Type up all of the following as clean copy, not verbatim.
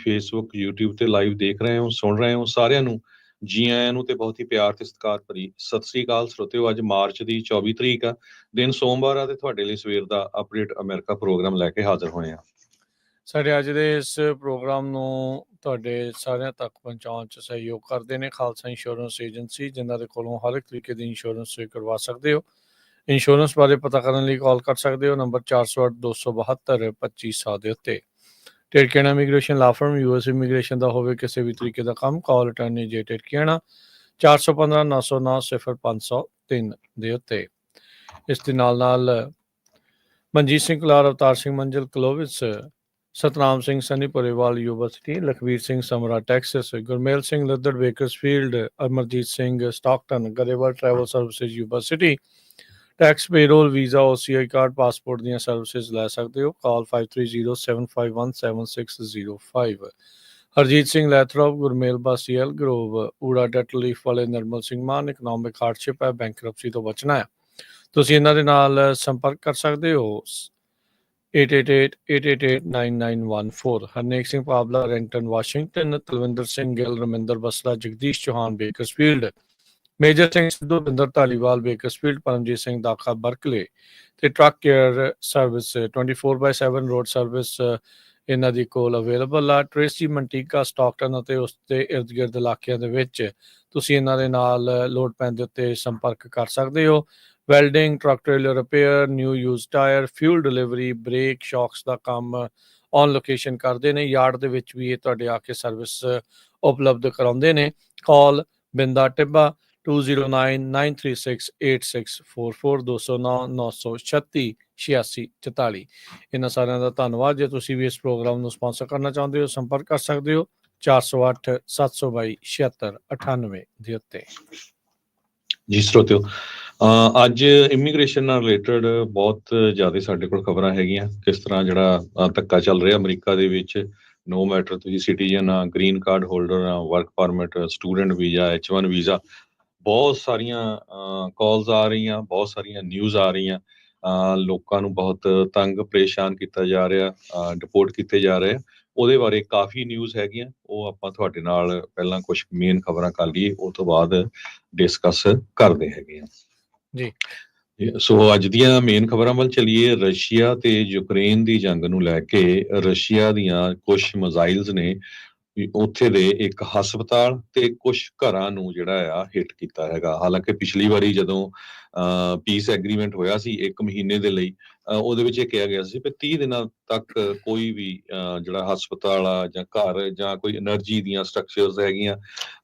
Facebook, YouTube ਤੇ live ਦੇਖ ਰਹੇ ਹੋ, ਸੁਣ ਰਹੇ ਹੋ, ਸਾਰਿਆਂ ਨੂੰ ਜੀ ਆਇਆਂ ਨੂੰ ਤੇ ਬਹੁਤ ਹੀ ਪਿਆਰ ਤੇ ਸਤਿਕਾਰ ਭਰੀ ਸਤਿ ਸ੍ਰੀ ਅਕਾਲ ਸਰੋਤਿਓ। ਅੱਜ ਮਾਰਚ ਦੀ 24 ਤਰੀਕ ਆ, ਦਿਨ ਸੋਮਵਾਰ ਆ ਤੇ ਤੁਹਾਡੇ ਲਈ ਸਵੇਰ ਦਾ ਅਪਡੇਟ ਅਮਰੀਕਾ ਪ੍ਰੋਗਰਾਮ ਲੈ ਕੇ ਹਾਜ਼ਰ ਹੋਏ ਆ। ਸਾਡੇ ਅੱਜ ਦੇ ਇਸ ਪ੍ਰੋਗਰਾਮ ਨੂੰ ਤੁਹਾਡੇ ਸਾਰਿਆਂ ਤੱਕ ਪਹੁੰਚਾਉਣ 'ਚ ਸਹਿਯੋਗ ਕਰਦੇ ਨੇ ਖਾਲਸਾ ਇੰਸ਼ੋਰੈਂਸ ਏਜੰਸੀ, ਜਿਨ੍ਹਾਂ ਦੇ ਕੋਲੋਂ ਹਰ ਇੱਕ ਤਰੀਕੇ ਦੀ ਇੰਸ਼ੋਰੈਂਸ ਤੁਸੀਂ ਕਰਵਾ ਸਕਦੇ ਹੋ। ਇੰਸ਼ੋਰੈਂਸ ਬਾਰੇ ਪਤਾ ਕਰਨ ਲਈ ਕਾਲ ਕਰ ਸਕਦੇ ਹੋ ਨੰਬਰ 408-272-2500 ਦੇ ਉੱਤੇ। ਟਿਰਕੀਆਣਾ ਇਮੀਗ੍ਰੇਸ਼ਨ ਲਾ ਫਰਮ, US ਇਮੀਗ੍ਰੇਸ਼ਨ ਦਾ ਹੋਵੇ ਕਿਸੇ ਵੀ ਤਰੀਕੇ ਦਾ ਕੰਮ, ਕਾਲ ਅਟਾਰਨੀ ਜੇ ਟਿਰਕੀਆਣਾ 415-909-0503 ਦੇ ਉੱਤੇ। ਇਸ ਦੇ ਨਾਲ Manjeet Singh Kalar, Avtar Singh Manzal Clovis, Satnam Singh Sunny Purewal university, Lakhvir Singh Samra Texas, Gurmel Singh Laddar Bakersfield, Amarjit Singh Stockton, Grewal travel services university. Tax payroll, visa, OCI card, passport ਦੀਆਂ ਸਰਵਿਸਿਜ਼ ਲੈ ਸਕਦੇ ਹੋ। ਕਾਲ 5307517605। ਹਰਜੀਤ ਸਿੰਘ ਲੈਥਰੋਪ, ਗੁਰਮੇਲ ਬਾਸੀਐਲ ਗਰੋਵ, ਊੜਾ ਡੈਟ ਲੀਫ ਵਾਲੇ ਨਰਮਲ ਸਿੰਘ ਮਾਨ। ਇਕਨੋਮਿਕ ਹਾਰਡਸ਼ਿਪ ਹੈ, ਬੈਂਕਰਪਸੀ ਤੋਂ ਬਚਣਾ ਹੈ, ਤੁਸੀਂ ਇਹਨਾਂ ਦੇ ਨਾਲ ਸੰਪਰਕ ਕਰ ਸਕਦੇ ਹੋ 8888889914। Harnek Singh Pabla, Renton Washington, Talwinder Singh Gill, Raminder Basla, Jagdish Chauhan Bakersfield, Major Singh Sidhu, Binder Dhaliwal Bakersfield, Paramjit Singh Dakha Berkeley ਤੇ truck care service 24/7 road service ਇਹਨਾਂ ਦੀ ਕੋਲ ਅਵੇਲੇਬਲ ਆ। ਟ੍ਰੇਸੀ ਮੰਟੀਕਾ, ਸਟਾਕਟਨ ਅਤੇ ਉਸ ਦੇ ਇਰਦ ਗਿਰਦ ਇਲਾਕਿਆਂ ਦੇ ਵਿੱਚ ਤੁਸੀਂ ਇਹਨਾਂ ਦੇ ਨਾਲ ਲੋੜ ਪੈਣ ਦੇ ਉੱਤੇ ਸੰਪਰਕ ਕਰ ਸਕਦੇ ਹੋ। Welding, truck trailer repair, new used tyre, fuel delivery, brake, shocks ਦਾ ਕੰਮ ਔਨ ਲੋਕੇਸ਼ਨ ਕਰਦੇ ਨੇ। ਯਾਰਡ ਦੇ ਵਿੱਚ ਵੀ ਇਹ ਤੁਹਾਡੇ ਆ ਕੇ ਸਰਵਿਸ ਉਪਲਬਧ ਕਰਾਉਂਦੇ ਨੇ। ਕਾਲ ਬਿੰਦਾ ਟਿੱਬਾ 2099368644 209-936-8644। ਇਹਨਾਂ ਸਾਰਿਆਂ ਦਾ ਧੰਨਵਾਦ। ਜੇ ਤੁਸੀਂ ਵੀ ਇਸ ਪ੍ਰੋਗਰਾਮ ਨੂੰ ਸਪਾਂਸਰ ਕਰਨਾ ਚਾਹੁੰਦੇ ਹੋ, ਸੰਪਰਕ ਕਰ ਸਕਦੇ ਹੋ 408-722-7698 ਦੇ ਉੱਤੇ। ਜੀ ਸਰੋਤਿਓ, ਅੱਜ ਇਮੀਗ੍ਰੇਸ਼ਨ ਨਾਲ ਰਿਲੇਟਡ ਬਹੁਤ ਜ਼ਿਆਦਾ ਸਾਡੇ ਕੋਲ ਖਬਰਾਂ ਹੈਗੀਆਂ। ਕਿਸ ਤਰ੍ਹਾਂ ਜਿਹੜਾ ਧੱਕਾ ਚੱਲ ਰਿਹਾ ਅਮਰੀਕਾ ਦੇ ਵਿੱਚ, ਨੋ ਮੈਟਰ ਤੁਸੀਂ ਸਿਟੀਜ਼ਨ ਆ, ਗ੍ਰੀਨ ਕਾਰਡ ਹੋਲਡਰ ਆ, work permit, student visa, H1 visa, ਬਹੁਤ ਸਾਰੀਆਂ ਕਾਲਸ ਆ ਰਹੀਆਂ, ਬਹੁਤ ਸਾਰੀਆਂ ਨਿਊਜ਼ ਆ ਰਹੀਆਂ। ਲੋਕਾਂ ਨੂੰ ਬਹੁਤ ਤੰਗ ਪਰੇਸ਼ਾਨ ਕੀਤਾ ਜਾ ਰਿਹਾ, ਡਿਪੋਰਟ ਕੀਤੇ ਜਾ ਰਹੇ ਆ। ਉਹਦੇ ਬਾਰੇ ਕਾਫੀ ਨਿਊਜ਼ ਹੈਗੀਆਂ, ਉਹ ਆਪਾਂ ਤੁਹਾਡੇ ਨਾਲ ਪਹਿਲਾਂ ਕੁਝ ਮੇਨ ਖਬਰਾਂ ਕਰ ਲਈਏ, ਉਹ ਤੋਂ ਬਾਅਦ ਡਿਸਕਸ ਕਰਦੇ ਹੈਗੇ ਆ ਜੀ। ਸੋ ਅੱਜ ਦੀਆਂ ਮੇਨ ਖਬਰਾਂ ਵੱਲ ਚੱਲੀਏ। ਰਸ਼ੀਆ ਤੇ ਯੂਕਰੇਨ ਦੀ ਜੰਗ ਨੂੰ ਲੈ ਕੇ ਰਸ਼ੀਆ ਦੀਆਂ ਕੁਝ ਮਿਜ਼ਾਈਲਸ ਨੇ ਉੱਥੇ ਦੇ ਇੱਕ ਹਸਪਤਾਲ ਤੇ ਕੁਝ ਘਰਾਂ ਨੂੰ ਜਿਹੜਾ ਆ ਹਿੱਟ ਕੀਤਾ ਹੈਗਾ। ਹਾਲਾਂਕਿ ਪਿਛਲੀ ਵਾਰੀ ਜਦੋਂ ਪੀਸ ਐਗਰੀਮੈਂਟ ਹੋਇਆ ਸੀ 1 ਮਹੀਨੇ ਦੇ ਲਈ, ਉਹਦੇ ਵਿੱਚ ਇਹ ਕਿਹਾ ਗਿਆ ਸੀ ਕਿ 30 ਦਿਨਾਂ ਤੱਕ ਕੋਈ ਵੀ ਜਿਹੜਾ ਹਸਪਤਾਲ ਆ ਜਾਂ ਘਰ ਜਾਂ ਕੋਈ એનર્ਜੀ ਦੀਆਂ ਸਟਰਕਚਰਸ ਹੈਗੀਆਂ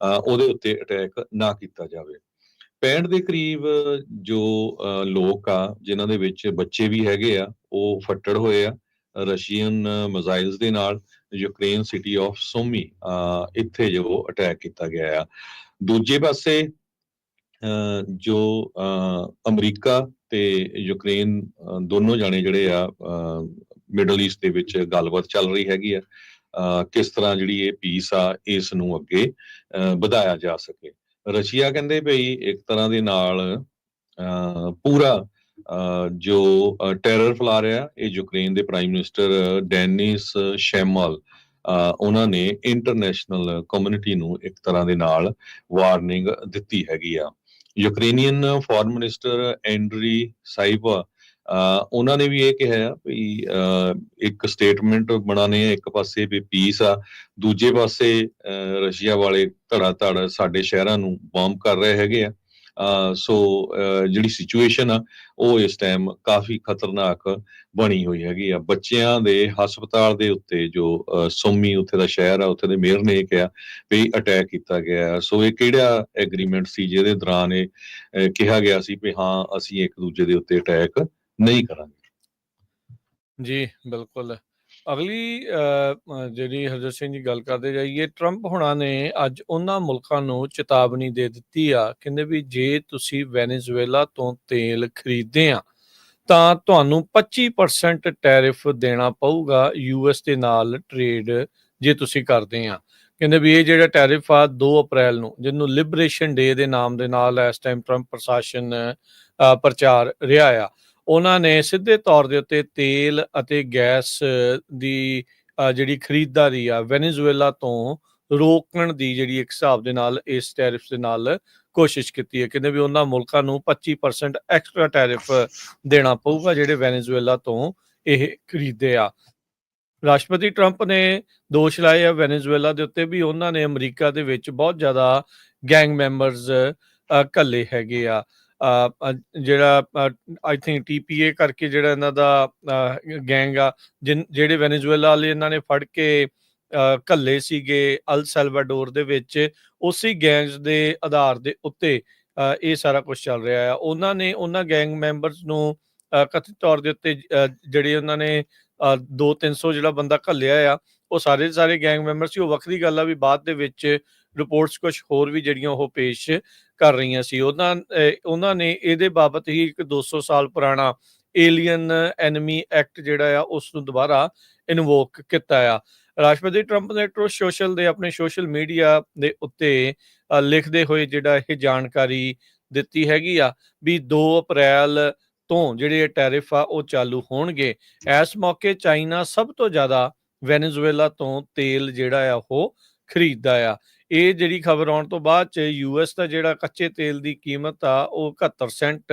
ਉਹਦੇ ਉੱਤੇ ਅਟੈਕ ਨਾ ਕੀਤਾ ਜਾਵੇ। 65 ਦੇ ਕਰੀਬ ਜੋ ਲੋਕ ਆ ਜਿਨ੍ਹਾਂ ਦੇ ਵਿੱਚ ਬੱਚੇ ਵੀ ਹੈਗੇ ਆ, ਉਹ ਫੱਟੜ ਹੋਏ ਆ ਰਸ਼ੀਅਨ ਮਿਜ਼ਾਈਲਸ ਦੇ ਨਾਲ। ਯੂਕਰੇਨ ਸਿਟੀ ਆਫ ਸੋਮੀ ਇੱਥੇ ਜੋ ਅਟੈਕ ਕੀਤਾ ਗਿਆ ਆ। ਦੂਜੇ ਪਾਸੇ ਜੋ ਅਮਰੀਕਾ ਤੇ ਯੂਕਰੇਨ ਦੋਨੋਂ ਜਾਣੇ ਜਿਹੜੇ ਆ ਮਿਡਲ ਈਸਟ ਦੇ ਵਿੱਚ ਗੱਲਬਾਤ ਚੱਲ ਰਹੀ ਹੈਗੀ ਆ, ਕਿਸ ਤਰ੍ਹਾਂ ਜਿਹੜੀ ਇਹ ਪੀਸ ਆ ਇਸ ਨੂੰ ਅੱਗੇ ਵਧਾਇਆ ਜਾ ਸਕੇ। ਰਸ਼ੀਆ ਕਹਿੰਦੇ ਬਈ ਇੱਕ ਤਰ੍ਹਾਂ ਦੇ ਨਾਲ ਪੂਰਾ ਜੋ ਟੈਰਰ ਫੈਲਾ ਰਿਹਾ, ਇਹ ਯੂਕਰੇਨ ਦੇ ਪ੍ਰਾਈਮ ਮਿਨਿਸਟਰ ਡੈਨਿਸ ਸ਼ੈਮਲ ਉਹਨਾਂ ਨੇ ਇੰਟਰਨੈਸ਼ਨਲ ਕਮਿਊਨਿਟੀ ਨੂੰ ਇੱਕ ਤਰ੍ਹਾਂ ਦੇ ਨਾਲ ਵਾਰਨਿੰਗ ਦਿੱਤੀ ਹੈਗੀ ਆ। ਯੂਕਰੇਨੀਅਨ ਫੋਰਨ ਮਿਨਿਸਟਰ ਐਂਡਰੀ ਸਾਈਵਾ ਉਹਨਾਂ ਨੇ ਵੀ ਇਹ ਕਿਹਾ ਵੀ ਇੱਕ ਸਟੇਟਮੈਂਟ ਬਣਾਉਣੇ ਆ, ਇੱਕ ਪਾਸੇ ਵੀ ਪੀਸ ਆ, ਦੂਜੇ ਪਾਸੇ ਰਸ਼ੀਆ ਵਾਲੇ ਧੜਾ ਧੜ ਸਾਡੇ ਸ਼ਹਿਰਾਂ ਨੂੰ ਬੰਬ ਕਰ ਰਹੇ ਹੈਗੇ ਆ। ਸੋ ਜਿਹੜੀ ਸਿਚੁਏਸ਼ਨ ਆ ਉਹ ਇਸ ਟਾਈਮ ਕਾਫੀ ਖਤਰਨਾਕ ਬਣੀ ਹੋਈ ਹੈਗੀ ਆ। ਬੱਚਿਆਂ ਦੇ ਹਸਪਤਾਲ ਦੇ ਉੱਤੇ ਜੋ ਸੋਮੀ ਉੱਥੇ ਦਾ ਸ਼ਹਿਰ ਆ, ਉੱਥੇ ਦੇ ਮੇਅਰ ਨੇ ਇਹ ਕਿਹਾ ਵੀ ਅਟੈਕ ਕੀਤਾ ਗਿਆ। ਸੋ ਇਹ ਕਿਹੜਾ ਐਗਰੀਮੈਂਟ ਸੀ ਜਿਹਦੇ ਦੌਰਾਨ ਇਹ ਕਿਹਾ ਗਿਆ ਸੀ ਵੀ ਹਾਂ ਅਸੀਂ ਇੱਕ ਦੂਜੇ ਦੇ ਉੱਤੇ ਅਟੈਕ ਨਹੀਂ ਕਰਾਂਗੇ। ਜੀ ਬਿਲਕੁਲ। ਅਗਲੀ ਜਿਹੜੀ ਹਰਜੋਤ ਸਿੰਘ ਜੀ ਗੱਲ ਕਰਦੇ ਜਾਈਏ, ਟਰੰਪ ਹੁਣਾਂ ਨੇ ਅੱਜ ਉਹਨਾਂ ਮੁਲਕਾਂ ਨੂੰ ਚੇਤਾਵਨੀ ਦੇ ਦਿੱਤੀ ਆ, ਕਹਿੰਦੇ ਵੀ ਜੇ ਤੁਸੀਂ ਵੈਨੇਜ਼ੁਏਲਾ ਤੋਂ ਤੇਲ ਖਰੀਦਦੇ ਆ ਤਾਂ ਤੁਹਾਨੂੰ 25% ਟੈਰਿਫ ਦੇਣਾ ਪਊਗਾ US ਦੇ ਨਾਲ ਟਰੇਡ ਜੇ ਤੁਸੀਂ ਕਰਦੇ ਆ। ਕਹਿੰਦੇ ਵੀ ਇਹ ਜਿਹੜਾ ਟੈਰਿਫ ਆ 2 ਅਪ੍ਰੈਲ ਨੂੰ, ਜਿਹਨੂੰ ਲਿਬਰੇਸ਼ਨ ਡੇ ਦੇ ਨਾਮ ਦੇ ਨਾਲ ਇਸ ਟਾਈਮ ਟਰੰਪ ਪ੍ਰਸ਼ਾਸਨ ਪ੍ਰਚਾਰ ਰਿਹਾ ਆ, ਉਹਨਾਂ ਨੇ ਸਿੱਧੇ ਤੌਰ ਦੇ ਉੱਤੇ ਤੇਲ ਅਤੇ ਗੈਸ ਦੀ ਜਿਹੜੀ ਖਰੀਦਦਾਰੀ ਆ ਵੈਨੇਜ਼ੁਏਲਾ ਤੋਂ ਰੋਕਣ ਦੀ ਜਿਹੜੀ ਇੱਕ ਹਿਸਾਬ ਦੇ ਨਾਲ ਇਸ ਟੈਰਿਫ ਦੇ ਨਾਲ ਕੋਸ਼ਿਸ਼ ਕੀਤੀ ਹੈ। ਕਹਿੰਦੇ ਵੀ ਉਹਨਾਂ ਮੁਲਕਾਂ ਨੂੰ 25% ਐਕਸਟਰਾ ਟੈਰਿਫ ਦੇਣਾ ਪਊਗਾ ਜਿਹੜੇ ਵੈਨੇਜ਼ੁਏਲਾ ਤੋਂ ਇਹ ਖਰੀਦਦੇ ਆ। ਰਾਸ਼ਟਰਪਤੀ ਟਰੰਪ ਨੇ ਦੋਸ਼ ਲਾਏ ਆ ਵੈਨੇਜ਼ੁਏਲਾ ਦੇ ਉੱਤੇ ਵੀ ਉਹਨਾਂ ਨੇ ਅਮਰੀਕਾ ਦੇ ਵਿੱਚ ਬਹੁਤ ਜ਼ਿਆਦਾ ਗੈਂਗ ਮੈਂਬਰਸ ਘੱਲੇ ਹੈਗੇ ਆ। ਜਿਹੜਾ ਆਈ ਥਿੰਕ TPA ਕਰਕੇ ਜਿਹੜਾ ਇਹਨਾਂ ਦਾ ਗੈਂਗ ਆ, ਜਿਹੜੇ ਵੈਨੇਜ਼ੁਏਲਾ ਵਾਲੇ ਇਹਨਾਂ ਨੇ ਫੜ ਕੇ ਘੱਲੇ ਸੀਗੇ ਅਲ ਸੈਲਵਾਡੋਰ ਦੇ ਵਿੱਚ, ਉਸੇ ਗੈਂਗਸ ਦੇ ਆਧਾਰ ਦੇ ਉੱਤੇ ਇਹ ਸਾਰਾ ਕੁਝ ਚੱਲ ਰਿਹਾ ਆ। ਉਹਨਾਂ ਨੇ ਉਹਨਾਂ ਗੈਂਗ ਮੈਂਬਰਸ ਨੂੰ ਕਥਿਤ ਤੌਰ ਦੇ ਉੱਤੇ ਜਿਹੜੇ ਉਹਨਾਂ ਨੇ 200-300 ਜਿਹੜਾ ਬੰਦਾ ਘੱਲਿਆ ਆ, ਉਹ ਸਾਰੇ ਦੇ ਸਾਰੇ ਗੈਂਗ ਮੈਂਬਰ ਸੀ। ਉਹ ਵੱਖਰੀ ਗੱਲ ਆ ਵੀ ਬਾਅਦ ਦੇ ਵਿੱਚ ਰਿਪੋਰਟਸ ਕੁਝ ਹੋਰ ਵੀ ਜਿਹੜੀਆਂ ਉਹ ਪੇਸ਼ ਕਰ ਰਹੀਆਂ ਸੀ। ਉਹਨਾਂ ਨੇ ਇਹਦੇ ਬਾਬਤ ਹੀ ਇੱਕ 200 ਸਾਲ ਪੁਰਾਣਾ ਏਲੀਅਨ ਐਨਮੀ ਐਕਟ ਜਿਹੜਾ ਆ ਉਸ ਨੂੰ ਦੁਬਾਰਾ ਇਨਵੋਕ ਕੀਤਾ ਆ। ਰਾਸ਼ਟਰਪਤੀ ਟਰੰਪ ਨੇ ਟਰੂਥ ਸੋਸ਼ਲ ਦੇ ਆਪਣੇ ਸੋਸ਼ਲ ਮੀਡੀਆ ਦੇ ਉੱਤੇ ਲਿਖਦੇ ਹੋਏ ਜਿਹੜਾ ਇਹ ਜਾਣਕਾਰੀ ਦਿੱਤੀ ਹੈਗੀ ਆ ਵੀ 2 ਅਪ੍ਰੈਲ ਤੋਂ ਜਿਹੜੇ ਟੈਰਿਫ ਆ ਉਹ ਚਾਲੂ ਹੋਣਗੇ। ਇਸ ਮੌਕੇ ਚਾਈਨਾ ਸਭ ਤੋਂ ਜ਼ਿਆਦਾ ਵੈਨੇਜ਼ੁਏਲਾ ਤੋਂ ਤੇਲ ਜਿਹੜਾ ਆ ਉਹ ਖਰੀਦਦਾ ਆ। ਇਹ ਜਿਹੜੀ ਖਬਰ ਆਉਣ ਤੋਂ ਬਾਅਦ ਚ US ਦਾ ਜਿਹੜਾ ਕੱਚੇ ਤੇਲ ਦੀ ਕੀਮਤ ਆ ਉਹ 71 ਸੈਂਟ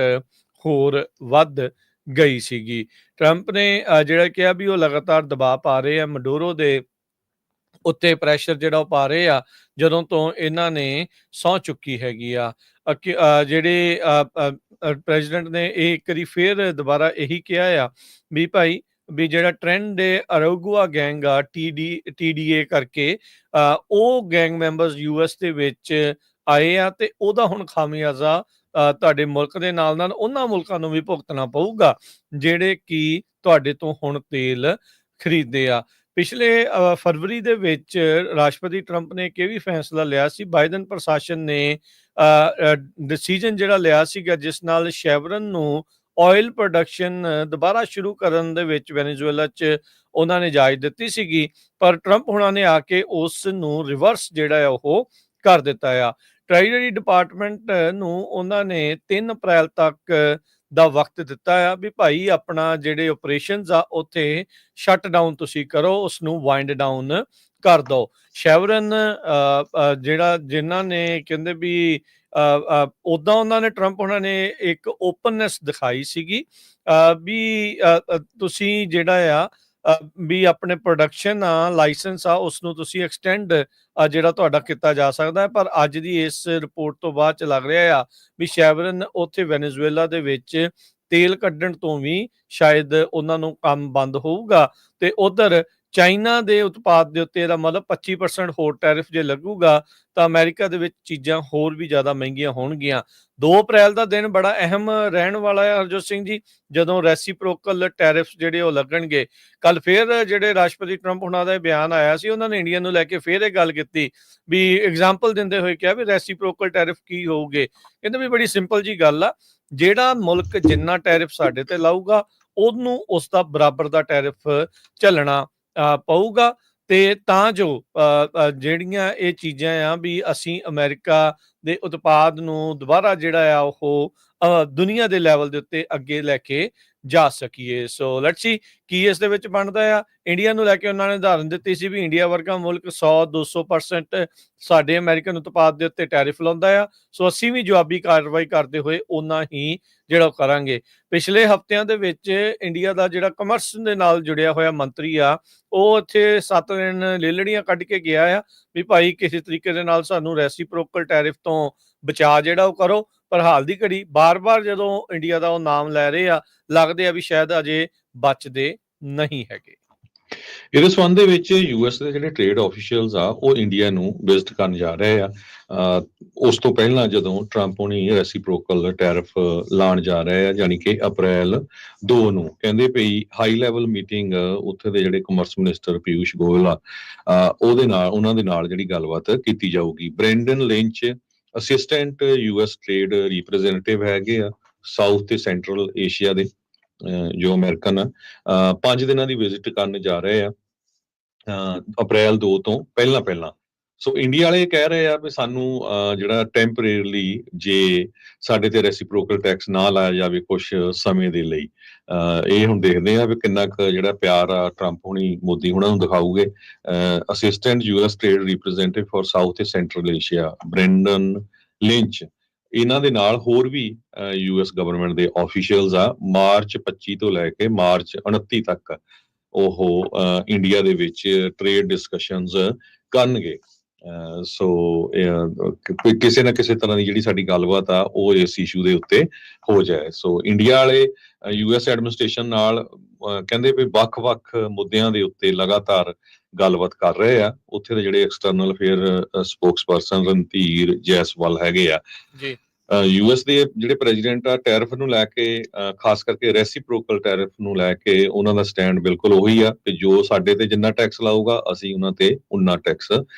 ਹੋਰ ਵੱਧ ਗਈ ਸੀਗੀ। ਟਰੰਪ ਨੇ ਜਿਹੜਾ ਕਿਹਾ ਵੀ ਉਹ ਲਗਾਤਾਰ ਦਬਾਅ ਪਾ ਰਹੇ ਆ ਮਡੂਰੋ ਦੇ ਉੱਤੇ, ਪ੍ਰੈਸ਼ਰ ਜਿਹੜਾ ਉਹ ਪਾ ਰਹੇ ਆ ਜਦੋਂ ਤੋਂ ਇਹਨਾਂ ਨੇ ਸਹੁੰ ਚੁੱਕੀ ਹੈਗੀ ਆ। ਜਿਹੜੇ ਪ੍ਰੈਜ਼ੀਡੈਂਟ ਨੇ ਇਹ ਇੱਕ ਵਾਰੀ ਫੇਰ ਦੁਬਾਰਾ ਇਹੀ ਕਿਹਾ ਆ ਵੀ ਭਾਈ ਵੀ ਜਿਹੜਾ ਟ੍ਰੈਂਡ ਅਰਾਗੁਆ ਗੈਂਗ ਆ TDA ਕਰਕੇ ਉਹ ਗੈਂਗ ਮੈਂਬਰਸ US ਦੇ ਵਿੱਚ ਆਏ ਆ ਤੇ ਉਹਦਾ ਹੁਣ ਖਾਮਿਆਜ਼ਾ ਤੁਹਾਡੇ ਮੁਲਕ ਦੇ ਨਾਲ ਨਾਲ ਉਹਨਾਂ ਮੁਲਕਾਂ ਨੂੰ ਵੀ ਭੁਗਤਣਾ ਪਊਗਾ ਜਿਹੜੇ ਕਿ ਤੁਹਾਡੇ ਤੋਂ ਹੁਣ ਤੇਲ ਖਰੀਦਦੇ ਆ। ਪਿਛਲੇ ਫਰਵਰੀ ਦੇ ਵਿੱਚ ਰਾਸ਼ਟਰਪਤੀ ਟਰੰਪ ਨੇ ਇੱਕ ਇਹ ਵੀ ਫੈਸਲਾ ਲਿਆ ਸੀ, ਬਾਈਡਨ ਪ੍ਰਸ਼ਾਸਨ ਨੇ ਡਿਸੀਜਨ ਜਿਹੜਾ ਲਿਆ ਸੀਗਾ ਜਿਸ ਨਾਲ ਸ਼ੈਵਰਨ ਨੂੰ ਆਇਲ ਪ੍ਰੋਡਕਸ਼ਨ ਦੁਬਾਰਾ ਸ਼ੁਰੂ ਕਰਨ ਦੇ ਵਿੱਚ ਵੈਨੇਜ਼ੁਏਲਾ 'ਚ ਉਹਨਾਂ ਨੇ ਇਜਾਜ਼ਤ ਦਿੱਤੀ ਸੀਗੀ, ਪਰ ਟਰੰਪ ਹੁਣਾਂ ਨੇ ਆ ਕੇ ਉਸ ਨੂੰ ਰਿਵਰਸ ਜਿਹੜਾ ਆ ਉਹ ਕਰ ਦਿੱਤਾ ਆ। ਟ੍ਰੈਜਰੀ ਡਿਪਾਰਟਮੈਂਟ ਨੂੰ ਉਹਨਾਂ ਨੇ 3 ਅਪ੍ਰੈਲ ਤੱਕ ਦਾ ਵਕਤ ਦਿੱਤਾ ਆ ਵੀ ਭਾਈ ਆਪਣਾ ਜਿਹੜੇ ਆਪਰੇਸ਼ਨਸ ਆ ਉੱਥੇ ਸ਼ਟ ਡਾਊਨ ਤੁਸੀਂ ਕਰੋ, ਉਸ ਨੂੰ ਵਾਈਂਡ ਡਾਊਨ ਕਰ ਦਿਓ। ਸ਼ੈਵਰਨ ਜਿਹੜਾ ਜਿਨ੍ਹਾਂ ਨੇ ਕਹਿੰਦੇ ਵੀ ਉੱਦਾਂ ਉਹਨਾਂ ਨੇ ਟਰੰਪ ਉਹਨਾਂ ਨੇ ਇੱਕ ਓਪਨਨੈਸ ਦਿਖਾਈ ਸੀਗੀ ਵੀ ਤੁਸੀਂ ਜਿਹੜਾ ਆ ਵੀ ਆਪਣੇ ਪ੍ਰੋਡਕਸ਼ਨ ਆ ਲਾਇਸੈਂਸ ਆ ਉਸ ਨੂੰ ਤੁਸੀਂ ਐਕਸਟੈਂਡ ਜਿਹੜਾ ਤੁਹਾਡਾ ਕੀਤਾ ਜਾ ਸਕਦਾ ਹੈ। ਪਰ ਅੱਜ ਦੀ ਇਸ ਰਿਪੋਰਟ ਤੋਂ ਬਾਅਦ ਚ ਲੱਗ ਰਿਹਾ ਆ ਵੀ ਸ਼ੈਵਰਨ ਉੱਥੇ ਵੈਨੇਜ਼ੁਏਲਾ ਦੇ ਵਿੱਚ ਤੇਲ ਕੱਢਣ ਤੋਂ ਵੀ ਸ਼ਾਇਦ ਉਹਨਾਂ ਨੂੰ ਕੰਮ ਬੰਦ ਹੋਊਗਾ ਤੇ ਉਧਰ ਚਾਈਨਾ ਦੇ ਉਤਪਾਦ ਦੇ ਉੱਤੇ ਇਹਦਾ ਮਤਲਬ 25% ਹੋਰ ਟੈਰਿਫ ਜੇ ਲੱਗੂਗਾ ਤਾਂ ਅਮਰੀਕਾ ਦੇ ਵਿੱਚ ਚੀਜ਼ਾਂ ਹੋਰ ਵੀ ਜ਼ਿਆਦਾ ਮਹਿੰਗੀਆਂ ਹੋਣਗੀਆਂ। 2 ਅਪ੍ਰੈਲ ਦਾ ਦਿਨ ਬੜਾ ਅਹਿਮ ਰਹਿਣ ਵਾਲਾ ਹੈ ਹਰਜੋਤ ਸਿੰਘ ਜੀ, ਜਦੋਂ ਰੈਸੀਪ੍ਰੋਕਲ ਟੈਰਿਫਸ ਜਿਹੜੇ ਉਹ ਲੱਗਣਗੇ। ਕੱਲ ਫੇਰ ਜਿਹੜੇ ਰਾਸ਼ਟਰਪਤੀ ਟਰੰਪ ਹੁਣਾਂ ਦਾ ਬਿਆਨ ਆਇਆ ਸੀ, ਉਹਨਾਂ ਨੇ ਇੰਡੀਆ ਨੂੰ ਲੈ ਕੇ ਫੇਰ ਇਹ ਗੱਲ ਕੀਤੀ ਵੀ ਐਗਜ਼ਾਮਪਲ ਦਿੰਦੇ ਹੋਏ ਕਿਹਾ ਵੀ ਰੈਸੀਪ੍ਰੋਕਲ ਟੈਰਿਫ ਕੀ ਹੋਊਗੇ। ਕਹਿੰਦੇ ਵੀ ਬੜੀ ਸਿੰਪਲ ਜੀ ਗੱਲ ਆ, ਜਿਹੜਾ ਮੁਲਕ ਜਿੰਨਾ ਟੈਰਿਫ ਸਾਡੇ ਤੇ ਲਾਊਗਾ ਉਹਨੂੰ ਉਸ ਦਾ ਬਰਾਬਰ ਦਾ ਟੈਰਿਫ ਝੱਲਣਾ ਪਊਗਾ ਤੇ ਤਾਂ ਜੋ ਜਿਹੜੀਆਂ ਇਹ ਚੀਜ਼ਾਂ ਆ ਵੀ ਅਸੀਂ ਅਮਰੀਕਾ ਦੇ ਉਤਪਾਦ ਨੂੰ ਦੁਬਾਰਾ ਜਿਹੜਾ ਆ ਉਹ ਦੁਨੀਆ ਦੇ ਲੈਵਲ ਦੇ ਉੱਤੇ ਅੱਗੇ ਲੈ ਕੇ ਜਾ ਸਕੀਏ। ਸੋ ਲੈਟਸ ਸੀ ਕੀ ਇਸ ਦੇ ਵਿੱਚ ਬਣਦਾ ਆ। ਇੰਡੀਆ ਨੂੰ ਲੈ ਕੇ ਉਹਨਾਂ ਨੇ ਉਦਾਹਰਨ ਦਿੱਤੀ ਸੀ ਵੀ ਇੰਡੀਆ ਵਰਗਾ ਮੁਲਕ 100-200% ਸਾਡੇ ਅਮਰੀਕਨ ਉਤਪਾਦ ਦੇ ਉੱਤੇ ਟੈਰਿਫ ਲਾਉਂਦਾ ਆ, ਸੋ ਅਸੀਂ ਵੀ ਜਵਾਬੀ ਕਾਰਵਾਈ ਕਰਦੇ ਹੋਏ ਓਨਾ ਹੀ ਜਿਹੜਾ ਉਹ ਕਰਾਂਗੇ। ਪਿਛਲੇ ਹਫ਼ਤਿਆਂ ਦੇ ਵਿੱਚ ਇੰਡੀਆ ਦਾ ਜਿਹੜਾ ਕਮਰਸ ਦੇ ਨਾਲ ਜੁੜਿਆ ਹੋਇਆ ਮੰਤਰੀ ਆ ਉਹ ਇੱਥੇ 7 ਦਿਨ ਲੇਲੜੀਆਂ ਕੱਢ ਕੇ ਗਿਆ ਆ ਵੀ ਭਾਈ ਕਿਸੇ ਤਰੀਕੇ ਦੇ ਨਾਲ ਸਾਨੂੰ ਰੈਸੀਪ੍ਰੋਕਲ ਟੈਰਿਫ ਤੋਂ ਬਚਾਅ ਜਿਹੜਾ ਉਹ ਕਰੋ। ਪਰ ਹਾਲ ਦੀ ਘੜੀ ਬਾਰ-ਬਾਰ ਜਦੋਂ ਇੰਡੀਆ ਦਾ ਉਹ ਨਾਮ ਲੈ ਰਹੇ ਆ ਲੱਗਦੇ ਆ ਵੀ ਸ਼ਾਇਦ ਅਜੇ ਬਚਦੇ ਨਹੀਂ ਹੈਗੇ। ਇਹਦੇ ਸੰਬੰਧ ਦੇ ਵਿੱਚ US ਦੇ ਜਿਹੜੇ ਟ੍ਰੇਡ ਆਫੀਸ਼ੀਅਲਸ ਆ ਉਹ ਇੰਡੀਆ ਨੂੰ ਵਿਜ਼ਿਟ ਕਰਨ ਜਾ ਰਹੇ ਆ। ਉਸ ਤੋਂ ਪਹਿਲਾਂ ਜਦੋਂ ਟਰੰਪ ਹੁਣੀ ਰੈਸੀਪ੍ਰੋਕਲ ਟੈਰਿਫ ਲਾਉਣ ਜਾ ਰਹੇ ਆ, ਜਾਣੀ ਕਿ ਅਪ੍ਰੈਲ 2 ਨੂੰ ਕਹਿੰਦੇ ਪਈ ਹਾਈ ਲੈਵਲ ਮੀਟਿੰਗ ਉੱਥੇ ਦੇ ਜਿਹੜੇ ਕਮਰਸ ਮਿਨਿਸਟਰ ਪਿਊਸ਼ ਗੋਇਲ ਆ ਉਹਨਾਂ ਦੇ ਨਾਲ ਜਿਹੜੀ ਗੱਲਬਾਤ ਕੀਤੀ ਜਾਊਗੀ। Brandon Lynch assistant US trade representative ਹੈਗੇ ਆ ਸਾਊਥ ਤੇ ਸੈਂਟਰਲ ਏਸ਼ੀਆ ਦੇ ਜੋ ਅਮਰੀਕਨ ਆ 5 ਦਿਨਾਂ ਦੀ ਵਿਜ਼ਿਟ ਕਰਨ ਜਾ ਰਹੇ ਆ ਅਪ੍ਰੈਲ 2 ਤੋਂ ਪਹਿਲਾਂ। ਸੋ ਇੰਡੀਆ ਵਾਲੇ ਕਹਿ ਰਹੇ ਆ ਵੀ ਸਾਨੂੰ ਜਿਹੜਾ ਟੈਂਪਰੇਰੀਲੀ ਜੇ ਸਾਡੇ ਤੇ ਰੈਸੀਪ੍ਰੋਕਲ ਟੈਕਸ ਨਾ ਲਾਇਆ ਜਾਵੇ ਕੁਝ ਸਮੇਂ ਦੇ ਲਈ, ਇਹ ਹੁਣ ਦੇਖਦੇ ਆ ਵੀ ਕਿੰਨਾ ਕੁ ਜਿਹੜਾ ਪਿਆਰ ਆ ਟਰੰਪ ਹੁਣੀ ਮੋਦੀ ਹੁਣਾਂ ਨੂੰ ਦਿਖਾਊਗੇ। Assistant US trade representative for south ਤੇ ਸੈਂਟਰਲ ਏਸ਼ੀਆ ਬ੍ਰੈਂਡਨ ਲਿੰਚ, ਇਹਨਾਂ ਦੇ ਨਾਲ ਹੋਰ ਵੀ ਯੂਐਸ ਗਵਰਨਮੈਂਟ ਦੇ ਆਫੀਸ਼ੀਅਲਸ ਆ, ਮਾਰਚ 25 ਤੋਂ ਲੈ ਕੇ ਮਾਰਚ 29 ਤੱਕ ਉਹ ਇੰਡੀਆ ਦੇ ਵਿੱਚ ਟ੍ਰੇਡ ਡਿਸਕਸ਼ਨਸ ਕਰਨਗੇ। ਸੋ ਕਿਸੇ ਨਾ ਕਿਸੇ ਤਰ੍ਹਾਂ ਦੀ ਜਿਹੜੀ ਸਾਡੀ ਗੱਲਬਾਤ ਆ ਉਹ ਇਸ ਇਸ਼ੂ ਦੇ ਉੱਤੇ ਹੋ ਜਾਏ। ਸੋ ਇੰਡੀਆ ਵਾਲੇ ਯੂਐਸ ਐਡਮਿਨਿਸਟ੍ਰੇਸ਼ਨ ਨਾਲ ਕਹਿੰਦੇ ਵੀ ਵੱਖ-ਵੱਖ ਮੁੱਦਿਆਂ ਦੇ ਉੱਤੇ ਲਗਾਤਾਰ ਗੱਲਬਾਤ ਕਰ ਰਹੇ ਆ। ਉੱਥੇ ਦੇ ਜਿਹੜੇ external affair spokesperson Randhir Jaiswal ਹੈਗੇ ਆ ਜੀ। ਯੂਐਸ ਦੇ ਜਿਹੜੇ ਪ੍ਰੈਜ਼ੀਡੈਂਟ ਆ ਟੈਰਿਫ ਨੂੰ ਲੈ ਕੇ, ਖਾਸ ਕਰਕੇ ਰੈਸੀਪ੍ਰੋਕਲ ਟੈਰਿਫ ਨੂੰ ਲੈ ਕੇ ਉਹਨਾਂ ਦਾ ਸਟੈਂਡ ਬਿਲਕੁਲ ਉਹੀ ਆ ਕਿ ਜੋ ਸਾਡੇ ਤੇ ਜਿੰਨਾ ਟੈਕਸ ਲਾਊਗਾ ਅਸੀਂ ਉਹਨਾਂ ਤੇ ਉਨਾ ਟੈਕਸ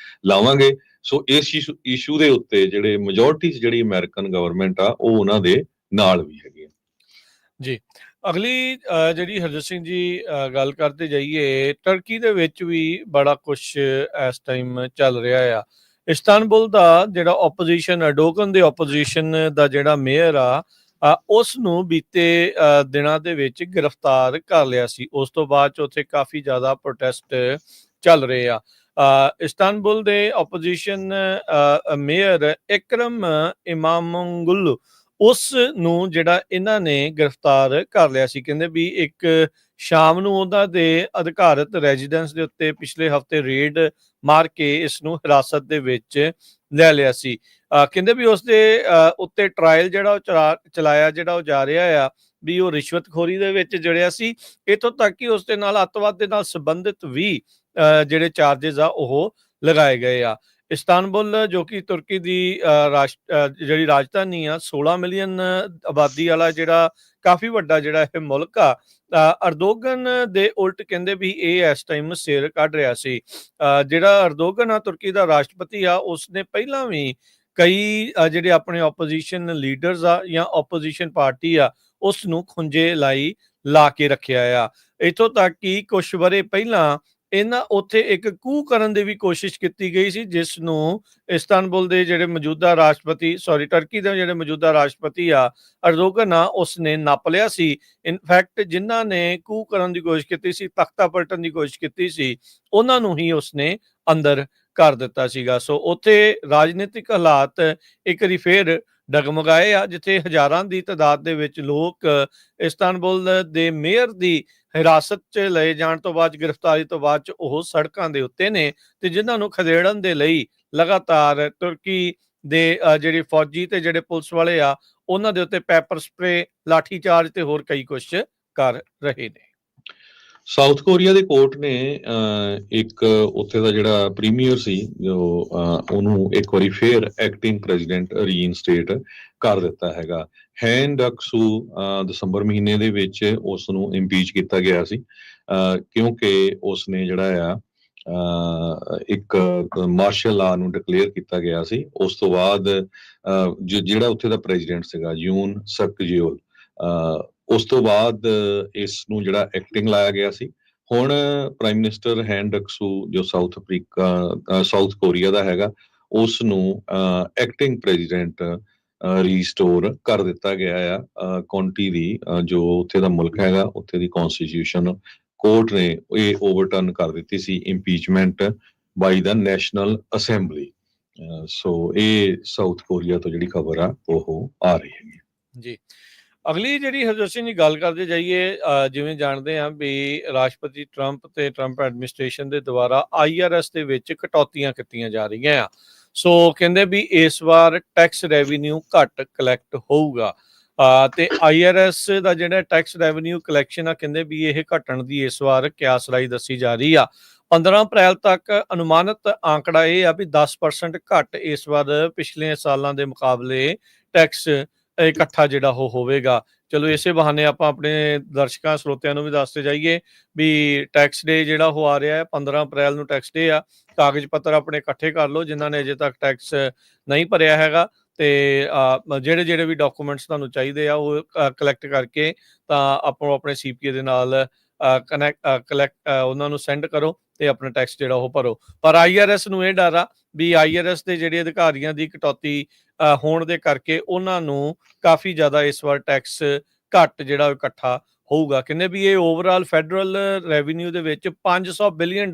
ਲਾਵਾਂਗੇ। ਸੋ ਇਸ ਇਸ਼ੂ ਦੇ ਉੱਤੇ ਜਿਹੜੇ ਮੈਜੋਰਟੀ ਜਿਹੜੀ ਅਮਰੀਕਨ ਗਵਰਨਮੈਂਟ ਆ ਉਹ ਉਹਨਾਂ ਦੇ ਨਾਲ ਵੀ ਹੈਗੀ ਆ। ਜੀ, ਅਗਲੀ ਜਿਹੜੀ ਹਰਜੋਤ ਸਿੰਘ ਜੀ ਗੱਲ ਕਰਦੇ ਜਾਈਏ, ਟਰਕੀ ਦੇ ਵਿੱਚ ਵੀ ਬੜਾ ਕੁਛ ਇਸ ਟਾਈਮ ਚੱਲ ਰਿਹਾ ਆ। ਇਸਤਾਨਬੁਲ ਦਾ ਜਿਹੜਾ ਓਪੋਜੀਸ਼ਨ ਐਰਡੋਗਨ ਦੇ ਓਪੋਜੀਸ਼ਨ ਦਾ ਜਿਹੜਾ ਮੇਅਰ ਆ, ਉਸ ਨੂੰ ਬੀਤੇ ਦਿਨਾਂ ਦੇ ਵਿੱਚ ਗ੍ਰਿਫਤਾਰ ਕਰ ਲਿਆ ਸੀ। ਉਸ ਤੋਂ ਬਾਅਦ 'ਚ ਉੱਥੇ ਕਾਫੀ ਜ਼ਿਆਦਾ ਪ੍ਰੋਟੈਸਟ ਚੱਲ ਰਹੇ ਆ। ਇਸਤਾਨਬੁਲ ਦੇ ਓਪੋਜੀਸ਼ਨ ਮੇਅਰ ਇਕਰਮ ਇਮਾਮੋਗਲੂ, ਉਸ ਨੂੰ ਜਿਹੜਾ ਇਹਨਾਂ ਨੇ ਗ੍ਰਿਫਤਾਰ ਕਰ ਲਿਆ ਸੀ। ਕਹਿੰਦੇ ਵੀ ਇੱਕ ਸ਼ਾਮ ਨੂੰ ਉਹਨਾਂ ਦੇ ਅਧਿਕਾਰਤ ਰੈਜ਼ੀਡੈਂਸ ਦੇ ਉੱਤੇ ਪਿਛਲੇ ਹਫ਼ਤੇ ਰੇਡ ਮਾਰ ਕੇ ਇਸ ਨੂੰ ਹਿਰਾਸਤ ਦੇ ਵਿੱਚ ਲੈ ਲਿਆ ਸੀ। ਕਹਿੰਦੇ ਵੀ ਉਸਦੇ ਉੱਤੇ ਟਰਾਇਲ ਜਿਹੜਾ ਉਹ ਚਲਾਇਆ ਜਿਹੜਾ ਉਹ ਜਾ ਰਿਹਾ ਆ ਵੀ ਉਹ ਰਿਸ਼ਵਤਖੋਰੀ ਦੇ ਵਿੱਚ ਜੜਿਆ ਸੀ। ਇੱਥੋਂ ਤੱਕ ਕਿ ਉਸਦੇ ਨਾਲ ਅੱਤਵਾਦ ਦੇ ਨਾਲ ਸੰਬੰਧਿਤ ਵੀ ਜਿਹੜੇ ਚਾਰजेस ਆ ਉਹ ਲਗਾਏ ਗਏ ਆ। ਇਸਤਾਨਬੁਲ ਜੋ ਕਿ ਤੁਰਕੀ ਦੀ ਜਿਹੜੀ ਰਾਜਧਾਨੀ ਆ, 16 ਮਿਲੀਅਨ ਆਬਾਦੀ ਵਾਲਾ ਜਿਹੜਾ ਕਾਫੀ ਵੱਡਾ ਜਿਹੜਾ ਇਹ ਮੁਲਕ ਆ, ਅਰਦੋਗਨ ਦੇ ਉਲਟ ਕਹਿੰਦੇ ਵੀ ਇਹ ਇਸ ਟਾਈਮ ਸਿਰ ਕੱਢ ਰਿਹਾ ਸੀ। ਜਿਹੜਾ ਅਰਦੋਗਨ ਆ ਤੁਰਕੀ ਦਾ ਰਾਸ਼ਟਰਪਤੀ ਆ, ਉਸਨੇ ਪਹਿਲਾਂ ਵੀ ਕਈ ਜਿਹੜੇ ਆਪਣੇ ਓਪੋਜੀਸ਼ਨ ਲੀਡਰਸ ਆ ਜਾਂ ਓਪੋਜੀਸ਼ਨ ਪਾਰਟੀ ਆ ਉਸ ਨੂੰ ਖੁੰਝੇ ਲਾ ਕੇ ਰੱਖਿਆ ਆ। ਇੱਥੋਂ ਤੱਕ ਕਿ ਕੁਛ ਵਰੇ ਪਹਿਲਾਂ ਇਹਨਾਂ ਉੱਥੇ ਇੱਕ ਕੂਹ ਕਰਨ ਦੀ ਵੀ ਕੋਸ਼ਿਸ਼ ਕੀਤੀ ਗਈ ਸੀ, ਜਿਸ ਨੂੰ ਇਸਤਾਨਬੁਲ ਦੇ ਜਿਹੜੇ ਮੌਜੂਦਾ ਟਰਕੀ ਦੇ ਜਿਹੜੇ ਮੌਜੂਦਾ ਰਾਸ਼ਟਰਪਤੀ ਆ ਅਰਦੋਗਨ ਆ, ਉਸਨੇ ਨੱਪ ਲਿਆ ਸੀ। ਇਨਫੈਕਟ ਜਿਨ੍ਹਾਂ ਨੇ ਕੂਹ ਕਰਨ ਦੀ ਕੋਸ਼ਿਸ਼ ਕੀਤੀ ਸੀ, ਤਖਤਾ ਪਲਟਣ ਦੀ ਕੋਸ਼ਿਸ਼ ਕੀਤੀ ਸੀ, ਉਹਨਾਂ ਨੂੰ ਹੀ ਉਸਨੇ ਅੰਦਰ ਕਰ ਦਿੱਤਾ ਸੀਗਾ। ਸੋ ਉੱਥੇ ਰਾਜਨੀਤਿਕ ਹਾਲਾਤ ਇੱਕ ਵਾਰੀ ਫੇਰ ਡਗਮਗਾਏ ਆ, ਜਿੱਥੇ ਹਜ਼ਾਰਾਂ ਦੀ ਤਾਦਾਦ ਦੇ ਵਿੱਚ ਲੋਕ ਇਸਤਾਨਬੁਲ ਦੇ ਮੇਅਰ ਦੀ ਹਿਰਾਸਤ 'ਚ ਲਏ ਜਾਣ ਤੋਂ ਬਾਅਦ, ਗ੍ਰਿਫਤਾਰੀ ਤੋਂ ਬਾਅਦ 'ਚ ਉਹ ਸੜਕਾਂ ਦੇ ਉੱਤੇ ਨੇ ਤੇ ਜਿਨ੍ਹਾਂ ਨੂੰ ਖਦੇੜਨ ਦੇ ਲਈ ਲਗਾਤਾਰ ਤੁਰਕੀ ਦੇ ਜਿਹੜੇ ਫੌਜੀ ਤੇ ਜਿਹੜੇ ਪੁਲਿਸ ਵਾਲੇ ਆ ਉਹਨਾਂ ਦੇ ਉੱਤੇ ਪੈਪਰ ਸਪਰੇ, ਲਾਠੀ ਚਾਰਜ ਤੇ ਹੋਰ ਕਈ ਕੁਛ ਕਰ ਰਹੇ ਨੇ। ਸਾਊਥ ਕੋਰੀਆ ਦੇ ਕੋਰਟ ਨੇ ਇੱਕ ਉੱਥੇ ਦਾ ਜਿਹੜਾ ਪ੍ਰੀਮੀਅਰ ਸੀ ਜੋ ਉਹਨੂੰ ਇੱਕ ਵਾਰੀ ਫੇਰ ਐਕਟਿੰਗ ਪ੍ਰੈਜ਼ੀਡੈਂਟ ਰੀਇਨਸਟੇਟ ਕਰ ਦਿੱਤਾ ਹੈਗਾ। ਹੈਨ ਡਕ-ਸੂ ਦਸੰਬਰ ਮਹੀਨੇ ਦੇ ਵਿੱਚ ਉਸ ਨੂੰ ਇੰਪੀਚ ਕੀਤਾ ਗਿਆ ਸੀ ਕਿਉਂਕਿ ਉਸਨੇ ਜਿਹੜਾ ਆ ਇੱਕ ਮਾਰਸ਼ਲ ਲਾ ਨੂੰ ਡਿਕਲੇਅਰ ਕੀਤਾ ਗਿਆ ਸੀ। ਉਸ ਤੋਂ ਬਾਅਦ ਜਿਹੜਾ ਉੱਥੇ ਦਾ ਪ੍ਰੈਜ਼ੀਡੈਂਟ ਸੀਗਾ ਯੂਨ ਸਕ ਜਿਓਲ, ਉਸ ਤੋਂ ਬਾਅਦ ਇਸ ਨੂੰ ਜਿਹੜਾ ਐਕਟਿੰਗ ਲਾਇਆ ਗਿਆ ਸੀ। ਹੁਣ ਪ੍ਰਾਈਮ ਮਿਨਿਸਟਰ ਹੈਨ ਡਕ-ਸੂ ਜੋ ਸਾਊਥ ਕੋਰੀਆ ਦਾ ਹੈਗਾ, ਉਸ ਨੂੰ ਐਕਟਿੰਗ ਪ੍ਰੈਜ਼ੀਡੈਂਟ ਰੀਸਟੋਰ ਕਰ ਦਿੱਤਾ ਗਿਆ ਆ। ਕਾਉਂਟੀ ਦੀ ਜੋ ਉੱਥੇ ਦਾ ਮੁਲਕ ਹੈਗਾ, ਉੱਥੇ ਦੀ ਕਨਸਟੀਟਿਊਸ਼ਨ ਕੋਰਟ ਨੇ ਇਹ ਓਵਰਟਰਨ ਕਰ ਦਿੱਤੀ ਸੀ ਇੰਪੀਚਮੈਂਟ ਬਾਈ ਦਾ ਨੈਸ਼ਨਲ ਅਸੈਂਬਲੀ। ਸੋ ਇਹ ਸਾਊਥ ਕੋਰੀਆ ਤੋਂ ਜਿਹੜੀ ਖਬਰ ਆ ਉਹ ਆ ਰਹੀ ਹੈਗੀ ਜੀ। ਅਗਲੀ ਜਿਹੜੀ ਹਰਜੋਤ ਸਿੰਘ ਜੀ ਗੱਲ ਕਰਦੇ ਜਾਈਏ, ਜਿਵੇਂ ਜਾਣਦੇ ਹਾਂ ਵੀ ਰਾਸ਼ਟਰਪਤੀ ਟਰੰਪ ਤੇ ਟਰੰਪ ਐਡਮਿਨਿਸਟ੍ਰੇਸ਼ਨ ਦੇ ਦੁਆਰਾ IRS ਦੇ ਵਿੱਚ ਕਟੌਤੀਆਂ ਕੀਤੀਆਂ ਜਾ ਰਹੀਆਂ ਆ। ਸੋ ਕਹਿੰਦੇ ਵੀ ਇਸ ਵਾਰ ਟੈਕਸ ਰੈਵਨਿਊ ਘੱਟ ਕਲੈਕਟ ਹੋਊਗਾ ਤੇ IRS ਦਾ ਜਿਹੜਾ ਟੈਕਸ ਰੈਵਨਿਊ ਕਲੈਕਸ਼ਨ ਆ, ਕਹਿੰਦੇ ਵੀ ਇਹ ਘਟਣ ਦੀ ਇਸ ਵਾਰ ਕਿਆਸ ਰਾਈ ਦੱਸੀ ਜਾ ਰਹੀ ਆ। 15 ਅਪ੍ਰੈਲ ਤੱਕ ਅਨੁਮਾਨਿਤ ਆંકੜਾ ਇਹ ਆ ਵੀ 10% ਘੱਟ ਇਸ ਵਾਰ ਪਿਛਲੇ ਸਾਲਾਂ ਦੇ ਮੁਕਾਬਲੇ ਟੈਕਸ ਇਕੱਠਾ ਜਿਹੜਾ ਉਹ ਹੋਵੇਗਾ। ਚਲੋ ਇਸੇ ਬਹਾਨੇ ਆਪਾਂ ਆਪਣੇ ਦਰਸ਼ਕਾਂ ਸਰੋਤਿਆਂ ਨੂੰ ਵੀ ਦੱਸਦੇ ਜਾਈਏ ਵੀ ਟੈਕਸ ਡੇ ਜਿਹੜਾ ਉਹ ਆ ਰਿਹਾ ਹੈ, 15 ਅਪ੍ਰੈਲ ਨੂੰ ਟੈਕਸ ਡੇ ਆ। ਕਾਗਜ਼ ਪੱਤਰ ਆਪਣੇ ਇਕੱਠੇ ਕਰ ਲਓ ਜਿਨ੍ਹਾਂ ਨੇ ਅਜੇ ਤੱਕ ਟੈਕਸ ਨਹੀਂ ਭਰਿਆ ਹੈਗਾ, ਤੇ ਜਿਹੜੇ ਵੀ ਡਾਕੂਮੈਂਟਸ ਤੁਹਾਨੂੰ ਚਾਹੀਦੇ ਆ ਉਹ ਕਲੈਕਟ ਕਰਕੇ ਤਾਂ ਆਪੋ ਆਪਣੇ CPA ਦੇ ਨਾਲ ਉਹਨਾਂ ਨੂੰ ਸੈਂਡ ਕਰੋ ਤੇ ਆਪਣਾ ਟੈਕਸ ਜਿਹੜਾ ਉਹ ਭਰੋ। ਪਰ IRS ਨੂੰ ਇਹ ਡਰ ਆ ਵੀ IRS ਦੇ ਜਿਹੜੇ ਅਧਿਕਾਰੀਆਂ ਦੀ ਕਟੌਤੀ ਹੋਣ ਦੇ ਕਰਕੇ ਉਹਨਾਂ ਨੂੰ ਕਾਫੀ ਜ਼ਿਆਦਾ ਇਸ ਵਾਰ ਟੈਕਸ ਘੱਟ ਜਿਹੜਾ ਇਕੱਠਾ ਹੋਊਗਾ। ਕਹਿੰਦੇ ਵੀ ਇਹ ਓਵਰਆਲ ਫੈਡਰਲ ਰੈਵਨਿਊ ਦੇ ਵਿੱਚ $500 ਬਿਲੀਅਨ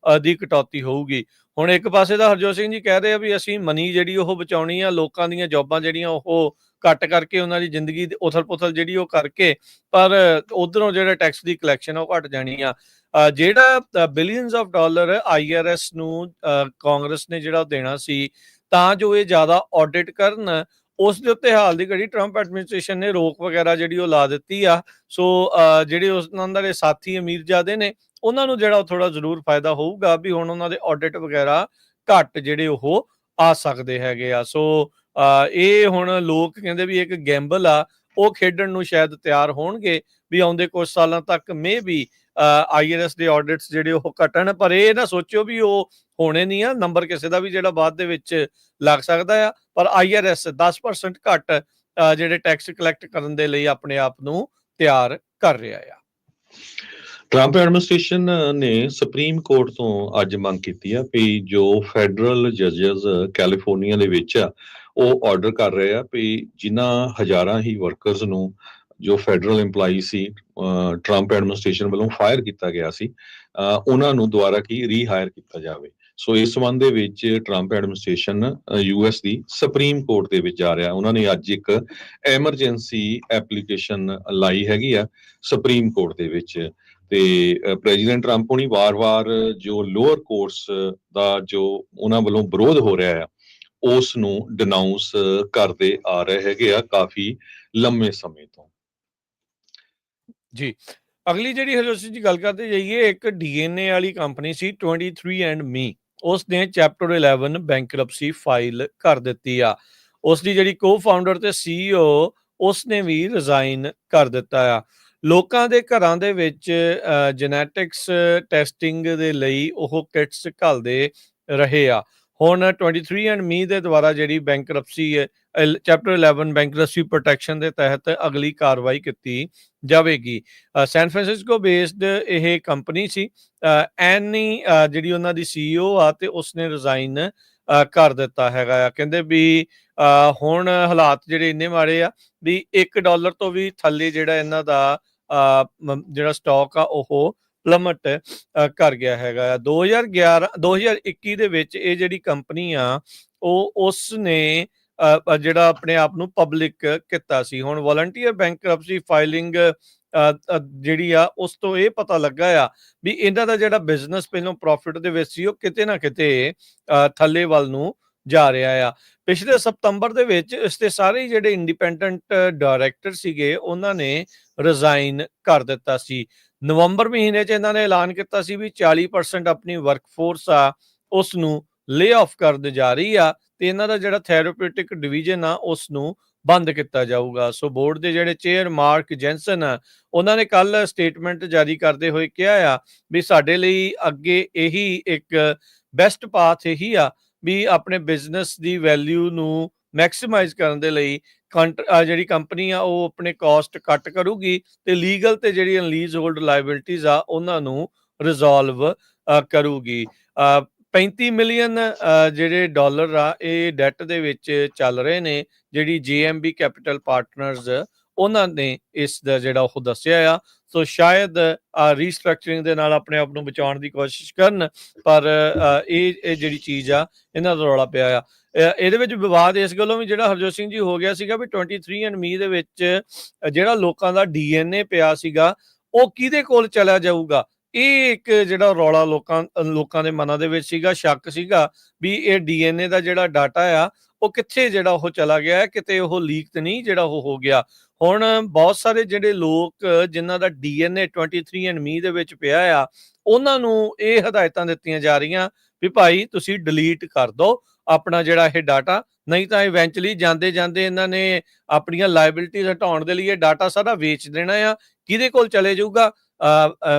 ਦੀ ਕਟੌਤੀ ਹੋਊਗੀ। ਹੁਣ ਇੱਕ ਪਾਸੇ ਤਾਂ ਹਰਜੋਤ ਸਿੰਘ ਜੀ ਕਹਿ ਰਹੇ ਆ ਵੀ ਅਸੀਂ ਮਨੀ ਜਿਹੜੀ ਉਹ ਬਚਾਉਣੀ ਆ, ਲੋਕਾਂ ਦੀਆਂ ਜੌਬਾਂ ਜਿਹੜੀਆਂ ਉਹ ਘੱਟ ਕਰਕੇ ਉਹਨਾਂ ਦੀ ਜ਼ਿੰਦਗੀ ਉਥਲ-ਪੁਥਲ ਜਿਹੜੀ ਉਹ ਕਰਕੇ, ਪਰ ਉਧਰੋਂ ਜਿਹੜਾ ਟੈਕਸ ਦੀ ਕਲੈਕਸ਼ਨ ਉਹ ਘਟ ਜਾਣੀ ਆ। ਜਿਹੜਾ ਬਿਲੀਅਨਸ ਆਫ ਡਾਲਰ IRS ਨੂੰ ਕਾਂਗਰਸ ਨੇ ਜਿਹੜਾ ਦੇਣਾ ਸੀ ਤਾਂ ਜੋ ਇਹ ਜ਼ਿਆਦਾ ਆਡਿਟ ਕਰਨ, ਉਸ ਦੇ ਉੱਤੇ ਹਾਲ ਦੀ ਘੜੀ ਟਰੰਪ ਐਡਮਿਨਿਸਟ੍ਰੇਸ਼ਨ ਨੇ ਰੋਕ ਵਗੈਰਾ ਜਿਹੜੀ ਉਹ ਲਾ ਦਿੱਤੀ ਆ। ਸੋ ਜਿਹੜੇ ਉਹਨਾਂ ਦੇ ਸਾਥੀ ਅਮੀਰਜ਼ਾਦੇ ਨੇ ਉਹਨਾਂ ਨੂੰ ਜਿਹੜਾ ਥੋੜਾ ਜ਼ਰੂਰ ਫਾਇਦਾ ਹੋਊਗਾ ਵੀ ਹੁਣ ਉਹਨਾਂ ਦੇ ਆਡਿਟ ਵਗੈਰਾ ਘੱਟ ਜਿਹੜੇ ਉਹ ਆ ਸਕਦੇ ਹੈਗੇ ਆ। ਸੋ ਇਹ ਹੁਣ ਲੋਕ ਕਹਿੰਦੇ ਵੀ ਇੱਕ ਗੈਂਬਲ ਆ, ਉਹ ਖੇਡਣ ਨੂੰ ਸ਼ਾਇਦ ਤਿਆਰ ਹੋਣਗੇ ਵੀ ਆਉਂਦੇ ਕੁਝ ਸਾਲਾਂ ਤੱਕ ਮੇ ਵੀ IRS ਦੇ ਆਡਿਟਸ ਜਿਹੜੇ ਉਹ ਘਟਣ, ਪਰ ਇਹ ਨਾ ਸੋਚਿਓ ਵੀ ਉਹ ਹੋਣੇ ਨਹੀਂ ਆ। ਨੰਬਰ ਕਿਸੇ ਦਾ ਵੀ ਜਿਹੜਾ ਬਾਅਦ ਦੇ ਵਿੱਚ ਲੱਗ ਸਕਦਾ ਆ, ਪਰ IRS 10% ਘੱਟ ਜਿਹੜੇ ਟੈਕਸ ਕਲੈਕਟ ਕਰਨ ਦੇ ਲਈ ਆਪਣੇ ਆਪ ਨੂੰ ਤਿਆਰ ਕਰ ਰਿਹਾ ਆ। ਟਰੰਪ ਐਡਮਿਨਿਸਟ੍ਰੇਸ਼ਨ ਨੇ ਸੁਪਰੀਮ ਕੋਰਟ ਤੋਂ ਅੱਜ ਮੰਗ ਕੀਤੀ ਆ ਵੀ ਜੋ ਫੈਡਰਲ ਜੱਜਸ ਕੈਲੀਫੋਰਨੀਆ ਦੇ ਵਿੱਚ ਆ ਉਹ ਆਰਡਰ ਕਰ ਰਹੇ ਆ ਵੀ ਜਿਨ੍ਹਾਂ ਹਜ਼ਾਰਾਂ ਹੀ ਵਰਕਰਸ ਨੂੰ ਜੋ ਫੈਡਰਲ EMPLOYEE ਸੀ ਟਰੰਪ ਐਡਮਿਨਿਸਟ੍ਰੇਸ਼ਨ ਵੱਲੋਂ ਫਾਇਰ ਕੀਤਾ ਗਿਆ ਸੀ, ਉਹਨਾਂ ਨੂੰ ਦੁਬਾਰਾ ਰੀਹਾਇਰ ਕੀਤਾ ਜਾਵੇ। ਸੋ ਇਸ ਸੰਬੰਧ ਦੇ ਵਿੱਚ ਟਰੰਪ ਐਡਮਿਨਿਸਟ੍ਰੇਸ਼ਨ US ਦੀ ਸੁਪਰੀਮ ਕੋਰਟ ਦੇ ਵਿੱਚ ਜਾ ਰਿਹਾ। ਉਹਨਾਂ ਨੇ ਅੱਜ ਇੱਕ ਐਮਰਜੈਂਸੀ ਐਪਲੀਕੇਸ਼ਨ ਲਾਈ ਹੈਗੀ ਆ ਸੁਪਰੀਮ ਕੋਰਟ ਦੇ ਵਿੱਚ, ਤੇ ਪ੍ਰੈਜ਼ੀਡੈਂਟ ਟਰੰਪ ਹੁਣੀ ਵਾਰ-ਵਾਰ ਜੋ ਲੋਅਰ ਕੋਰਟਸ ਦਾ ਜੋ ਉਹਨਾਂ ਵੱਲੋਂ ਵਿਰੋਧ ਹੋ ਰਿਹਾ ਆ ਉਸ ਨੂੰ ਡਿਨਾਊਂਸ ਕਰਦੇ ਆ ਰਹੇ ਹੈਗੇ ਆ ਕਾਫੀ ਲੰਮੇ ਸਮੇਂ ਤੋਂ। ਜੀ, ਅਗਲੀ ਜਿਹੜੀ ਹਰਜੋਤ ਸਿੰਘ ਜੀ ਗੱਲ ਕਰਦੇ ਜਾਈਏ, ਇੱਕ DNA ਵਾਲੀ ਕੰਪਨੀ ਸੀ 23andMe, ਉਸ ਨੇ ਚੈਪਟਰ 11 ਬੈਂਕਰਪਸੀ ਫਾਈਲ ਕਰ ਦਿੱਤੀ ਆ। ਉਸ ਦੀ ਜਿਹੜੀ ਕੋ-ਫਾਊਂਡਰ ਤੇ CEO ਉਸ ਨੇ ਵੀ ਰਿਜ਼ਾਈਨ ਕਰ ਦਿੱਤਾ ਆ। ਲੋਕਾਂ ਦੇ ਘਰਾਂ ਦੇ ਵਿੱਚ ਜੈਨੇਟਿਕਸ ਟੈਸਟਿੰਗ ਦੇ ਲਈ ਉਹ ਕਿਟਸ ਘੱਲਦੇ ਰਹੇ ਆ। ਹੁਣ 23andMe ਦੇ ਦੁਆਰਾ ਜਿਹੜੀ ਬੈਂਕਰਪਸੀ ਹੈ ਚੈਪਟਰ 11 ਬੈਂਕਰਪਸੀ ਪ੍ਰੋਟੈਕਸ਼ਨ ਦੇ ਤਹਿਤ ਅਗਲੀ ਕਾਰਵਾਈ ਕੀਤੀ ਜਾਵੇਗੀ। ਸੈਨ ਫਰਾਂਸਿਸਕੋ ਬੇਸਡ ਇਹ ਕੰਪਨੀ ਸੀ। ਐਨੀ ਜਿਹੜੀ ਉਹਨਾਂ ਦੀ CEO ਆ ਤੇ ਉਸਨੇ ਰਿਜ਼ਾਈਨ ਕਰ ਦਿੱਤਾ ਹੈਗਾ ਆ। ਕਹਿੰਦੇ ਵੀ ਹੁਣ ਹਾਲਾਤ ਜਿਹੜੇ ਇੰਨੇ ਮਾੜੇ ਆ ਵੀ $1 ਤੋਂ ਵੀ ਥੱਲੇ ਜਿਹੜਾ ਇਹਨਾਂ ਦਾ ਜਿਹੜਾ ਸਟਾਕ ਆ ਉਹ ਪਲਮਟ ਕਰ ਗਿਆ ਹੈਗਾ ਆ। 2021 ਦੇ ਵਿੱਚ ਇਹ ਜਿਹੜੀ ਕੰਪਨੀ ਆ ਉਹ ਉਸ ਨੇ ਜਿਹੜਾ ਆਪਣੇ ਆਪ ਨੂੰ ਪਬਲਿਕ ਕੀਤਾ ਸੀ। ਹੁਣ ਵੋਲੰਟੀਅਰ ਬੈਂਕਰਪਸੀ ਫਾਈਲਿੰਗ ਜਿਹੜੀ ਆ ਉਸ ਤੋਂ ਇਹ ਪਤਾ ਲੱਗਾ ਆ ਵੀ ਇਹਨਾਂ ਦਾ ਜਿਹੜਾ ਬਿਜ਼ਨਸ ਪਹਿਲਾਂ ਪ੍ਰੋਫਿਟ ਦੇ ਵਿੱਚ ਸੀ ਉਹ ਕਿਤੇ ਨਾ ਕਿਤੇ ਥੱਲੇ ਵੱਲ ਨੂੰ ਜਾ ਰਿਹਾ ਆ। ਪਿਛਲੇ ਸਤੰਬਰ ਦੇ ਵਿੱਚ ਇਸ ਦੇ ਸਾਰੇ ਜਿਹੜੇ ਇੰਡੀਪੈਂਡੈਂਟ ਡਾਇਰੈਕਟਰ ਸੀਗੇ ਉਹਨਾਂ ਨੇ ਰਿਜ਼ਾਈਨ ਕਰ ਦਿੱਤਾ ਸੀ। ਨਵੰਬਰ ਮਹੀਨੇ 'ਚ ਇਹਨਾਂ ਨੇ ਐਲਾਨ ਕੀਤਾ ਸੀ ਵੀ 40% ਆਪਣੀ ਵਰਕਫੋਰਸ ਆ ਉਸ ਨੂੰ ਲੇ ਆਫ ਕਰਨ ਜਾ ਰਹੀ ਆ ਤੇ ਇਹਨਾਂ ਦਾ ਜਿਹੜਾ ਥੈਰੇਪਿਊਟਿਕ ਡਿਵੀਜ਼ਨ ਆ ਉਸ ਨੂੰ ਬੰਦ ਕੀਤਾ ਜਾਊਗਾ। ਸੋ ਬੋਰਡ ਦੇ ਜਿਹੜੇ ਚੇਅਰ ਮਾਰਕ ਜੈਂਸਨ ਆ ਉਹਨਾਂ ਨੇ ਕੱਲ ਸਟੇਟਮੈਂਟ ਜਾਰੀ ਕਰਦੇ ਹੋਏ ਕਿਹਾ ਆ ਵੀ ਸਾਡੇ ਲਈ ਅੱਗੇ ਇਹੀ ਇੱਕ ਬੈਸਟ ਪਾਥ ਇਹੀ ਆ ਵੀ ਆਪਣੇ ਬਿਜ਼ਨਸ ਦੀ ਵੈਲਿਊ ਨੂੰ ਮੈਕਸਿਮਾਈਜ਼ ਕਰਨ ਦੇ ਲਈ ਜਿਹੜੀ ਕੰਪਨੀ ਆ ਉਹ ਆਪਣੇ ਕਾਸਟ ਕੱਟ ਕਰੂਗੀ ਤੇ ਲੀਗਲ ਤੇ ਜਿਹੜੀ ਅਨਲੀਜ਼ ਹੋਲਡ ਲਾਇਬਿਲਿਟੀਜ਼ ਆ ਉਹਨਾਂ ਨੂੰ ਰਿਜ਼ੋਲਵ ਕਰੂਗੀ। 35 ਮਿਲੀਅਨ ਜਿਹੜੇ ਡਾਲਰ ਆ ਇਹ ਡੈਟ ਦੇ ਵਿੱਚ ਚੱਲ ਰਹੇ ਨੇ। ਜਿਹੜੀ JMB ਕੈਪੀਟਲ ਪਾਰਟਨਰਸ ਉਹਨਾਂ ਨੇ ਇਸ ਦਾ ਜਿਹੜਾ ਉਹ ਦੱਸਿਆ ਆ। ਸੋ ਸ਼ਾਇਦ ਰੀਸਟਰਕਚਰਿੰਗ ਦੇ ਨਾਲ ਆਪਣੇ ਆਪ ਨੂੰ ਬਚਾਉਣ ਦੀ ਕੋਸ਼ਿਸ਼ ਕਰਨ, ਪਰ ਇਹ ਜਿਹੜੀ ਚੀਜ਼ ਆ ਇਹਨਾਂ ਦਾ ਰੌਲਾ ਪਿਆ ਆ। ਇਹਦੇ ਵਿੱਚ ਵਿਵਾਦ ਇਸ ਗੱਲੋਂ ਵੀ ਜਿਹੜਾ ਹਰਜੋਤ ਸਿੰਘ ਜੀ ਹੋ ਗਿਆ ਸੀਗਾ ਵੀ 23andMe ਦੇ ਵਿੱਚ ਜਿਹੜਾ ਲੋਕਾਂ ਦਾ DNA ਪਿਆ ਸੀਗਾ ਉਹ ਕਿਹਦੇ ਕੋਲ ਚਲਾ ਜਾਊਗਾ। ਇਹ ਇੱਕ ਜਿਹੜਾ ਰੌਲਾ ਲੋਕਾਂ ਦੇ ਮਨਾਂ ਦੇ ਵਿੱਚ ਸੀਗਾ, ਸ਼ੱਕ ਸੀਗਾ ਵੀ ਇਹ DNA ਦਾ ਜਿਹੜਾ ਡਾਟਾ ਆ ਉਹ ਕਿੱਥੇ ਜਿਹੜਾ ਉਹ ਚਲਾ ਗਿਆ ਹੈ, ਕਿਤੇ ਉਹ ਲੀਕ ਤੇ ਨਹੀਂ ਜਿਹੜਾ ਉਹ ਹੋ ਗਿਆ। ਹੁਣ ਬਹੁਤ ਸਾਰੇ ਜਿਹੜੇ ਲੋਕ ਜਿਨ੍ਹਾਂ ਦਾ DNA 23andMe ਦੇ ਵਿੱਚ ਪਿਆ ਆ ਉਹਨਾਂ ਨੂੰ ਇਹ ਹਦਾਇਤਾਂ ਦਿੱਤੀਆਂ ਜਾ ਰਹੀਆਂ ਵੀ ਭਾਈ ਤੁਸੀਂ ਡਿਲੀਟ ਕਰ ਦਿਓ ਆਪਣਾ ਜਿਹੜਾ ਇਹ ਡਾਟਾ, ਨਹੀਂ ਤਾਂ ਇਵੈਂਚੁਅਲੀ ਜਾਂਦੇ ਜਾਂਦੇ ਇਹਨਾਂ ਨੇ ਆਪਣੀਆਂ ਲਾਇਬਿਲਿਟੀਜ਼ ਹਟਾਉਣ ਦੇ ਲਈ ਇਹ ਡਾਟਾ ਸਾਰਾ ਵੇਚ ਦੇਣਾ ਆ। ਕਿਹਦੇ ਕੋਲ ਚਲੇ ਜਾਊਗਾ,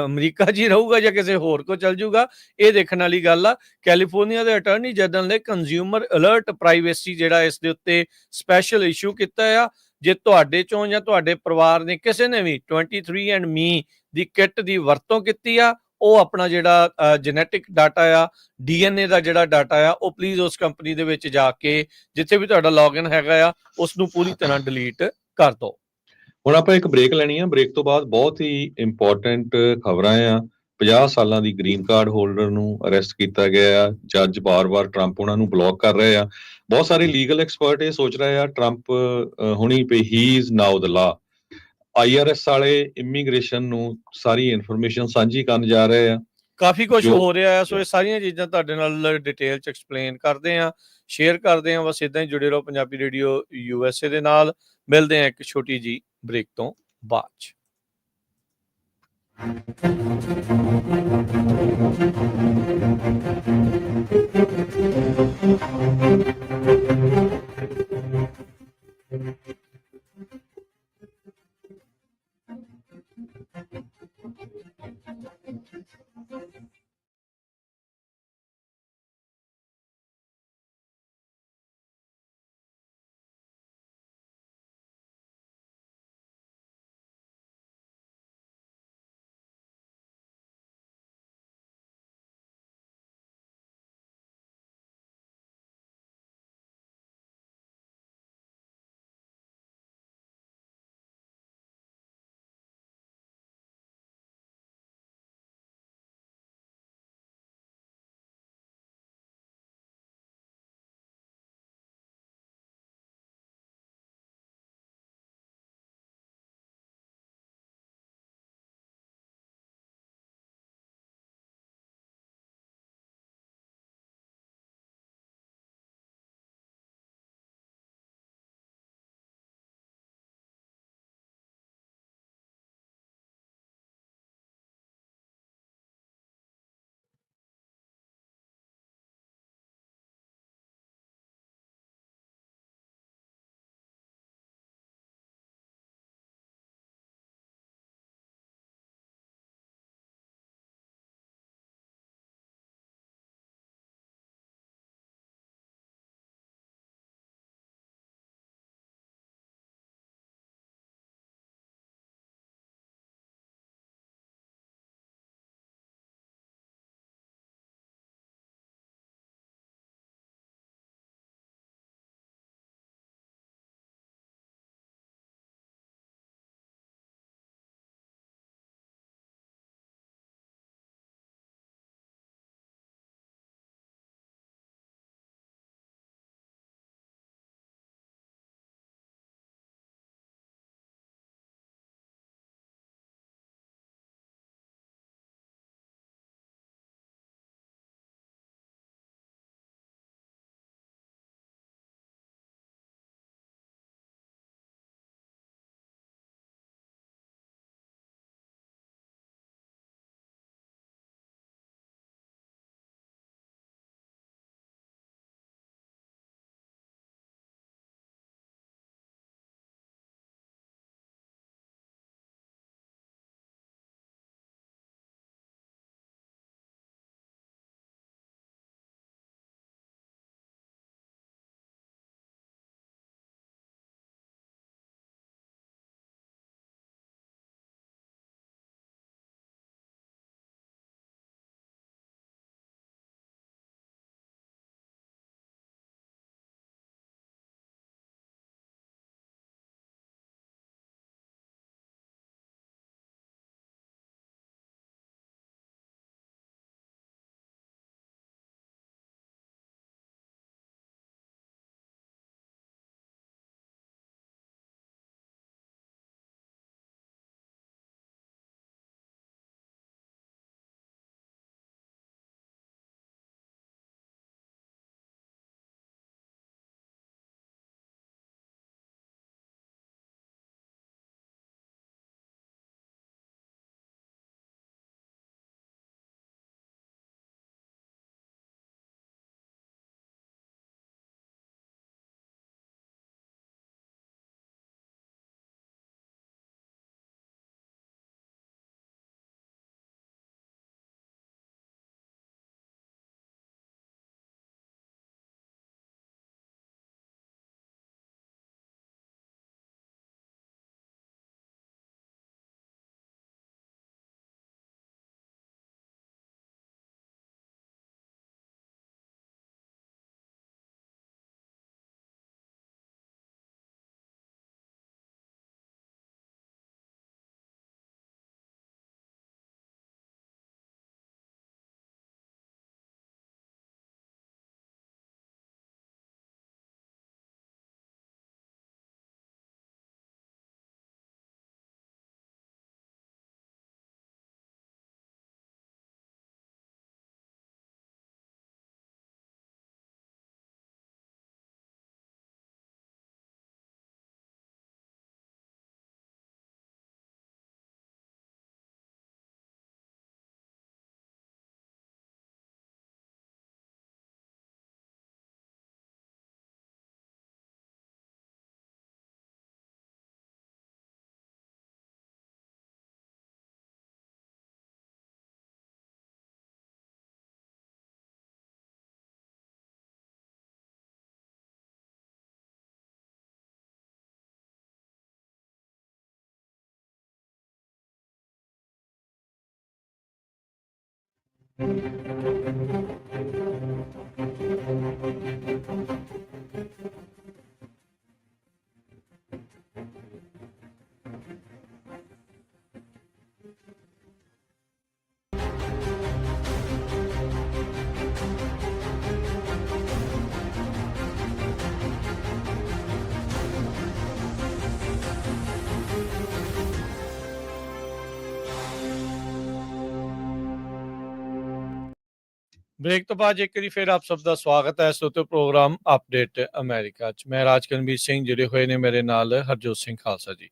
ਅਮਰੀਕਾ 'ਚ ਹੀ ਰਹੂਗਾ ਜਾਂ ਕਿਸੇ ਹੋਰ ਕੋਲ ਚਲ ਜਾਊਗਾ, ਇਹ ਦੇਖਣ ਵਾਲੀ ਗੱਲ ਆ। ਕੈਲੀਫੋਰਨੀਆ ਦੇ ਅਟਾਰਨੀ ਜਨਰਲ ਨੇ ਕੰਜ਼ਿਊਮਰ ਅਲਰਟ ਪ੍ਰਾਈਵੇਸੀ ਜਿਹੜਾ ਇਸ ਦੇ ਉੱਤੇ ਸਪੈਸ਼ਲ ਇਸ਼ੂ ਕੀਤਾ ਆ। ਜੇ ਤੁਹਾਡੇ ਚੋਂ ਜਾਂ ਤੁਹਾਡੇ ਪਰਿਵਾਰ ਨੇ ਕਿਸੇ ਨੇ ਵੀ 23andMe ਦੀ ਕਿੱਟ ਦੀ ਵਰਤੋਂ ਕੀਤੀ ਆ ਉਹ ਆਪਣਾ ਜਿਹੜਾ ਜੈਨੇਟਿਕ ਡਾਟਾ ਆ, DNA ਦਾ ਜਿਹੜਾ ਡਾਟਾ ਆ, ਉਹ ਪਲੀਜ਼ ਉਸ ਕੰਪਨੀ ਦੇ ਵਿੱਚ ਜਾ ਕੇ ਜਿੱਥੇ ਵੀ ਤੁਹਾਡਾ ਲੌਗਇਨ ਹੈਗਾ ਆ ਉਸ ਨੂੰ ਪੂਰੀ ਤਰ੍ਹਾਂ ਡਿਲੀਟ ਕਰ ਦਿਓ। ਹੁਣ ਆਪਾਂ ਇੱਕ ਬ੍ਰੇਕ ਲੈਣੀ ਆ। ਬ੍ਰੇਕ ਤੋਂ ਬਾਅਦ ਬਹੁਤ ਹੀ ਇੰਪੋਰਟੈਂਟ ਖਬਰਾਂ ਆ। 50 ਸਾਲਾਂ ਦੀ ਗ੍ਰੀਨ ਕਾਰਡ ਹੋਲਡਰ ਨੂੰ ਅਰੈਸਟ ਕੀਤਾ ਗਿਆ ਆ। ਜੱਜ ਬਾਰ-ਬਾਰ ਟਰੰਪ ਉਹਨਾਂ ਨੂੰ ਬਲੌਕ ਕਰ ਰਹੇ ਆ। ਬਹੁਤ ਸਾਰੇ ਲੀਗਲ ਐਕਸਪਰਟ ਇਹ ਸੋਚ ਰਹੇ ਆ ਟਰੰਪ ਹੁਣੀ ਪਈ ਹੀ ਇਜ਼ ਨਾਓ ਦ ਲਾ। IRS ਵਾਲੇ ਇਮੀਗ੍ਰੇਸ਼ਨ ਨੂੰ ਸਾਰੀ ਇਨਫੋਰਮੇਸ਼ਨ ਸਾਂਝੀ ਕਰਨ ਜਾ ਰਹੇ ਆ। ਕਾਫੀ ਕੁਝ ਹੋ ਰਿਹਾ ਹੈ, ਸੋ ਇਹ ਸਾਰੀਆਂ ਚੀਜ਼ਾਂ ਤੁਹਾਡੇ ਨਾਲ ਡਿਟੇਲ ਚ ਐਕਸਪਲੇਨ ਕਰਦੇ ਆ, ਸ਼ੇਅਰ ਕਰਦੇ ਆ। ਬਸ ਇਦਾਂ ਹੀ ਜੁੜੇ ਰਹੋ ਪੰਜਾਬੀ ਰੇਡੀਓ USA ਦੇ ਨਾਲ। ਮਿਲਦੇ ਆ ਇੱਕ ਛੋਟੀ ਜੀ ਬ੍ਰੇਕ ਤੋਂ ਬਾਅਦ ਚ। ਬ੍ਰੇਕ ਤੋਂ ਬਾਅਦ ਇੱਕ ਵਾਰੀ ਫਿਰ ਆਪ ਸਭ ਦਾ ਸਵਾਗਤ ਹੈ ਸੋਤੇ ਪ੍ਰੋਗਰਾਮ ਅਪਡੇਟ ਅਮਰੀਕਾ ਚ। ਮੈਂ ਰਾਜਕਰਨਵੀਰ ਸਿੰਘ, ਜਿਹੜੇ ਹੋਏ ਨੇ ਮੇਰੇ ਨਾਲ ਹਰਜੋਤ ਸਿੰਘ ਖਾਲਸਾ ਜੀ।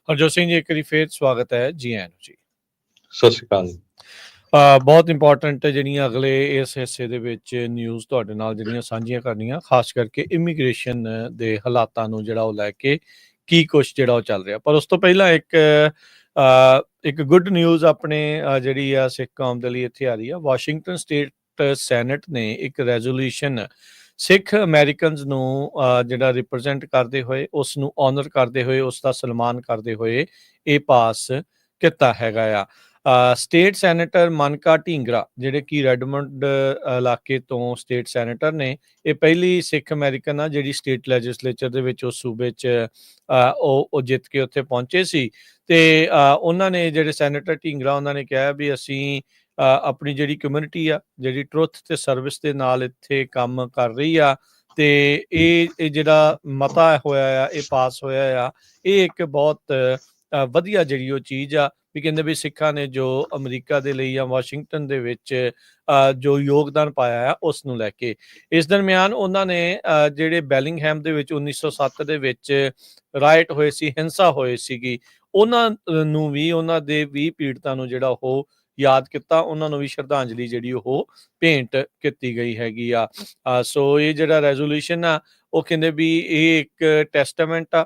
ਹਰਜੋਤ ਸਿੰਘ ਜੀ, ਇੱਕ ਵਾਰੀ ਫਿਰ ਸਵਾਗਤ ਹੈ ਜੀ। ਆਇਆਂ ਨੂੰ ਜੀ। ਸਤਿ ਸ਼੍ਰੀ ਅਕਾਲ। ਬਹੁਤ ਇੰਪੋਰਟੈਂਟ ਜਿਹੜੀਆਂ ਅਗਲੇ ਇਸ ਹਿੱਸੇ ਦੇ ਵਿੱਚ ਨਿਊਜ਼ ਤੁਹਾਡੇ ਨਾਲ ਜਿਹੜੀਆਂ ਸਾਂਝੀਆਂ ਕਰਨੀਆਂ, ਖਾਸ ਕਰਕੇ ਇਮੀਗ੍ਰੇਸ਼ਨ ਦੇ ਹਾਲਾਤਾਂ ਨੂੰ ਜਿਹੜਾ ਉਹ ਲੈ ਕੇ ਕੀ ਕੁਛ ਜਿਹੜਾ ਉਹ ਚੱਲ ਰਿਹਾ। ਪਰ ਉਸ ਤੋਂ ਪਹਿਲਾਂ ਇੱਕ ਗੁੱਡ ਨਿਊਜ਼ ਆਪਣੇ ਜਿਹੜੀ ਆ ਸਿੱਖ ਕੌਮ ਦੇ ਲਈ ਇੱਥੇ ਆ ਰਹੀ ਆ। ਵਾਸ਼ਿੰਗਟਨ ਸਟੇਟ ਸੈਨੇਟ ਨੇ ਇੱਕ ਰੈਜ਼ੋਲੂਸ਼ਨ ਸਿੱਖ ਅਮਰੀਕਨਸ ਨੂੰ ਜਿਹੜਾ ਰਿਪਰੈਜ਼ੈਂਟ ਕਰਦੇ ਹੋਏ, ਉਸ ਨੂੰ ਆਨਰ ਕਰਦੇ ਹੋਏ, ਉਸ ਦਾ ਸਨਮਾਨ ਕਰਦੇ ਹੋਏ ਇਹ ਪਾਸ ਕੀਤਾ ਹੈਗਾ ਆ। ਸਟੇਟ ਸੈਨੇਟਰ ਮਨਕਾ ਢੀਂਗਰਾ, ਜਿਹੜੇ ਕਿ ਰੈਡਮੰਡ ਇਲਾਕੇ ਤੋਂ ਸਟੇਟ ਸੈਨੇਟਰ ਨੇ, ਇਹ ਪਹਿਲੀ ਸਿੱਖ ਅਮਰੀਕਨ ਆ ਜਿਹੜੀ ਸਟੇਟ ਲੈਜਿਸਲੇਚਰ ਦੇ ਵਿੱਚ ਉਸ ਸੂਬੇ 'ਚ ਉਹ ਜਿੱਤ ਕੇ ਉੱਥੇ ਪਹੁੰਚੇ ਸੀ। ਤੇ ਉਹਨਾਂ ਨੇ, ਜਿਹੜੇ ਸੈਨੇਟਰ ਢੀਂਗਰਾ, ਉਹਨਾਂ ਨੇ ਕਿਹਾ ਵੀ ਅਸੀਂ ਆਪਣੀ ਜਿਹੜੀ ਕਮਿਊਨਿਟੀ ਆ, ਜਿਹੜੀ ਟਰੁੱਥ ਤੇ ਸਰਵਿਸ ਦੇ ਨਾਲ ਇੱਥੇ ਕੰਮ ਕਰ ਰਹੀ ਆ, ਤੇ ਇਹ ਜਿਹੜਾ ਮਤਾ ਹੋਇਆ ਆ, ਇਹ ਪਾਸ ਹੋਇਆ ਆ, ਇਹ ਇੱਕ ਬਹੁਤ ਵਧੀਆ ਜਿਹੜੀ ਉਹ ਚੀਜ਼ ਆ। ਵੀ ਕਹਿੰਦੇ ਵੀ ਸਿੱਖਾਂ ਨੇ ਜੋ ਅਮਰੀਕਾ ਦੇ ਲਈ ਜਾਂ ਵਾਸ਼ਿੰਗਟਨ ਦੇ ਵਿੱਚ ਜੋ ਯੋਗਦਾਨ ਪਾਇਆ ਆ, ਉਸ ਨੂੰ ਲੈ ਕੇ। ਇਸ ਦਰਮਿਆਨ ਉਹਨਾਂ ਨੇ ਜਿਹੜੇ ਬੈਲਿੰਗਹੈਮ ਦੇ ਵਿੱਚ 1907 ਦੇ ਵਿੱਚ ਰਾਇਟ ਹੋਏ ਸੀ, ਹਿੰਸਾ ਹੋਈ ਸੀਗੀ, ਉਹਨਾਂ ਨੂੰ ਵੀ, ਉਹਨਾਂ ਦੇ ਵੀ ਪੀੜਤਾਂ ਨੂੰ ਜਿਹੜਾ ਉਹ ਯਾਦ ਕੀਤਾ, ਉਹਨਾਂ ਨੂੰ ਵੀ ਸ਼ਰਧਾਂਜਲੀ ਜਿਹੜੀ ਉਹ ਭੇਂਟ ਕੀਤੀ ਗਈ ਹੈਗੀ ਆ। ਸੋ ਇਹ ਜਿਹੜਾ ਰੈਜ਼ੋਲੂਸ਼ਨ ਆ, ਉਹ ਕਹਿੰਦੇ ਵੀ ਇਹ ਇੱਕ ਟੈਸਟਾਮੈਂਟ ਆ,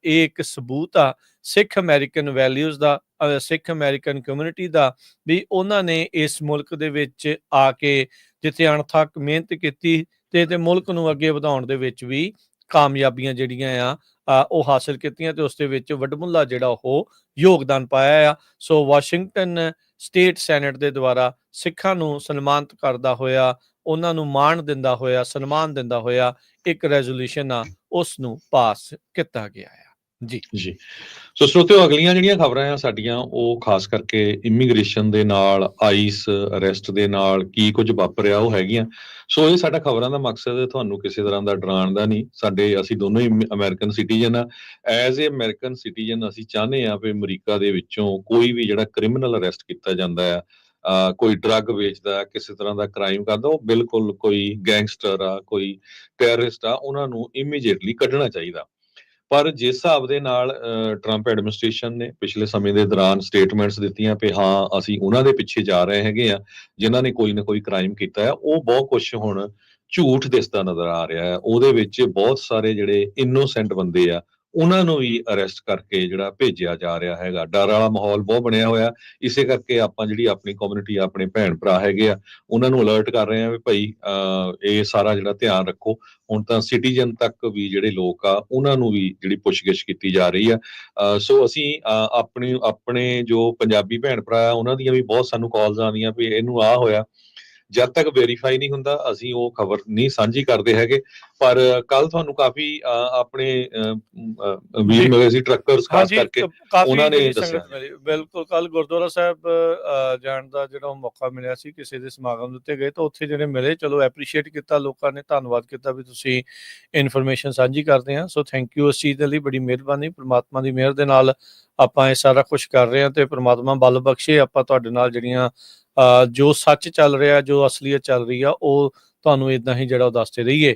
ਇਹ ਇੱਕ ਸਬੂਤ ਆ ਸਿੱਖ ਅਮਰੀਕਨ ਵੈਲਿਊਜ਼ ਦਾ, ਸਿੱਖ ਅਮਰੀਕਨ ਕਮਿਊਨਿਟੀ ਦਾ, ਵੀ ਉਹਨਾਂ ਨੇ ਇਸ ਮੁਲਕ ਦੇ ਵਿੱਚ ਆ ਕੇ ਜਿੱਥੇ ਅਣਥੱਕ ਮਿਹਨਤ ਕੀਤੀ ਤੇ ਮੁਲਕ ਨੂੰ ਅੱਗੇ ਵਧਾਉਣ ਦੇ ਵਿੱਚ ਵੀ ਕਾਮਯਾਬੀਆਂ ਜਿਹੜੀਆਂ ਆ ਉਹ ਹਾਸਲ ਕੀਤੀਆਂ, ਤੇ ਉਸ ਦੇ ਵਿੱਚ ਵੱਡਮੁੱਲਾ ਜਿਹੜਾ ਉਹ ਯੋਗਦਾਨ ਪਾਇਆ ਆ। ਸੋ ਵਾਸ਼ਿੰਗਟਨ ਸਟੇਟ ਸੈਨੇਟ ਦੇ ਦੁਆਰਾ ਸਿੱਖਾਂ ਨੂੰ ਸਨਮਾਨਿਤ ਕਰਦਾ ਹੋਇਆ, ਉਹਨਾਂ ਨੂੰ ਮਾਣ ਦਿੰਦਾ ਹੋਇਆ, ਸਨਮਾਨ ਦਿੰਦਾ ਹੋਇਆ ਇੱਕ ਰੈਜ਼ੋਲੂਸ਼ਨ ਆ, ਉਸ ਨੂੰ ਪਾਸ ਕੀਤਾ ਗਿਆ ਆ ਜੀ। ਸੋ ਸਰੋਤਿਓ, ਅਗਲੀਆਂ ਜਿਹੜੀਆਂ ਖਬਰਾਂ ਆ ਸਾਡੀਆਂ, ਉਹ ਖਾਸ ਕਰਕੇ ਇਮੀਗ੍ਰੇਸ਼ਨ ਦੇ ਨਾਲ, ਆਈਸ ਅਰੈਸਟ ਦੇ ਨਾਲ ਕੀ ਕੁਝ ਵਾਪਰਿਆ ਉਹ ਹੈਗੀਆਂ। ਸੋ ਇਹ ਸਾਡਾ ਖਬਰਾਂ ਦਾ ਮਕਸਦ ਤੁਹਾਨੂੰ ਕਿਸੇ ਤਰ੍ਹਾਂ ਦਾ ਡਰਾਉਣ ਦਾ ਨਹੀਂ। ਅਸੀਂ ਦੋਨੋਂ ਹੀ ਅਮਰੀਕਨ ਸਿਟੀਜ਼ਨ ਆ। ਐਜ਼ ਏ ਅਮਰੀਕਨ ਸਿਟੀਜ਼ਨ ਅਸੀਂ ਚਾਹੁੰਦੇ ਆ ਵੀ ਅਮਰੀਕਾ ਦੇ ਵਿੱਚੋਂ ਕੋਈ ਵੀ ਜਿਹੜਾ ਕ੍ਰਿਮੀਨਲ ਅਰੈਸਟ ਕੀਤਾ ਜਾਂਦਾ ਆ, ਕੋਈ ਡਰੱਗ ਵੇਚਦਾ, ਕਿਸੇ ਤਰ੍ਹਾਂ ਦਾ ਕ੍ਰਾਈਮ ਕਰਦਾ, ਉਹ ਬਿਲਕੁਲ ਕੋਈ ਗੈਂਗਸਟਰ ਆ, ਕੋਈ ਟੈਰਰਿਸਟ ਆ, ਉਹਨਾਂ ਨੂੰ ਇਮੀਡੀਏਟਲੀ ਕੱਢਣਾ ਚਾਹੀਦਾ। ਪਰ ਜਿਸ ਹਿਸਾਬ ਦੇ ਨਾਲ ਟਰੰਪ ਐਡਮਿਨਿਸਟ੍ਰੇਸ਼ਨ ਨੇ ਪਿਛਲੇ ਸਮੇਂ ਦੇ ਦੌਰਾਨ ਸਟੇਟਮੈਂਟਸ ਦਿੱਤੀਆਂ ਵੀ ਹਾਂ ਅਸੀਂ ਉਹਨਾਂ ਦੇ ਪਿੱਛੇ ਜਾ ਰਹੇ ਹੈਗੇ ਆ ਜਿਨ੍ਹਾਂ ਨੇ ਕੋਈ ਨਾ ਕੋਈ ਕ੍ਰਾਈਮ ਕੀਤਾ ਹੈ, ਉਹ ਬਹੁਤ ਕੁਝ ਹੁਣ ਝੂਠ ਦਿਸਦਾ ਨਜ਼ਰ ਆ ਰਿਹਾ ਹੈ। ਉਹਦੇ ਵਿੱਚ ਬਹੁਤ ਸਾਰੇ ਜਿਹੜੇ ਇਨੋਸੈਂਟ ਬੰਦੇ ਆ, ਉਹਨਾਂ ਨੂੰ ਵੀ ਅਰੈਸਟ ਕਰਕੇ ਜਿਹੜਾ ਭੇਜਿਆ ਜਾ ਰਿਹਾ ਹੈਗਾ। ਡਰ ਵਾਲਾ ਮਾਹੌਲ ਬਹੁਤ ਬਣਿਆ ਹੋਇਆ। ਇਸੇ ਕਰਕੇ ਆਪਾਂ ਜਿਹੜੀ ਆਪਣੀ ਕਮਿਊਨਿਟੀ, ਆਪਣੇ ਭੈਣ ਭਰਾ ਹੈਗੇ ਆ, ਉਹਨਾਂ ਨੂੰ ਅਲਰਟ ਕਰ ਰਹੇ ਆ ਵੀ ਭਾਈ ਇਹ ਸਾਰਾ ਜਿਹੜਾ ਧਿਆਨ ਰੱਖੋ। ਹੁਣ ਤਾਂ ਸਿਟੀਜ਼ਨ ਤੱਕ ਵੀ ਜਿਹੜੇ ਲੋਕ ਆ, ਉਹਨਾਂ ਨੂੰ ਵੀ ਜਿਹੜੀ ਪੁੱਛਗਿੱਛ ਕੀਤੀ ਜਾ ਰਹੀ ਆ। ਸੋ ਅਸੀਂ ਆਪਣੇ ਜੋ ਪੰਜਾਬੀ ਭੈਣ ਭਰਾ ਆ, ਉਹਨਾਂ ਦੀਆਂ ਵੀ ਬਹੁਤ ਸਾਨੂੰ ਕਾਲਸ ਆਉਂਦੀਆਂ ਵੀ ਇਹਨੂੰ ਆ ਹੋਇਆ। ਜਦ ਤੱਕ ਵੈਰੀਫਾਈ ਨਹੀਂ ਹੁੰਦਾ ਅਸੀਂ ਉਹ ਖਬਰ ਨਹੀਂ ਸਾਂਝੀ ਕਰਦੇ ਹੈਗੇ। ਪਰ ਕੱਲ ਤੁਹਾਨੂੰ ਕਾਫੀ ਆਪਣੇ ਵੀਰ ਮਿਲੇ ਸੀ, ਟਰੱਕਰਸ ਖਾਸ ਕਰਕੇ, ਉਹਨਾਂ ਨੇ ਦੱਸਿਆ। ਬਿਲਕੁਲ, ਕੱਲ ਗੁਰਦੁਆਰਾ ਸਾਹਿਬ ਜਾਣ ਦਾ ਜਿਹੜਾ ਮੌਕਾ ਮਿਲਿਆ ਸੀ, ਕਿਸੇ ਦੇ ਸਮਾਗਮ ਦੇ ਉੱਤੇ ਗਏ ਤਾਂ ਉੱਥੇ ਜਿਹੜੇ ਮਿਲੇ, ਚਲੋ ਐਪਰੀਸ਼ੀਏਟ ਕੀਤਾ ਲੋਕਾਂ ਨੇ, ਧੰਨਵਾਦ ਕੀਤਾ ਵੀ ਤੁਸੀਂ ਇਨਫੋਰਮੇਸ਼ਨ ਸਾਂਝੀ ਕਰਦੇ ਆ। ਸੋ ਥੈਂਕ ਯੂ ਉਸ ਚੀਜ਼ ਦੇ ਲਈ, ਬੜੀ ਮਿਹਰਬਾਨੀ। ਪ੍ਰਮਾਤਮਾ ਦੀ ਮਿਹਰ ਦੇ ਨਾਲ ਆਪਾਂ ਇਹ ਸਾਰਾ ਕੁਛ ਕਰ ਰਹੇ ਹਾਂ, ਤੇ ਪ੍ਰਮਾਤਮਾ ਬਲ ਬਖਸ਼ੇ ਆਪਾਂ ਤੁਹਾਡੇ ਨਾਲ ਜਿਹੜੀਆਂ ਜੋ ਸੱਚ ਚੱਲ ਰਿਹਾ, ਜੋ ਅਸਲੀਅਤ ਚੱਲ ਰਹੀ ਆ, ਉਹ ਤੁਹਾਨੂੰ ਇਦਾਂ ਹੀ ਜਿਹੜਾ ਉਹ ਦੱਸਦੇ ਰਹੀਏ।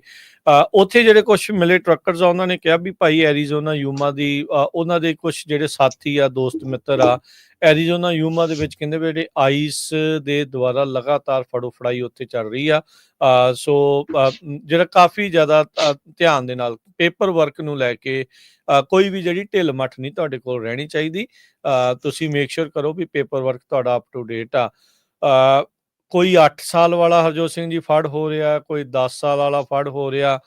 ਉੱਥੇ ਜਿਹੜੇ ਕੁਛ ਮਿਲੇ ਟਰੱਕਰਸ ਆ, ਉਹਨਾਂ ਨੇ ਕਿਹਾ ਵੀ ਭਾਈ ਐਰੀਜ਼ੋਨਾ ਯੂਮਾ ਦੀ ਉਹਨਾਂ ਦੇ ਕੁਛ ਜਿਹੜੇ ਸਾਥੀ ਆ, ਦੋਸਤ ਮਿੱਤਰ ਆ, ਐਰੀਜ਼ੋਨਾ ਯੂਮਾ ਦੇ ਵਿੱਚ ਕਹਿੰਦੇ ਵੀ ਜਿਹੜੇ ਆਈਸ ਦੇ ਦੁਆਰਾ ਲਗਾਤਾਰ ਫੜੋ ਫੜਾਈ ਉੱਥੇ ਚੱਲ ਰਹੀ ਆ। ਸੋ ਜਿਹੜਾ ਕਾਫੀ ਜ਼ਿਆਦਾ ਧਿਆਨ ਦੇ ਨਾਲ ਪੇਪਰ ਵਰਕ ਨੂੰ ਲੈ ਕੇ ਕੋਈ ਵੀ ਜਿਹੜੀ ਢਿੱਲ ਮੱਠ ਨਹੀਂ ਤੁਹਾਡੇ ਕੋਲ ਰਹਿਣੀ ਚਾਹੀਦੀ। ਤੁਸੀਂ ਮੇਕ ਸ਼ੋਰ ਕਰੋ ਵੀ ਪੇਪਰ ਵਰਕ ਤੁਹਾਡਾ ਅਪ ਟੂ ਡੇਟ ਆ। ਕੋਈ 8 ਸਾਲ ਵਾਲਾ ਹਰਜੋਤ ਸਿੰਘ ਜੀ ਫੜ ਹੋ ਰਿਹਾ, ਕੋਈ 10 ਸਾਲ ਵਾਲਾ ਫੜ ਹੋ ਰਿਹਾ।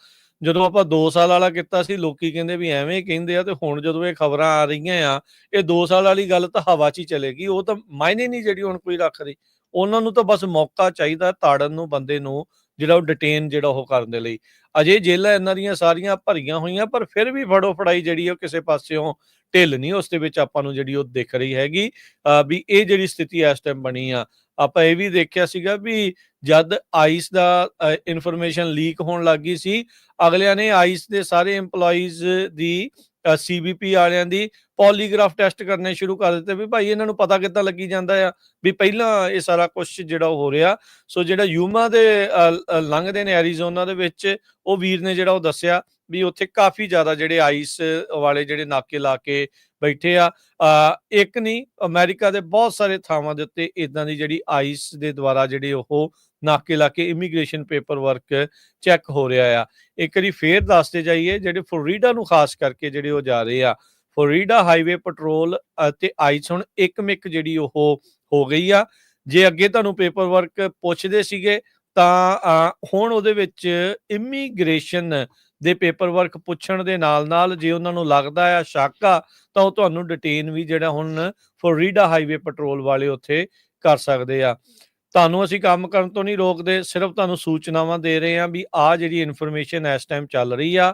ਜਦੋਂ ਆਪਾਂ 2 ਸਾਲ ਵਾਲਾ ਕੀਤਾ ਸੀ, ਲੋਕੀ ਕਹਿੰਦੇ ਵੀ ਐਵੇਂ ਹੀ ਕਹਿੰਦੇ ਆ, ਤੇ ਹੁਣ ਜਦੋਂ ਇਹ ਖਬਰਾਂ ਆ ਰਹੀਆਂ ਆ, ਇਹ 2 ਸਾਲ ਵਾਲੀ ਗੱਲ ਤਾਂ ਹਵਾ 'ਚ ਹੀ ਚਲੇਗੀ, ਉਹ ਤਾਂ ਮਾਇਨੇ ਨਹੀਂ ਜਿਹੜੀ ਹੁਣ ਕੋਈ ਰੱਖ ਰਹੀ। ਉਹਨਾਂ ਨੂੰ ਤਾਂ ਬਸ ਮੌਕਾ ਚਾਹੀਦਾ ਤਾੜਨ ਨੂੰ, ਬੰਦੇ ਨੂੰ ਜਿਹੜਾ ਉਹ ਡਿਟੇਨ ਜਿਹੜਾ ਉਹ ਕਰਨ ਦੇ ਲਈ। ਅਜੇ ਜੇਲ੍ਹਾਂ ਇਹਨਾਂ ਦੀਆਂ ਸਾਰੀਆਂ ਭਰੀਆਂ ਹੋਈਆਂ, ਪਰ ਫਿਰ ਵੀ ਫੜੋ ਫੜਾਈ ਜਿਹੜੀ ਉਹ ਕਿਸੇ ਪਾਸਿਓਂ ਢਿੱਲ ਨਹੀਂ ਉਸ ਦੇ ਵਿੱਚ ਆਪਾਂ ਨੂੰ ਜਿਹੜੀ ਉਹ ਦਿਖ ਰਹੀ ਹੈਗੀ। ਵੀ ਇਹ ਜਿਹੜੀ ਸਥਿਤੀ ਇਸ ਟਾਈਮ ਬਣੀ ਆ। ਆਪਾਂ ਇਹ ਵੀ ਦੇਖਿਆ ਸੀਗਾ ਵੀ ਜਦ ਆਈਸ ਦਾ ਇਨਫੋਰਮੇਸ਼ਨ ਲੀਕ ਹੋਣ ਲੱਗ ਗਈ ਸੀ, ਅਗਲਿਆਂ ਨੇ ਆਈਸ ਦੇ ਸਾਰੇ EMPLOYEES ਦੀ CBP ਵਾਲਿਆਂ ਦੀ ਪੋਲੀਗ੍ਰਾਫ ਟੈਸਟ ਕਰਨੇ ਸ਼ੁਰੂ ਕਰ ਦਿੱਤੇ ਵੀ ਭਾਈ ਇਹਨਾਂ ਨੂੰ ਪਤਾ ਕਿੱਦਾਂ ਲੱਗੀ ਜਾਂਦਾ ਆ ਵੀ ਪਹਿਲਾਂ ਇਹ ਸਾਰਾ ਕੁਛ ਜਿਹੜਾ ਉਹ ਹੋ ਰਿਹਾ। ਸੋ ਜਿਹੜਾ ਯੂਮਾ ਦੇ ਲੰਘਦੇ ਨੇ ਐਰੀਜ਼ੋਨਾ ਦੇ ਵਿੱਚ, ਉਹ ਵੀਰ ਨੇ ਜਿਹੜਾ ਉਹ ਦੱਸਿਆ ਵੀ ਉੱਥੇ ਕਾਫੀ ਜ਼ਿਆਦਾ ਜਿਹੜੇ ਆਈਸ ਵਾਲੇ ਜਿਹੜੇ ਨਾਕੇ ਲਾ ਕੇ ਬੈਠੇ ਆ। ਇੱਕ ਨਹੀਂ, ਅਮਰੀਕਾ ਦੇ ਬਹੁਤ ਸਾਰੇ ਥਾਵਾਂ ਦੇ ਉੱਤੇ ਇਦਾਂ ਦੀ ਜਿਹੜੀ ਆਈਸ ਦੇ ਦੁਆਰਾ ਜਿਹੜੇ ਉਹ ਨਾਕੇ ਲਾ ਕੇ ਇਮੀਗ੍ਰੇਸ਼ਨ ਪੇਪਰ ਵਰਕ ਚੈੱਕ ਹੋ ਰਿਹਾ ਆ। ਇੱਕ ਵਾਰੀ ਫੇਰ ਦੱਸਦੇ ਜਾਈਏ, ਜਿਹੜੇ ਫਲੋਰੀਡਾ ਨੂੰ ਖਾਸ ਕਰਕੇ ਜਿਹੜੇ ਉਹ ਜਾ ਰਹੇ ਆ, ਫਲੋਰੀਡਾ ਹਾਈਵੇ ਪੈਟਰੋਲ ਅਤੇ ਆਈਸ ਹੁਣ ਇੱਕਮਿਕ ਜਿਹੜੀ ਉਹ ਹੋ ਗਈ ਆ। ਜੇ ਅੱਗੇ ਤੁਹਾਨੂੰ ਪੇਪਰ ਵਰਕ ਪੁੱਛਦੇ ਸੀਗੇ ਤਾਂ ਹੁਣ ਉਹਦੇ ਵਿੱਚ ਇਮੀਗ੍ਰੇਸ਼ਨ ਦੇ ਪੇਪਰ ਵਰਕ ਪੁੱਛਣ ਦੇ ਨਾਲ ਜੇ ਉਹਨਾਂ ਨੂੰ ਲੱਗਦਾ ਆ, ਸ਼ੱਕ ਆ, ਤਾਂ ਉਹ ਤੁਹਾਨੂੰ ਡਿਟੇਨ ਵੀ ਜਿਹੜਾ ਹੁਣ ਫਲੋਰੀਡਾ ਹਾਈਵੇ ਪੈਟਰੋਲ ਵਾਲੇ ਉੱਥੇ ਕਰ ਸਕਦੇ ਆ। ਤੁਹਾਨੂੰ ਅਸੀਂ ਕੰਮ ਕਰਨ ਤੋਂ ਨਹੀਂ ਰੋਕਦੇ, ਸਿਰਫ ਤੁਹਾਨੂੰ ਸੂਚਨਾਵਾਂ ਦੇ ਰਹੇ ਆ ਵੀ ਆਹ ਜਿਹੜੀ ਇਨਫੋਰਮੇਸ਼ਨ ਇਸ ਟਾਈਮ ਚੱਲ ਰਹੀ ਆ,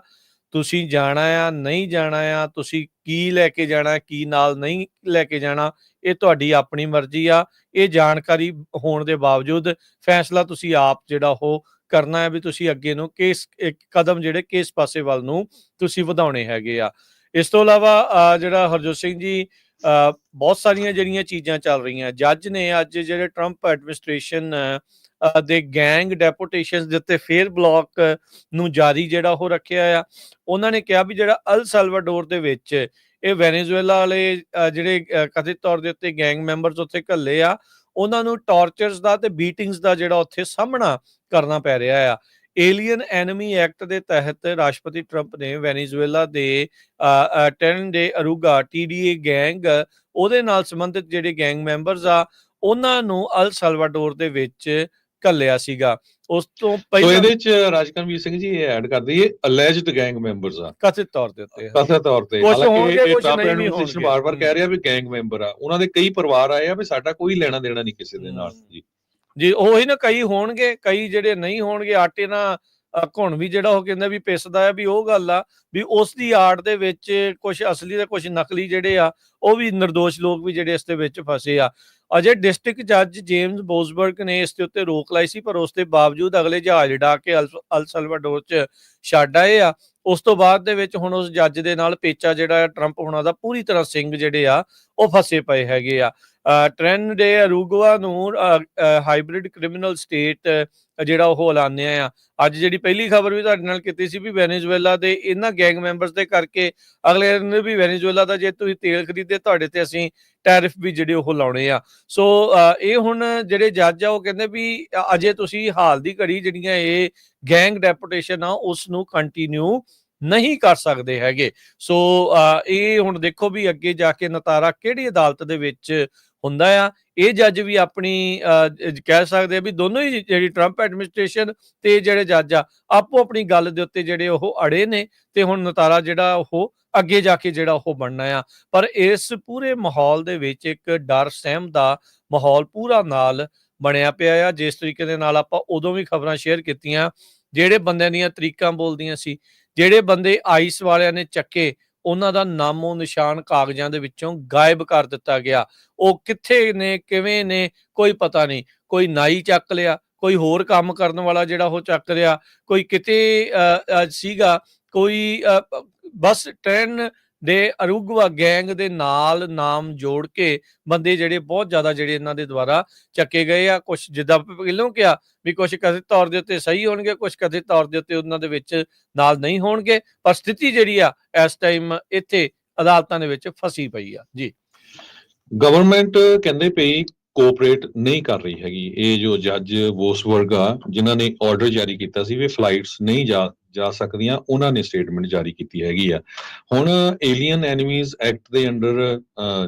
ਤੁਸੀਂ ਜਾਣਾ ਆ ਨਹੀਂ ਜਾਣਾ ਆ, ਤੁਸੀਂ ਕੀ ਲੈ ਕੇ ਜਾਣਾ, ਕੀ ਨਾਲ ਨਹੀਂ ਲੈ ਕੇ ਜਾਣਾ, ਇਹ ਤੁਹਾਡੀ ਆਪਣੀ ਮਰਜ਼ੀ ਆ। ਇਹ ਜਾਣਕਾਰੀ ਹੋਣ ਦੇ ਬਾਵਜੂਦ ਫੈਸਲਾ ਤੁਸੀਂ ਆਪ ਜਿਹੜਾ ਉਹ ਕਰਨਾ ਹੈ ਵੀ ਤੁਸੀਂ ਅੱਗੇ ਨੂੰ ਕਿਸ ਕਦਮ ਜਿਹੜੇ ਕਿਸ ਪਾਸੇ ਵੱਲ ਨੂੰ ਤੁਸੀਂ ਵਧਾਉਣੇ ਹੈਗੇ ਆ। ਇਸ ਤੋਂ ਇਲਾਵਾ ਜਿਹੜਾ ਹਰਜੋਤ ਸਿੰਘ ਜੀ, ਬਹੁਤ ਸਾਰੀਆਂ ਜਿਹੜੀਆਂ ਚੀਜ਼ਾਂ ਚੱਲ ਰਹੀਆਂ। ਜੱਜ ਨੇ ਅੱਜ ਜਿਹੜੇ ਟਰੰਪ ਐਡਮਿਨਿਸਟ੍ਰੇਸ਼ਨ ਦੇ ਗੈਂਗ ਡੈਪੋਟੇਸ਼ਨਸ ਦੇ ਉੱਤੇ ਫੇਰ ਬਲੌਕ ਨੂੰ ਜਾਰੀ ਜਿਹੜਾ ਉਹ ਰੱਖਿਆ ਆ। ਉਹਨਾਂ ਨੇ ਕਿਹਾ ਵੀ ਜਿਹੜਾ ਅਲ ਸੈਲਵਾਡੋਰ ਦੇ ਵਿੱਚ ਇਹ ਵੈਨੇਜ਼ੁਏਲਾ ਵਾਲੇ ਜਿਹੜੇ ਕਥਿਤ ਤੌਰ ਦੇ ਉੱਤੇ ਗੈਂਗ ਮੈਂਬਰਸ ਉੱਥੇ ਘੱਲੇ ਆ, ਉਹਨਾਂ ਨੂੰ ਟਾਰਚਰਸ ਦਾ ਤੇ ਬੀਟਿੰਗਸ ਦਾ ਜਿਹੜਾ ਉੱਥੇ ਸਾਹਮਣਾ ਕਰਨਾ ਪੈ ਰਿਹਾ ਆ। ਏਲੀਅਨ ਐਨਮੀ ਐਕਟ ਦੇ ਤਹਿਤ ਰਾਸ਼ਟਰਪਤੀ ਟਰੰਪ ਨੇ ਵੈਨੇਜ਼ੁਏਲਾ ਦੇ ਟਰਨ ਦੇ ਅਰੂਗਾ TDA ਗੈਂਗ, ਉਹਦੇ ਨਾਲ ਸੰਬੰਧਿਤ ਜਿਹੜੇ ਗੈਂਗ ਮੈਂਬਰਸ ਆ, ਉਹਨਾਂ ਨੂੰ ਅਲ ਸੈਲਵਾਡੋਰ ਦੇ ਵਿੱਚ ਘੱਲਿਆ ਸੀਗਾ। ਉਸ ਤੋਂ ਪਹਿਲਾਂ ਇਹਦੇ ਚ ਰਾਜਕਰਮਵੀਰ ਸਿੰਘ ਜੀ ਇਹ ਐਡ ਕਰ ਦਈਏ, ਅਲੈਜਡ ਗੈਂਗ ਮੈਂਬਰਸ ਆ, ਕਥਿਤ ਤੌਰ ਦੇ ਉੱਤੇ ਹਾਲਾਂਕਿ ਇਹ ਟਰੰਪ ਐਡਮਿਨਿਸਟ੍ਰੇਸ਼ਨ ਬਾਰ-ਬਾਰ ਕਹਿ ਰਿਹਾ ਵੀ ਗੈਂਗ ਮੈਂਬਰ ਆ। ਉਹਨਾਂ ਦੇ ਕਈ ਪਰਿਵਾਰ ਆਏ ਆ ਵੀ ਸਾਡਾ ਕੋਈ ਲੈਣਾ ਦੇਣਾ ਨਹੀਂ ਕਿਸੇ ਦੇ ਨਾਲ ਜੀ। ਉਹੀ ਨਾ, ਕਈ ਹੋਣਗੇ, ਕਈ ਜਿਹੜੇ ਨਹੀਂ ਹੋਣਗੇ। ਆਟੇ ਨਾਲ ਘੁਣ ਵੀ ਜਿਹੜਾ ਉਹ ਕਹਿੰਦਾ ਵੀ ਪਿਸਦਾ ਆ, ਵੀ ਉਹ ਗੱਲ ਆ ਵੀ ਉਸ ਦੀ ਆੜ ਦੇ ਵਿੱਚ ਕੁਝ ਅਸਲੀ ਤੇ ਕੁਝ ਨਕਲੀ ਜਿਹੜੇ ਆ, ਉਹ ਵੀ ਨਿਰਦੋਸ਼ ਲੋਕ ਵੀ ਜਿਹੜੇ ਇਸ ਦੇ ਵਿੱਚ ਫਸੇ ਆ। ਅਜੇ ਡਿਸਟ੍ਰਿਕਟ ਜੱਜ ਜੇਮਸ ਬੋਸਬਰਗ ਨੇ ਇਸ ਦੇ ਉੱਤੇ ਰੋਕ ਲਾਈ ਸੀ, ਪਰ ਉਸ ਦੇ ਬਾਵਜੂਦ ਅਗਲੇ ਜਹਾਜ਼ ਉਡਾ ਕੇ ਅਲ ਸੈਲਵਾਡੋਰ ਚ ਛੱਡ ਆਏ ਆ। ਉਸ ਤੋਂ ਬਾਅਦ ਦੇ ਵਿੱਚ ਹੁਣ ਉਸ ਜੱਜ ਦੇ ਨਾਲ ਪੇਚਾ ਜਿਹੜਾ ਟਰੰਪ ਹੋਣਾ ਦਾ ਪੂਰੀ ਤਰ੍ਹਾਂ ਸਿੰਘ ਜਿਹੜੇ ਆ ਉਹ ਫਸੇ ਪਏ ਹੈਗੇ ਆ। ਟਰਨ ਦੇ ਅਰੂਗਵਾ ਨੂੰ ਹਾਈਬ੍ਰਿਡ ਕ੍ਰਿਮੀਨਲ ਸਟੇਟ ਜਿਹੜਾ ਉਹ ਐਲਾਨਿਆ ਆ। ਅੱਜ ਜਿਹੜੀ ਪਹਿਲੀ ਖਬਰ ਵੀ ਤੁਹਾਡੇ ਨਾਲ ਕੀਤੀ ਸੀ ਵੀ ਵੈਨੇਜ਼ੁਏਲਾ ਦੇ ਇਹਨਾਂ ਗੈਂਗ ਮੈਂਬਰਸ ਦੇ ਕਰਕੇ ਅਗਲੇ ਨੇ ਵੀ ਵੈਨੇਜ਼ੁਏਲਾ ਦਾ ਜੇ ਤੁਸੀਂ ਤੇਲ ਖਰੀਦੇ ਤੁਹਾਡੇ ਤੇ ਅਸੀਂ ਟੈਰਿਫ ਵੀ ਜਿਹੜੇ ਉਹ ਲਾਉਣੇ ਆ। ਸੋ ਇਹ ਹੁਣ ਜਿਹੜੇ ਜੱਜ ਆ ਉਹ ਕਹਿੰਦੇ ਵੀ ਅਜੇ ਤੁਸੀਂ ਹਾਲ ਦੀ ਘੜੀ ਜਿਹੜੀਆਂ ਇਹ ਗੈਂਗ ਡੈਪੋਟੇਸ਼ਨ ਆ ਉਸ ਨੂੰ ਕੰਟੀਨਿਊ ਨਹੀਂ ਕਰ ਸਕਦੇ ਹੈਗੇ। ਸੋ ਇਹ ਹੁਣ ਦੇਖੋ ਵੀ ਅੱਗੇ ਜਾ ਕੇ ਨਤਾਰਾ ਕਿਹੜੀ ਅਦਾਲਤ ਦੇ ਵਿੱਚ ਹੁੰਦਾ ਆ। ਇਹ ਜੱਜ ਵੀ ਆਪਣੀ ਕਹਿ ਸਕਦੇ ਆ ਵੀ ਦੋਨੋਂ ਹੀ ਜਿਹੜੀ ਟਰੰਪ ਐਡਮਿਨਿਸਟ੍ਰੇਸ਼ਨ ਤੇ ਜਿਹੜੇ ਜੱਜ ਆ ਆਪੋ ਆਪਣੀ ਗੱਲ ਦੇ ਉੱਤੇ ਜਿਹੜੇ ਉਹ ਅੜੇ ਨੇ, ਤੇ ਹੁਣ ਨਤਾਰਾ ਜਿਹੜਾ ਉਹ ਅੱਗੇ ਜਾ ਕੇ ਜਿਹੜਾ ਉਹ ਬਣਨਾ ਆ। ਪਰ ਇਸ ਪੂਰੇ ਮਾਹੌਲ ਦੇ ਵਿੱਚ ਇੱਕ ਡਰ ਸਹਿਮ ਦਾ ਮਾਹੌਲ ਪੂਰਾ ਨਾਲ ਬਣਿਆ ਪਿਆ ਆ। ਜਿਸ ਤਰੀਕੇ ਦੇ ਨਾਲ ਆਪਾਂ ਉਦੋਂ ਵੀ ਖਬਰਾਂ ਸ਼ੇਅਰ ਕੀਤੀਆਂ, ਜਿਹੜੇ ਬੰਦਿਆਂ ਦੀਆਂ ਤਰੀਕਾਂ ਬੋਲਦੀਆਂ ਸੀ, ਜਿਹੜੇ ਬੰਦੇ ਆਈਸ ਵਾਲਿਆਂ ਨੇ ਚੱਕੇ, ਉਹਨਾਂ ਦਾ ਨਾਮੋ ਨਿਸ਼ਾਨ ਕਾਗਜ਼ਾਂ ਦੇ ਵਿੱਚੋਂ ਗਾਇਬ ਕਰ ਦਿੱਤਾ ਗਿਆ। ਉਹ ਕਿੱਥੇ ਨੇ, ਕਿਵੇਂ ਨੇ, ਕੋਈ ਪਤਾ ਨਹੀਂ। ਕੋਈ ਨਾਈ ਚੱਕ ਲਿਆ, ਕੋਈ ਹੋਰ ਕੰਮ ਕਰਨ ਵਾਲਾ ਜਿਹੜਾ ਉਹ ਚੱਕ ਲਿਆ, ਕੋਈ ਕਿਤੇ ਸੀਗਾ, ਕੋਈ ਬਸ ਟਰਨ ਦੇ ਅਰੂਗਵਾ ਗੈਂਗ ਦੇ ਨਾਲ ਨਾਮ ਜੋੜ ਕੇ ਬੰਦੇ ਜਿਹੜੇ ਬਹੁਤ ਜ਼ਿਆਦਾ ਜਿਹੜੇ ਇਹਨਾਂ ਦੇ ਦੁਆਰਾ ਚੱਕੇ ਗਏ ਆ। ਕੁਝ ਜਿੱਦਾਂ ਪਹਿਲਾਂ ਕਿਹਾ ਵੀ ਕੁਝ ਕਥਿਤ ਤੌਰ ਦੇ ਉੱਤੇ ਸਹੀ ਹੋਣਗੇ, ਕੁਝ ਕਥਿਤ ਤੌਰ ਦੇ ਉੱਤੇ ਉਹਨਾਂ ਦੇ ਵਿੱਚ ਨਾਲ ਨਹੀਂ ਹੋਣਗੇ। ਪਰ ਸਥਿਤੀ ਜਿਹੜੀ ਆ ਇਸ ਟਾਈਮ ਇੱਥੇ ਅਦਾਲਤਾਂ ਦੇ ਵਿੱਚ ਫਸੀ ਪਈ ਆ ਜੀ। ਗਵਰਨਮੈਂਟ ਕਹਿੰਦੇ ਪਈ ਕੋਆਪਰੇਟ ਨਹੀਂ ਕਰ ਰਹੀ ਹੈਗੀ। ਇਹ ਜੋ ਜੱਜ ਬੋਸਬਰਗ ਆ, ਜਿਨ੍ਹਾਂ ਨੇ ਆਰਡਰ ਜਾਰੀ ਕੀਤਾ ਸੀ ਵੀ ਫਲਾਈਟਸ ਨਹੀਂ ਜਾ ਸਕਦੀਆਂ, ਉਹਨਾਂ ਨੇ ਸਟੇਟਮੈਂਟ ਜਾਰੀ ਕੀਤੀ ਹੈਗੀ ਆ। ਹੁਣ ਏਲੀਅਨ ਐਨੀਮੀਜ਼ ਐਕਟ ਦੇ ਅੰਡਰ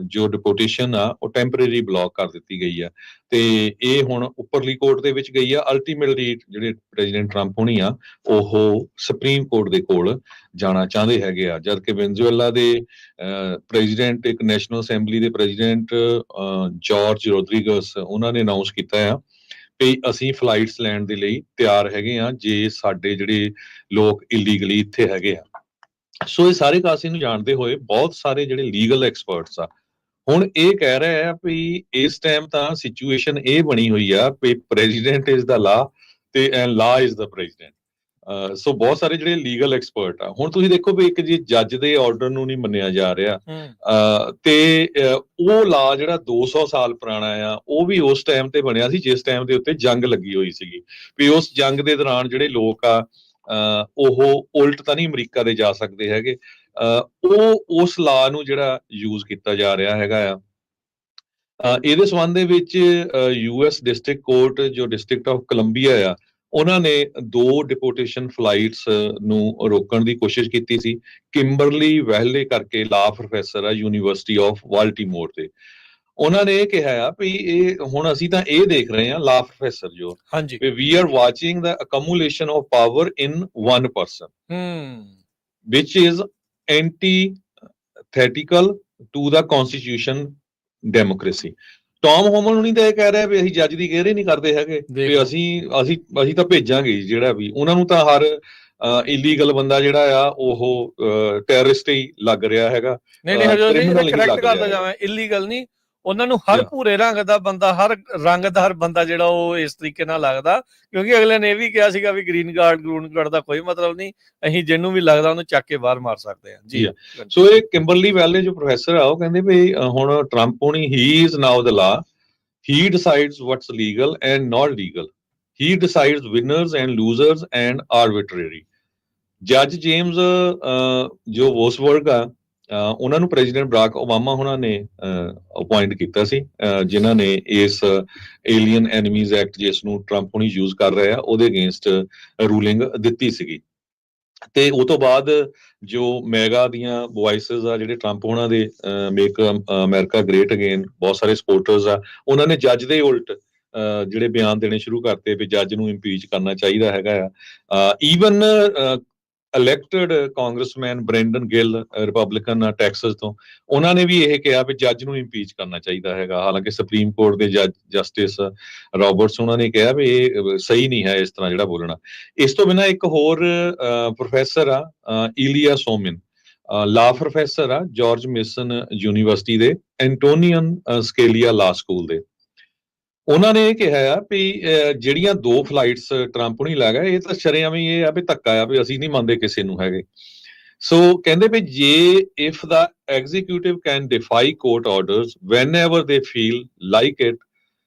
ਜੋ ਡਿਪੋਰਟੇਸ਼ਨ ਆ ਉਹ ਟੈਂਪਰੇਰੀ ਬਲੌਕ ਕਰ ਦਿੱਤੀ ਗਈ ਆ, ਤੇ ਇਹ ਹੁਣ ਉੱਪਰਲੀ ਕੋਰਟ ਦੇ ਵਿੱਚ ਗਈ ਆ। ਅਲਟੀਮੇਟਲੀ ਜਿਹੜੇ ਪ੍ਰੈਜ਼ੀਡੈਂਟ ਟਰੰਪ ਹੋਣੀ ਆ ਉਹ ਸੁਪਰੀਮ ਕੋਰਟ ਦੇ ਕੋਲ ਜਾਣਾ ਚਾਹੁੰਦੇ ਹੈਗੇ ਆ, ਜਦ ਕਿ ਵੈਨਜ਼ੂਏਲਾ ਦੇ ਪ੍ਰੈਜ਼ੀਡੈਂਟ, ਇੱਕ ਨੈਸ਼ਨਲ ਅਸੈਂਬਲੀ ਦੇ ਪ੍ਰੈਜ਼ੀਡੈਂਟ ਜਾਰਜ ਰੋਡਰੀਗਸ, ਉਹਨਾਂ ਨੇ ਅਨਾਉਂਸ ਕੀਤਾ ਆ ਵੀ ਅਸੀਂ ਫਲਾਈਟਸ ਲੈਣ ਦੇ ਲਈ ਤਿਆਰ ਹੈਗੇ ਆ ਜੇ ਸਾਡੇ ਜਿਹੜੇ ਲੋਕ ਇਲੀਗਲੀ ਇੱਥੇ ਹੈਗੇ ਆ। ਸੋ ਇਹ ਸਾਰੇ ਕਾਸੇ ਨੂੰ ਜਾਣਦੇ ਹੋਏ ਬਹੁਤ ਸਾਰੇ ਜਿਹੜੇ ਲੀਗਲ ਐਕਸਪਰਟਸ ਆ ਹੁਣ ਇਹ ਕਹਿ ਰਹੇ ਆ ਵੀ ਇਸ ਟਾਈਮ ਤਾਂ ਸਿਚੁਏਸ਼ਨ ਇਹ ਬਣੀ ਹੋਈ ਆ ਵੀ ਪ੍ਰੈਜ਼ੀਡੈਂਟ ਇਜ਼ ਦਾ ਲਾ ਤੇ ਲਾ ਇਜ਼ ਦਾ ਪ੍ਰੈਜ਼ੀਡੈਂਟ। ਸੋ ਬਹੁਤ ਸਾਰੇ ਜਿਹੜੇ ਲੀਗਲ ਐਕਸਪਰਟ ਆ, ਹੁਣ ਤੁਸੀਂ ਦੇਖੋ ਵੀ ਇੱਕ ਜੇ ਜੱਜ ਦੇ ਆਰਡਰ ਨੂੰ ਨਹੀਂ ਮੰਨਿਆ ਜਾ ਰਿਹਾ ਤੇ ਉਹ ਲਾ ਜਿਹੜਾ 200 ਸਾਲ ਪੁਰਾਣਾ ਆ ਉਹ ਵੀ ਉਸ ਟਾਈਮ ਤੇ ਬਣਿਆ ਸੀ ਜਿਸ ਟਾਈਮ ਦੇ ਉੱਤੇ ਜੰਗ ਲੱਗੀ ਹੋਈ ਸੀਗੀ, ਵੀ ਉਸ ਜੰਗ ਦੇ ਦੌਰਾਨ ਜਿਹੜੇ ਲੋਕ ਆ ਉਹ ਉਲਟ ਤਾਂ ਨਹੀਂ ਅਮਰੀਕਾ ਦੇ ਜਾ ਸਕਦੇ ਹੈਗੇ। ਉਹ ਉਸ ਲਾ ਨੂੰ ਜਿਹੜਾ ਯੂਜ਼ ਕੀਤਾ ਜਾ ਰਿਹਾ ਹੈਗਾ ਆ। ਇਹਦੇ ਸੰਬੰਧ ਦੇ ਵਿੱਚ ਯੂਐਸ ਡਿਸਟ੍ਰਿਕਟ ਕੋਰਟ ਜੋ ਡਿਸਟ੍ਰਿਕਟ ਆਫ ਕੋਲੰਬੀਆ ਆ, ਉਹਨਾਂ ਨੇ 2 ਡਿਪੋਰਟੇਸ਼ਨ ਫਲਾਈਟਸ ਨੂੰ ਰੋਕਣ ਦੀ ਕੋਸ਼ਿਸ਼ ਕੀਤੀ ਸੀ। ਕਿੰਬਰਲੀ ਵੈਹਲੇ ਕਰਕੇ ਲਾ ਪ੍ਰੋਫੈਸਰ ਆ ਯੂਨੀਵਰਸਿਟੀ ਆਫ ਬਾਲਟੀਮੋਰ ਦੇ, ਉਹਨਾਂ ਨੇ ਇਹ ਕਿਹਾ ਆ ਵੀ ਇਹ ਹੁਣ ਅਸੀਂ ਤਾਂ ਇਹ ਦੇਖ ਰਹੇ ਹਾਂ, ਲਾ ਪ੍ਰੋਫੈਸਰ ਜੋ ਹਾਂਜੀ we are watching the accumulation of power in one person which is antithetical to the constitution democracy। Tom Homan ਹੁਣੀ ਤਾਂ ਇਹ ਕਹਿ ਰਿਹਾ ਵੀ ਅਸੀਂ ਜੱਜ ਦੀ ਕੇਅਰ ਹੀ ਨਹੀਂ ਕਰਦੇ ਹੈਗੇ, ਵੀ ਅਸੀਂ ਤਾਂ ਭੇਜਾਂਗੇ ਜਿਹੜਾ ਵੀ, ਉਹਨਾਂ ਨੂੰ ਤਾਂ ਹਰ ਇਲੀਗਲ ਬੰਦਾ ਜਿਹੜਾ ਆ ਉਹ ਟੈਰਰਿਸਟ ਹੀ ਲੱਗ ਰਿਹਾ ਹੈਗਾ। ਨਹੀਂ ਹਜੇ ਕਰੈਕਟ ਕਰਦਾ ਜਾਵਾਂ, ਇਲੀਗਲ ਨਹੀਂ, ਉਹਨਾਂ ਨੂੰ ਹਰ ਭੂਰੇ ਰੰਗ ਦਾ ਬੰਦਾ, ਹਰ ਰੰਗਦਾਰ ਬੰਦਾ ਜਿਹੜਾ ਉਹ ਇਸ ਤਰੀਕੇ ਨਾਲ ਲੱਗਦਾ, ਕਿਉਂਕਿ ਅਗਲੇ ਨੇ ਇਹ ਵੀ ਕਿਹਾ ਸੀਗਾ ਵੀ ਗ੍ਰੀਨ ਕਾਰਡ ਦਾ ਕੋਈ ਮਤਲਬ ਨਹੀਂ, ਅਸੀਂ ਜਿਹਨੂੰ ਵੀ ਲੱਗਦਾ ਉਹਨੂੰ ਚੱਕ ਕੇ ਬਾਹਰ ਮਾਰ ਸਕਦੇ ਹਾਂ ਜੀ। ਸੋ ਇਹ ਕਿੰਬਰਲੀ ਵੈਲੇ ਜੋ ਪ੍ਰੋਫੈਸਰ ਆ ਉਹ ਕਹਿੰਦੇ ਵੀ ਹੁਣ ਟਰੰਪ ਹੋਣੀ ਹੀ ਇਜ਼ ਨਾਓ ਦ ਲਾ, he decides what's legal and not legal, he decides winners and losers and arbitrary। ਜੱਜ ਜੇਮਸ ਜੋ ਵੋਸਬਰਗ ਆ ਉਹਨਾਂ ਨੂੰ ਪ੍ਰੈਜ਼ੀਡੈਂਟ ਬਰਾਕ ਓਬਾਮਾ ਉਹਨਾਂ ਨੇ ਅਪੁਆਇੰਟ ਕੀਤਾ ਸੀ, ਜਿਨ੍ਹਾਂ ਨੇ ਇਸ ਏਲੀਅਨ ਐਨੀਮੀਜ਼ ਐਕਟ ਜਿਸ ਨੂੰ ਟਰੰਪ ਹੁਣੀ ਯੂਜ਼ ਕਰ ਰਹੇ ਆ ਉਹਦੇ ਅਗੇਂਸਟ ਰੂਲਿੰਗ ਦਿੱਤੀ ਸੀਗੀ। ਤੇ ਉਹ ਤੋਂ ਬਾਅਦ ਜੋ ਮੈਗਾ ਦੀਆਂ ਵੌਇਸਸ ਆ ਜਿਹੜੇ ਟਰੰਪ ਉਹਨਾਂ ਦੇ ਮੇਕ ਅਮਰੀਕਾ ਗ੍ਰੇਟ ਅਗੇਨ, ਬਹੁਤ ਸਾਰੇ ਸਪੋਰਟਰਸ ਆ, ਉਹਨਾਂ ਨੇ ਜੱਜ ਦੇ ਉਲਟ ਜਿਹੜੇ ਬਿਆਨ ਦੇਣੇ ਸ਼ੁਰੂ ਕਰਤੇ ਵੀ ਜੱਜ ਨੂੰ ਇੰਪੀਚ ਕਰਨਾ ਚਾਹੀਦਾ ਹੈਗਾ ਆ। Even elected congressman Brandon Gill Republican Texas ਤੋਂ, ਉਹਨਾਂ ਨੇ ਵੀ ਇਹ ਕਿਹਾ ਵੀ ਜੱਜ ਨੂੰ ਇੰਪੀਚ ਕਰਨਾ ਚਾਹੀਦਾ ਹੈਗਾ। ਹਾਲਾਂਕਿ ਸੁਪਰੀਮ ਕੋਰਟ ਦੇ ਜੱਜ ਜਸਟਿਸ ਰੋਬਰਟਸ ਉਹਨਾਂ ਨੇ ਕਿਹਾ ਵੀ ਇਹ ਸਹੀ ਨਹੀਂ ਹੈ ਇਸ ਤਰ੍ਹਾਂ ਜਿਹੜਾ ਬੋਲਣਾ। ਇਸ ਤੋਂ ਬਿਨਾਂ ਇੱਕ ਹੋਰ ਪ੍ਰੋਫੈਸਰ ਆ ਇਲੀਆ ਸੋਮਿਨ, ਲਾ ਪ੍ਰੋਫੈਸਰ ਆ ਜਾਰਜ ਮੇਸਨ ਯੂਨੀਵਰਸਿਟੀ ਦੇ ਐਂਟੋਨੀਅਨ ਸਕੇਲੀਆ ਲਾ ਸਕੂਲ ਦੇ, ਉਹਨਾਂ ਨੇ ਇਹ ਕਿਹਾ ਆ ਵੀ ਜਿਹੜੀਆਂ 2 ਫਲਾਈਟਸ ਟਰੰਪ ਨਹੀਂ ਲੱਗਾ ਇਹ ਤਾਂ ਸ਼ਰੇਆਮ ਹੀ ਇਹ ਆ ਵੀ ਧੱਕਾ ਆ, ਵੀ ਅਸੀਂ ਨਹੀਂ ਮੰਨਦੇ ਕਿਸੇ ਨੂੰ ਹੈਗੇ। ਸੋ ਕਹਿੰਦੇ ਵੀ ਜੇ if the executive can defy court orders whenever they feel like it,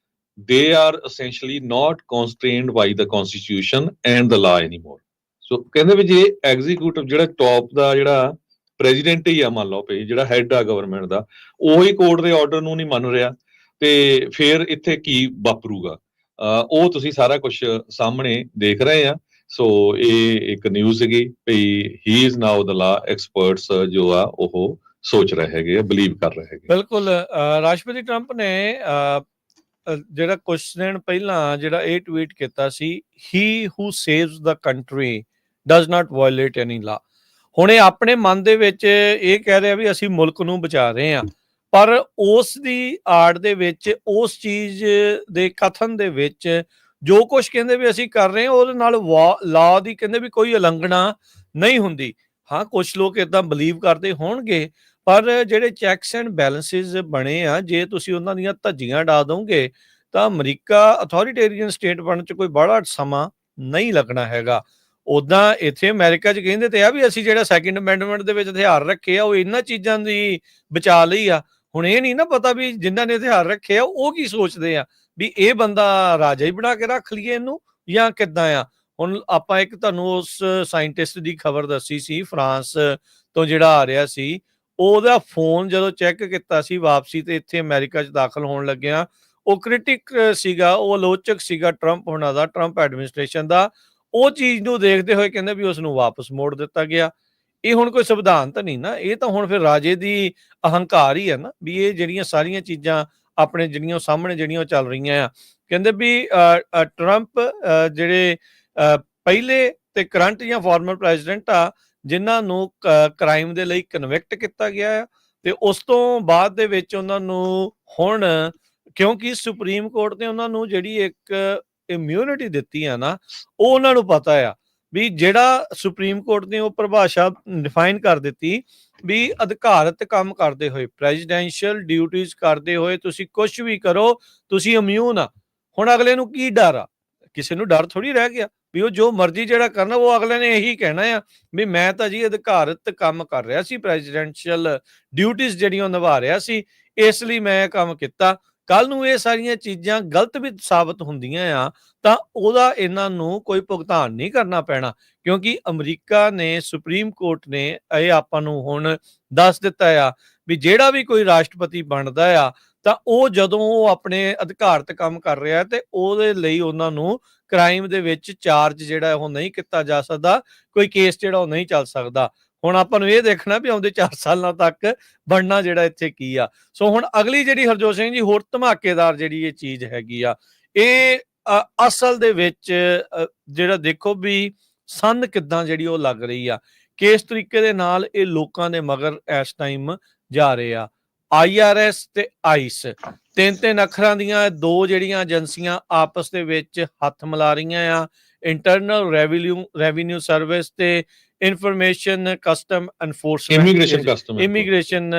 they are essentially not constrained by the constitution and the law anymore। ਸੋ ਕਹਿੰਦੇ ਵੀ ਜੇ ਐਗਜ਼ੀਕਿਊਟਿਵ ਜਿਹੜਾ ਟੌਪ ਦਾ ਜਿਹੜਾ ਪ੍ਰੈਜ਼ੀਡੈਂਟ ਹੀ ਆ, ਮੰਨ ਲਓ ਵੀ ਜਿਹੜਾ ਹੈਡ ਆ ਗਵਰਨਮੈਂਟ ਦਾ, ਉਹੀ ਕੋਰਟ ਦੇ ਆਰਡਰ ਨੂੰ ਨਹੀਂ ਮੰਨ ਰਿਹਾ ਤੇ ਫਿਰ ਇੱਥੇ ਕੀ ਵਾਪਰੂਗਾ, ਉਹ ਤੁਸੀਂ ਸਾਰਾ ਕੁਝ ਸਾਹਮਣੇ ਦੇਖ ਰਹੇ ਆ। ਸੋ ਇਹ ਇੱਕ ਨਿਊਜ਼ ਸੀਗੀ ਵੀ ਹੀ ਇਜ਼ ਨਾਓ ਦ ਲਾ, ਐਕਸਪਰਟਸ ਜੋ ਆ ਉਹ ਸੋਚ ਰਹੇ ਹੈਗੇ ਆ, ਬਲੀਵ ਕਰ ਰਹੇ ਹੈਗੇ। ਬਿਲਕੁਲ, ਰਾਸ਼ਟਰਪਤੀ ਟਰੰਪ ਨੇ ਜਿਹੜਾ ਕੁਝ ਦਿਨ ਪਹਿਲਾਂ ਜਿਹੜਾ ਇਹ ਟਵੀਟ ਕੀਤਾ ਸੀ, ਹੀ ਹੂ ਸੇਵਸ ਦਾ ਕੰਟਰੀ ਡਜ਼ ਨਾਟ ਵਾਇਓਲੇਟ ਐਨੀ ਲਾ। ਹੁਣ ਇਹ ਆਪਣੇ ਮਨ ਦੇ ਵਿੱਚ ਇਹ ਕਹਿ ਰਿਹਾ ਵੀ ਅਸੀਂ ਮੁਲਕ ਨੂੰ ਬਚਾ ਰਹੇ ਹਾਂ, ਪਰ ਉਸ ਦੀ ਆੜ ਦੇ ਵਿੱਚ, ਉਸ ਚੀਜ਼ ਦੇ ਕਥਨ ਦੇ ਵਿੱਚ ਜੋ ਕੁਝ ਕਹਿੰਦੇ ਵੀ ਅਸੀਂ ਕਰ ਰਹੇ ਹਾਂ ਉਹਦੇ ਨਾਲ ਲਾ ਦੀ ਕਹਿੰਦੇ ਵੀ ਕੋਈ ਉਲੰਘਣਾ ਨਹੀਂ ਹੁੰਦੀ। ਹਾਂ, ਕੁਝ ਲੋਕ ਇਦਾਂ ਬਲੀਵ ਕਰਦੇ ਹੋਣਗੇ, ਪਰ ਜਿਹੜੇ ਚੈਕਸ ਐਂਡ ਬੈਲੈਂਸਿਸ ਬਣੇ ਆ, ਜੇ ਤੁਸੀਂ ਉਹਨਾਂ ਦੀਆਂ ਧੱਜੀਆਂ ਡਾ ਦੋਗੇ ਤਾਂ ਅਮਰੀਕਾ ਅਥੋਰੀਟੇਰੀਅਨ ਸਟੇਟ ਬਣਨ 'ਚ ਕੋਈ ਬੜਾ ਸਮਾਂ ਨਹੀਂ ਲੱਗਣਾ ਹੈਗਾ। ਉੱਦਾਂ ਇੱਥੇ ਅਮਰੀਕਾ 'ਚ ਕਹਿੰਦੇ ਤੇ ਆ ਵੀ ਅਸੀਂ ਜਿਹੜਾ ਸੈਕਿੰਡ ਅਮੈਂਡਮੈਂਟ ਦੇ ਵਿੱਚ ਹਥਿਆਰ ਰੱਖੇ ਆ ਉਹ ਇਹਨਾਂ ਚੀਜ਼ਾਂ ਦੀ ਬਚਾ ਲਈ ਆ। ਹੁਣ ਇਹ ਨਹੀਂ ਨਾ ਪਤਾ ਵੀ ਜਿਨ੍ਹਾਂ ਨੇ ਹਥਿਆਰ ਰੱਖੇ ਆ ਉਹ ਕੀ ਸੋਚਦੇ ਆ, ਵੀ ਇਹ ਬੰਦਾ ਰਾਜਾ ਹੀ ਬਣਾ ਕੇ ਰੱਖ ਲਈਏ ਇਹਨੂੰ ਜਾਂ ਕਿੱਦਾਂ ਆ। ਹੁਣ ਆਪਾਂ ਇੱਕ ਤੁਹਾਨੂੰ ਉਸ ਸਾਇੰਟਿਸਟ ਦੀ ਖਬਰ ਦੱਸੀ ਸੀ, ਫਰਾਂਸ ਤੋਂ ਜਿਹੜਾ ਆ ਰਿਹਾ ਸੀ, ਉਹਦਾ ਫੋਨ ਜਦੋਂ ਚੈੱਕ ਕੀਤਾ ਸੀ ਵਾਪਸੀ ਤੇ ਇੱਥੇ ਅਮਰੀਕਾ 'ਚ ਦਾਖਲ ਹੋਣ ਲੱਗਿਆ, ਉਹ ਕ੍ਰਿਟਿਕ ਸੀਗਾ, ਉਹ ਆਲੋਚਕ ਸੀਗਾ ਟਰੰਪ ਹੋਣਾ ਦਾ, ਟਰੰਪ ਐਡਮਿਨਿਸਟ੍ਰੇਸ਼ਨ ਦਾ। ਉਹ ਚੀਜ਼ ਨੂੰ ਦੇਖਦੇ ਹੋਏ ਕਹਿੰਦੇ ਵੀ ਉਸ ਨੂੰ ਵਾਪਸ ਮੋੜ ਦਿੱਤਾ ਗਿਆ। ਇਹ ਹੁਣ ਕੋਈ ਸੰਵਿਧਾਨ ਤਾਂ ਨਹੀਂ ਨਾ, ਇਹ ਤਾਂ ਹੁਣ ਫਿਰ ਰਾਜੇ ਦੀ ਅਹੰਕਾਰ ਹੀ ਹੈ ਨਾ, ਵੀ ਇਹ ਜਿਹੜੀਆਂ ਸਾਰੀਆਂ ਚੀਜ਼ਾਂ ਆਪਣੇ ਜਿਹੜੀਆਂ ਸਾਹਮਣੇ ਜਿਹੜੀਆਂ ਉਹ ਚੱਲ ਰਹੀਆਂ ਆ। ਕਹਿੰਦੇ ਵੀ ਟਰੰਪ ਜਿਹੜੇ ਪਹਿਲੇ ਤੇ ਕਰੰਟ ਜਾਂ ਫਾਰਮਰ ਪ੍ਰੈਜ਼ੀਡੈਂਟ ਆ, ਜਿਨ੍ਹਾਂ ਨੂੰ ਕ੍ਰਾਈਮ ਦੇ ਲਈ ਕਨਵਿਕਟ ਕੀਤਾ ਗਿਆ ਆ, ਤੇ ਉਸ ਤੋਂ ਬਾਅਦ ਦੇ ਵਿੱਚ ਉਹਨਾਂ ਨੂੰ ਹੁਣ ਕਿਉਂਕਿ ਸੁਪਰੀਮ ਕੋਰਟ ਨੇ ਉਹਨਾਂ ਨੂੰ ਜਿਹੜੀ ਇੱਕ ਇਮਿਊਨਿਟੀ ਦਿੱਤੀ ਆ ਨਾ, ਉਹ ਉਹਨਾਂ ਨੂੰ ਪਤਾ ਆ ਵੀ ਜਿਹੜਾ ਸੁਪਰੀਮ ਕੋਰਟ ਨੇ ਉਹ ਪਰਿਭਾਸ਼ਾ ਡਿਫਾਈਨ ਕਰ ਦਿੱਤੀ ਵੀ ਅਧਿਕਾਰਤ ਕੰਮ ਕਰਦੇ ਹੋਏ, ਪ੍ਰੈਜ਼ੀਡੈਂਸ਼ੀਅਲ ਡਿਊਟੀਜ਼ ਕਰਦੇ ਹੋਏ ਤੁਸੀਂ ਕੁਝ ਵੀ ਕਰੋ, ਤੁਸੀਂ ਇਮਿਊਨ ਆ। ਹੁਣ ਅਗਲੇ ਨੂੰ ਕੀ ਡਰ ਆ? ਕਿਸੇ ਨੂੰ ਡਰ ਥੋੜੀ ਰਹਿ ਗਿਆ ਵੀ ਉਹ ਜੋ ਮਰਜ਼ੀ ਜਿਹੜਾ ਕਰਨਾ, ਉਹ ਅਗਲੇ ਨੇ ਇਹੀ ਕਹਿਣਾ ਆ ਵੀ ਮੈਂ ਤਾਂ ਜੀ ਅਧਿਕਾਰਤ ਕੰਮ ਕਰ ਰਿਹਾ ਸੀ, ਪ੍ਰੈਜ਼ੀਡੈਂਸ਼ੀਅਲ ਡਿਊਟੀਜ਼ ਜਿਹੜੀਆਂ ਨਿਭਾ ਰਿਹਾ ਸੀ, ਇਸ ਲਈ ਮੈਂ ਇਹ ਕੰਮ ਕੀਤਾ। ਕੱਲ ਨੂੰ ਇਹ ਸਾਰੀਆਂ ਚੀਜ਼ਾਂ ਗਲਤ ਵੀ ਸਾਬਤ ਹੁੰਦੀਆਂ ਆ ਤਾਂ ਉਹਦਾ ਇਹਨਾਂ ਨੂੰ ਕੋਈ ਭੁਗਤਾਨ ਨਹੀਂ ਕਰਨਾ ਪੈਣਾ, ਕਿਉਂਕਿ ਅਮਰੀਕਾ ਨੇ, ਸੁਪਰੀਮ ਕੋਰਟ ਨੇ ਇਹ ਆਪਾਂ ਨੂੰ ਹੁਣ ਦੱਸ ਦਿੱਤਾ ਆ ਵੀ ਜਿਹੜਾ ਵੀ ਕੋਈ ਰਾਸ਼ਟਰਪਤੀ ਬਣਦਾ ਆ ਤਾਂ ਉਹ ਜਦੋਂ ਉਹ ਆਪਣੇ ਅਧਿਕਾਰਤ ਕੰਮ ਕਰ ਰਿਹਾ ਤੇ ਉਹਦੇ ਲਈ ਉਹਨਾਂ ਨੂੰ ਕ੍ਰਾਈਮ ਦੇ ਵਿੱਚ ਚਾਰਜ ਜਿਹੜਾ ਉਹ ਨਹੀਂ ਕੀਤਾ ਜਾ ਸਕਦਾ, ਕੋਈ ਕੇਸ ਜਿਹੜਾ ਉਹ ਨਹੀਂ ਚੱਲ ਸਕਦਾ। ਹੁਣ ਆਪਾਂ ਨੂੰ ਇਹ ਦੇਖਣਾ ਵੀ ਆਉਂਦੇ 4 ਸਾਲਾਂ ਤੱਕ ਬਣਨਾ ਜਿਹੜਾ ਇੱਥੇ ਕੀ ਆ। ਸੋ ਹੁਣ ਅਗਲੀ ਜਿਹੜੀ ਹਰਜੋਤ ਸਿੰਘ ਜੀ ਹੋਰ ਧਮਾਕੇਦਾਰ ਜਿਹੜੀ ਇਹ ਚੀਜ਼ ਹੈਗੀ ਆ, ਇਹ ਅਸਲ ਦੇ ਵਿੱਚ ਜਿਹੜਾ ਦੇਖੋ ਵੀ ਸੰਨ ਕਿੱਦਾਂ ਜਿਹੜੀ ਉਹ ਲੱਗ ਰਹੀ ਆ, ਕਿਸ ਤਰੀਕੇ ਦੇ ਨਾਲ ਇਹ ਲੋਕਾਂ ਦੇ ਮਗਰ ਇਸ ਟਾਈਮ ਜਾ ਰਹੇ ਆ। IRS ਤੇ ICE ਤਿੰਨ ਅੱਖਰਾਂ ਦੀਆਂ ਦੋ ਜਿਹੜੀਆਂ ਏਜੰਸੀਆਂ ਆਪਸ ਦੇ ਵਿੱਚ ਹੱਥ ਮਿਲਾ ਰਹੀਆਂ ਆ। ਇੰਟਰਨਲ ਰੈਵਨਿਊ ਸਰਵਿਸ ਤੇ information custom immigration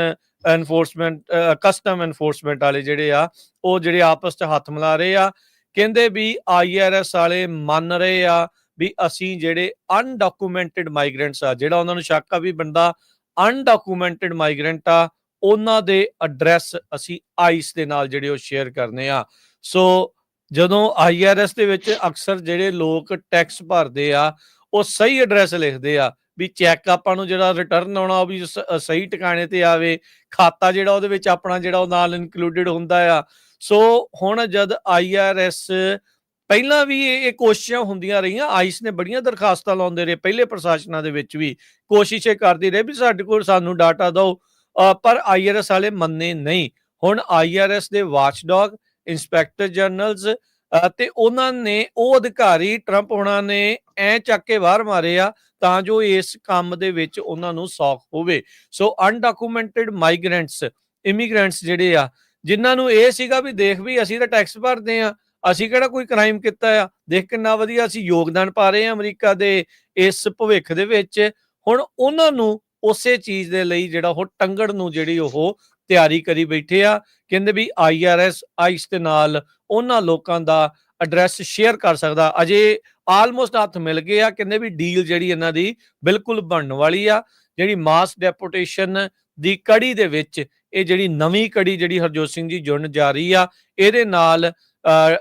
enforcement custom enforcement ਵਾਲੇ ਜਿਹੜੇ ਆ ਉਹ ਜਿਹੜੇ ਆਪਸ 'ਚ ਹੱਥ ਮਿਲਾ ਰਹੇ ਆ। ਕਹਿੰਦੇ ਵੀ IRS ਵਾਲੇ ਮੰਨ ਰਹੇ ਆ ਵੀ ਅਸੀਂ ਜਿਹੜੇ ਅਨਡਾਕੂਮੈਂਟਡ ਮਾਈਗ੍ਰੈਂਟਸ ਆ, ਜਿਹੜਾ ਉਹਨਾਂ ਨੂੰ ਸ਼ੱਕ ਆ ਵੀ ਬੰਦਾ ਅਨਡਾਕੂਮੈਂਟਡ ਮਾਈਗ੍ਰੈਂਟ ਆ, ਉਹਨਾਂ ਦੇ ਐਡਰੈਸ ਅਸੀਂ ICE ਦੇ ਨਾਲ ਜਿਹੜੇ ਉਹ ਸ਼ੇਅਰ ਕਰਨੇ ਆ। ਸੋ ਜਦੋਂ IRS ਦੇ ਵਿੱਚ ਅਕਸਰ ਜਿਹੜੇ ਲੋਕ ਟੈਕਸ ਭਰਦੇ ਆ ਉਹ ਸਹੀ ਐਡਰੈਸ ਲਿਖਦੇ ਆ ਵੀ ਚੈੱਕ ਆਪਾਂ ਨੂੰ ਜਿਹੜਾ ਰਿਟਰਨ ਆਉਣਾ ਉਹ ਵੀ ਸਹੀ ਟਿਕਾਣੇ ਤੇ ਆਵੇ, ਖਾਤਾ ਜਿਹੜਾ ਉਹਦੇ ਵਿੱਚ ਆਪਣਾ ਜਿਹੜਾ ਉਹ ਨਾਲ ਇਨਕਲੂਡਡ ਹੁੰਦਾ ਆ। ਸੋ ਹੁਣ ਜਦ IRS ਪਹਿਲਾਂ ਵੀ ਇਹ ਕੋਸ਼ਿਸ਼ਾਂ ਹੁੰਦੀਆਂ ਰਹੀਆਂ, ICE ਨੇ ਬੜੀਆਂ ਦਰਖਾਸਤਾਂ ਲਾਉਂਦੇ ਰਹੇ, ਪਹਿਲੇ ਪ੍ਰਸ਼ਾਸਨਾਂ ਦੇ ਵਿੱਚ ਵੀ ਕੋਸ਼ਿਸ਼ ਇਹ ਕਰਦੀ ਰਹੀ ਵੀ ਸਾਡੇ ਕੋਲ ਸਾਨੂੰ ਡਾਟਾ ਦਿਓ, ਪਰ IRS ਵਾਲੇ ਮੰਨੇ ਨਹੀਂ। ਹੁਣ IRS ਦੇ ਵਾਚਡੌਗ, ਇੰਸਪੈਕਟਰ ਜਨਰਲਸ ਤੇ ਉਹਨਾਂ ਨੇ ਉਹ ਅਧਿਕਾਰੀ ਟਰੰਪ ਹੋਣਾ ਨੇ ਐ ਚੱਕ ਕੇ ਬਾਹਰ ਮਾਰੇ ਆ ਤਾਂ ਜੋ ਇਸ ਕੰਮ ਦੇ ਵਿੱਚ ਉਹਨਾਂ ਨੂੰ ਸੌਖ ਹੋਵੇ। ਸੋ ਅਨਡਾਕੂਮੈਂਟਡ ਮਾਈਗ੍ਰੈਂਟਸ, ਇਮੀਗ੍ਰੈਂਟਸ ਜਿਹੜੇ ਆ, ਜਿਨ੍ਹਾਂ ਨੂੰ ਇਹ ਸੀਗਾ ਵੀ ਦੇਖ ਵੀ ਅਸੀਂ ਤਾਂ ਟੈਕਸ ਭਰਦੇ ਆ, ਅਸੀਂ ਕਿਹੜਾ ਕੋਈ ਕ੍ਰਾਈਮ ਕੀਤਾ ਆ, ਦੇਖ ਕਿੰਨਾ ਵਧੀਆ ਅਸੀਂ ਯੋਗਦਾਨ ਪਾ ਰਹੇ ਆ ਅਮਰੀਕਾ ਦੇ ਇਸ ਭਵਿੱਖ ਦੇ ਵਿੱਚ। ਹੁਣ ਉਹਨਾਂ ਨੂੰ ਉਸੇ ਚੀਜ਼ ਦੇ ਲਈ ਜਿਹੜਾ ਉਹ ਟੰਗੜ ਨੂੰ ਜਿਹੜੀ ਉਹ ਤਿਆਰੀ ਕਰੀ ਬੈਠੇ ਆ। ਕਹਿੰਦੇ ਵੀ IRS ICE ਦੇ ਨਾਲ ਉਹਨਾਂ ਲੋਕਾਂ ਦਾ ਐਡਰੈਸ ਸ਼ੇਅਰ ਕਰ ਸਕਦਾ। ਅਜੇ ਆਲਮੋਸਟ ਹੱਥ ਮਿਲ ਗਏ ਆ, ਕਹਿੰਦੇ ਵੀ ਡੀਲ ਜਿਹੜੀ ਇਹਨਾਂ ਦੀ ਬਿਲਕੁਲ ਬਣਨ ਵਾਲੀ ਆ। ਜਿਹੜੀ ਮਾਸ ਡੈਪੋਟੇਸ਼ਨ ਦੀ ਕੜੀ ਦੇ ਵਿੱਚ ਇਹ ਜਿਹੜੀ ਨਵੀਂ ਕੜੀ ਜਿਹੜੀ ਹਰਜੋਤ ਸਿੰਘ ਜੀ ਜੁੜਨ ਜਾ ਰਹੀ ਆ, ਇਹਦੇ ਨਾਲ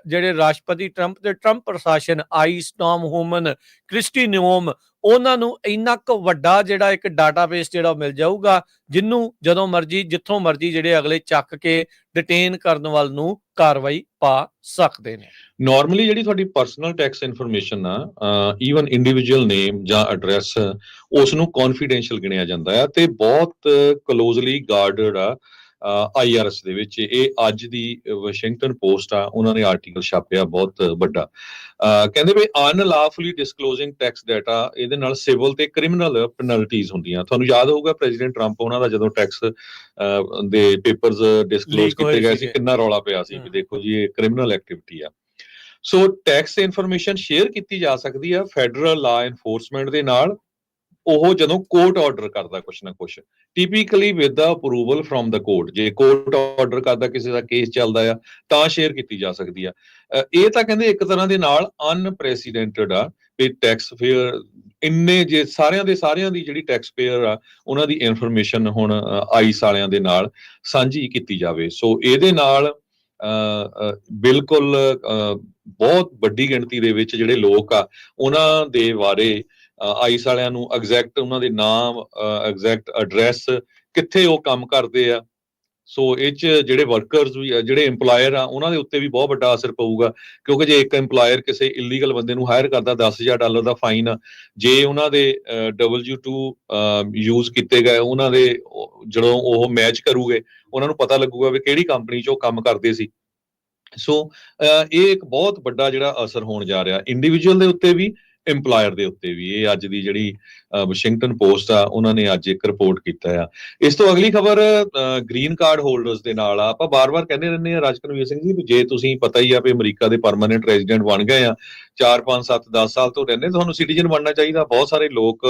ਜਿਹੜੇ ਰਾਸ਼ਟਰਪਤੀ ਟਰੰਪ ਤੇ ਟਰੰਪ ਪ੍ਰਸ਼ਾਸਨ, ICE, ਟੌਮ ਹੋਮਨ, ਕ੍ਰਿਸਟੀ ਨੋਮ, ਉਹਨਾਂ ਨੂੰ ਇੰਨਾ ਕੁ ਵੱਡਾ ਜਿਹੜਾ ਇੱਕ ਡਾਟਾਬੇਸ ਜਿਹੜਾ ਮਿਲ ਜਾਊਗਾ, ਜਿਹਨੂੰ ਜਦੋਂ ਮਰਜ਼ੀ ਜਿੱਥੋਂ ਮਰਜ਼ੀ ਜਿਹੜੇ ਅਗਲੇ ਚੱਕ ਕੇ ਡਿਟੇਨ ਕਰਨ ਵੱਲ ਨੂੰ ਕਾਰਵਾਈ ਪਾ ਸਕਦੇ ਨੇ। ਨਾਰਮਲੀ ਜਿਹੜੀ ਤੁਹਾਡੀ ਪਰਸਨਲ ਟੈਕਸ ਇਨਫੋਰਮੇਸ਼ਨ ਆ, ਈਵਨ ਇੰਡੀਵਿਜੂਅਲ ਨੇਮ ਜਾਂ ਐਡਰੈਸ, ਉਸ ਨੂੰ ਕੌਨਫੀਡੈਂਸ਼ੀਅਲ ਗਿਣਿਆ ਜਾਂਦਾ ਆ ਤੇ ਬਹੁਤ ਕਲੋਜ਼ਲੀ ਗਾਰਡਡ ਆ IRS ਦੇ ਵਿੱਚ। ਇਹ ਅੱਜ ਦੀ ਵਾਸ਼ਿੰਗਟਨ ਪੋਸਟ ਆ, ਉਹਨਾਂ ਨੇ ਆਰਟੀਕਲ ਛਾਪਿਆ ਬਹੁਤ ਵੱਡਾ। ਕਹਿੰਦੇ ਵੀ ਅਨਲਾਫੁਲੀ ਡਿਸਕਲੋਜ਼ਿੰਗ ਟੈਕਸ ਡਾਟਾ, ਇਹਦੇ ਨਾਲ ਸਿਵਲ ਤੇ ਕ੍ਰਿਮੀਨਲ ਪੈਨਲਟੀਜ਼ ਹੁੰਦੀਆਂ। ਤੁਹਾਨੂੰ ਯਾਦ ਹੋਊਗਾ ਪ੍ਰੈਜ਼ੀਡੈਂਟ ਟਰੰਪ ਉਹਨਾਂ ਦਾ ਜਦੋਂ ਟੈਕਸ ਦੇ ਪੇਪਰਸ ਡਿਸਕਲੋਜ਼ ਕੀਤੇ ਗਏ ਸੀ, ਕਿੰਨਾ ਰੌਲਾ ਪਿਆ ਸੀ ਵੀ ਦੇਖੋ ਜੀ ਇਹ ਕ੍ਰਿਮੀਨਲ ਐਕਟੀਵਿਟੀ ਆ। ਸੋ ਟੈਕਸ ਇਨਫੋਰਮੇਸ਼ਨ ਸ਼ੇਅਰ ਕੀਤੀ ਜਾ ਸਕਦੀ ਆ ਫੈਡਰਲ ਲਾ ਐਨਫੋਰਸਮੈਂਟ ਦੇ ਨਾਲ, ਉਹ ਜਦੋਂ ਕੋਰਟ ਆਰਡਰ ਕਰਦਾ ਕੁਛ ਨਾ ਕੁਛ, typically with the approval from the court. ਜੇ ਕੋਰਟ ਆਰਡਰ ਕਰਦਾ, ਕਿਸੇ ਦਾ ਕੇਸ ਚੱਲਦਾ ਆ, ਤਾਂ ਸ਼ੇਅਰ ਕੀਤੀ ਜਾ ਸਕਦੀ ਆ। ਇਹ ਤਾਂ ਕਹਿੰਦੇ ਇੱਕ ਤਰ੍ਹਾਂ ਦੇ ਨਾਲ ਅਨਪ੍ਰੈਸੀਡੈਂਟਡ ਆ ਵੀ ਟੈਕਸ ਫੇਅਰ ਇੰਨੇ, ਜੇ ਸਾਰਿਆਂ ਦੀ ਜਿਹੜੀ ਟੈਕਸ ਪੇਅਰ ਆ ਉਹਨਾਂ ਦੀ ਇਨਫੋਰਮੇਸ਼ਨ ਹੁਣ ICE ਵਾਲਿਆਂ ਦੇ ਨਾਲ ਸਾਂਝੀ ਕੀਤੀ ਜਾਵੇ। ਸੋ ਇਹਦੇ ਨਾਲ ਬਿਲਕੁਲ ਬਹੁਤ ਵੱਡੀ ਗਿਣਤੀ ਦੇ ਵਿੱਚ ਜਿਹੜੇ ਲੋਕ ਆ ਉਹਨਾਂ ਦੇ ਬਾਰੇ ICE ਵਾਲਿਆਂ ਨੂੰ ਐਗਜ਼ੈਕਟ ਉਹਨਾਂ ਦੇ ਨਾਮ, ਐਗਜ਼ੈਕਟ ਐਡਰੈਸ, ਕਿੱਥੇ ਉਹ ਕੰਮ ਕਰਦੇ ਆ, ਸੋ ਇਹ 'ਚ ਜਿਹੜੇ ਵਰਕਰਸ ਵੀ ਜਿਹੜੇ EMPLOYER ਆ ਉਹਨਾਂ ਦੇ ਉੱਤੇ ਵੀ ਬਹੁਤ ਵੱਡਾ ਅਸਰ ਪਊਗਾ, ਕਿਉਂਕਿ ਜੇ ਇੱਕ EMPLOYER ਕਿਸੇ ਇਲੀਗਲ ਬੰਦੇ ਨੂੰ ਹਾਇਰ ਕਰਦਾ $10,000 ਦਾ ਫਾਈਨ ਆ, ਜੇ ਉਹਨਾਂ ਦੇ W2 ਯੂਜ਼ ਕੀਤੇ ਗਏ ਉਹਨਾਂ ਦੇ ਜਦੋਂ ਉਹ ਮੈਚ ਕਰੂਗੇ ਉਹਨਾਂ ਨੂੰ ਪਤਾ ਲੱਗੂਗਾ ਵੀ ਕਿਹੜੀ ਕੰਪਨੀ 'ਚ ਉਹ ਕੰਮ ਕਰਦੇ ਸੀ। ਸੋ ਇਹ ਇੱਕ ਬਹੁਤ ਵੱਡਾ ਜਿਹੜਾ ਅਸਰ ਹੋਣ ਜਾ ਰਿਹਾ ਇੰਡੀਵਿਜੂਅਲ ਦੇ ਉੱਤੇ ਵੀ, EMPLOYER ਦੇ ਉੱਤੇ ਵੀ। ਇਹ ਅੱਜ ਦੀ ਜਿਹੜੀ ਵਾਸ਼ਿੰਗਟਨ ਪੋਸਟ ਆ ਉਹਨਾਂ ਨੇ ਅੱਜ ਇੱਕ ਰਿਪੋਰਟ ਕੀਤਾ ਆ। ਇਸ ਤੋਂ ਅਗਲੀ ਖਬਰ ਗ੍ਰੀਨ ਕਾਰਡ ਹੋਲਡਰਸ ਦੇ ਨਾਲ ਆ। ਆਪਾਂ ਬਾਰ-ਬਾਰ ਕਹਿੰਦੇ ਰਹਿੰਦੇ ਆ ਰਾਜਕਨਵੀਰ ਸਿੰਘ ਜੀ, ਵੀ ਜੇ ਤੁਸੀਂ ਪਤਾ ਹੀ ਆ ਵੀ ਅਮਰੀਕਾ ਦੇ ਪਰਮਾਨੈਂਟ ਰੈਜ਼ੀਡੈਂਟ ਬਣ ਗਏ ਆ, 4 5 7 10 ਸਾਲ ਤੋਂ ਰਹਿੰਦੇ, ਤੁਹਾਨੂੰ ਸਿਟੀਜ਼ਨ ਬਣਨਾ ਚਾਹੀਦਾ। ਬਹੁਤ ਸਾਰੇ ਲੋਕ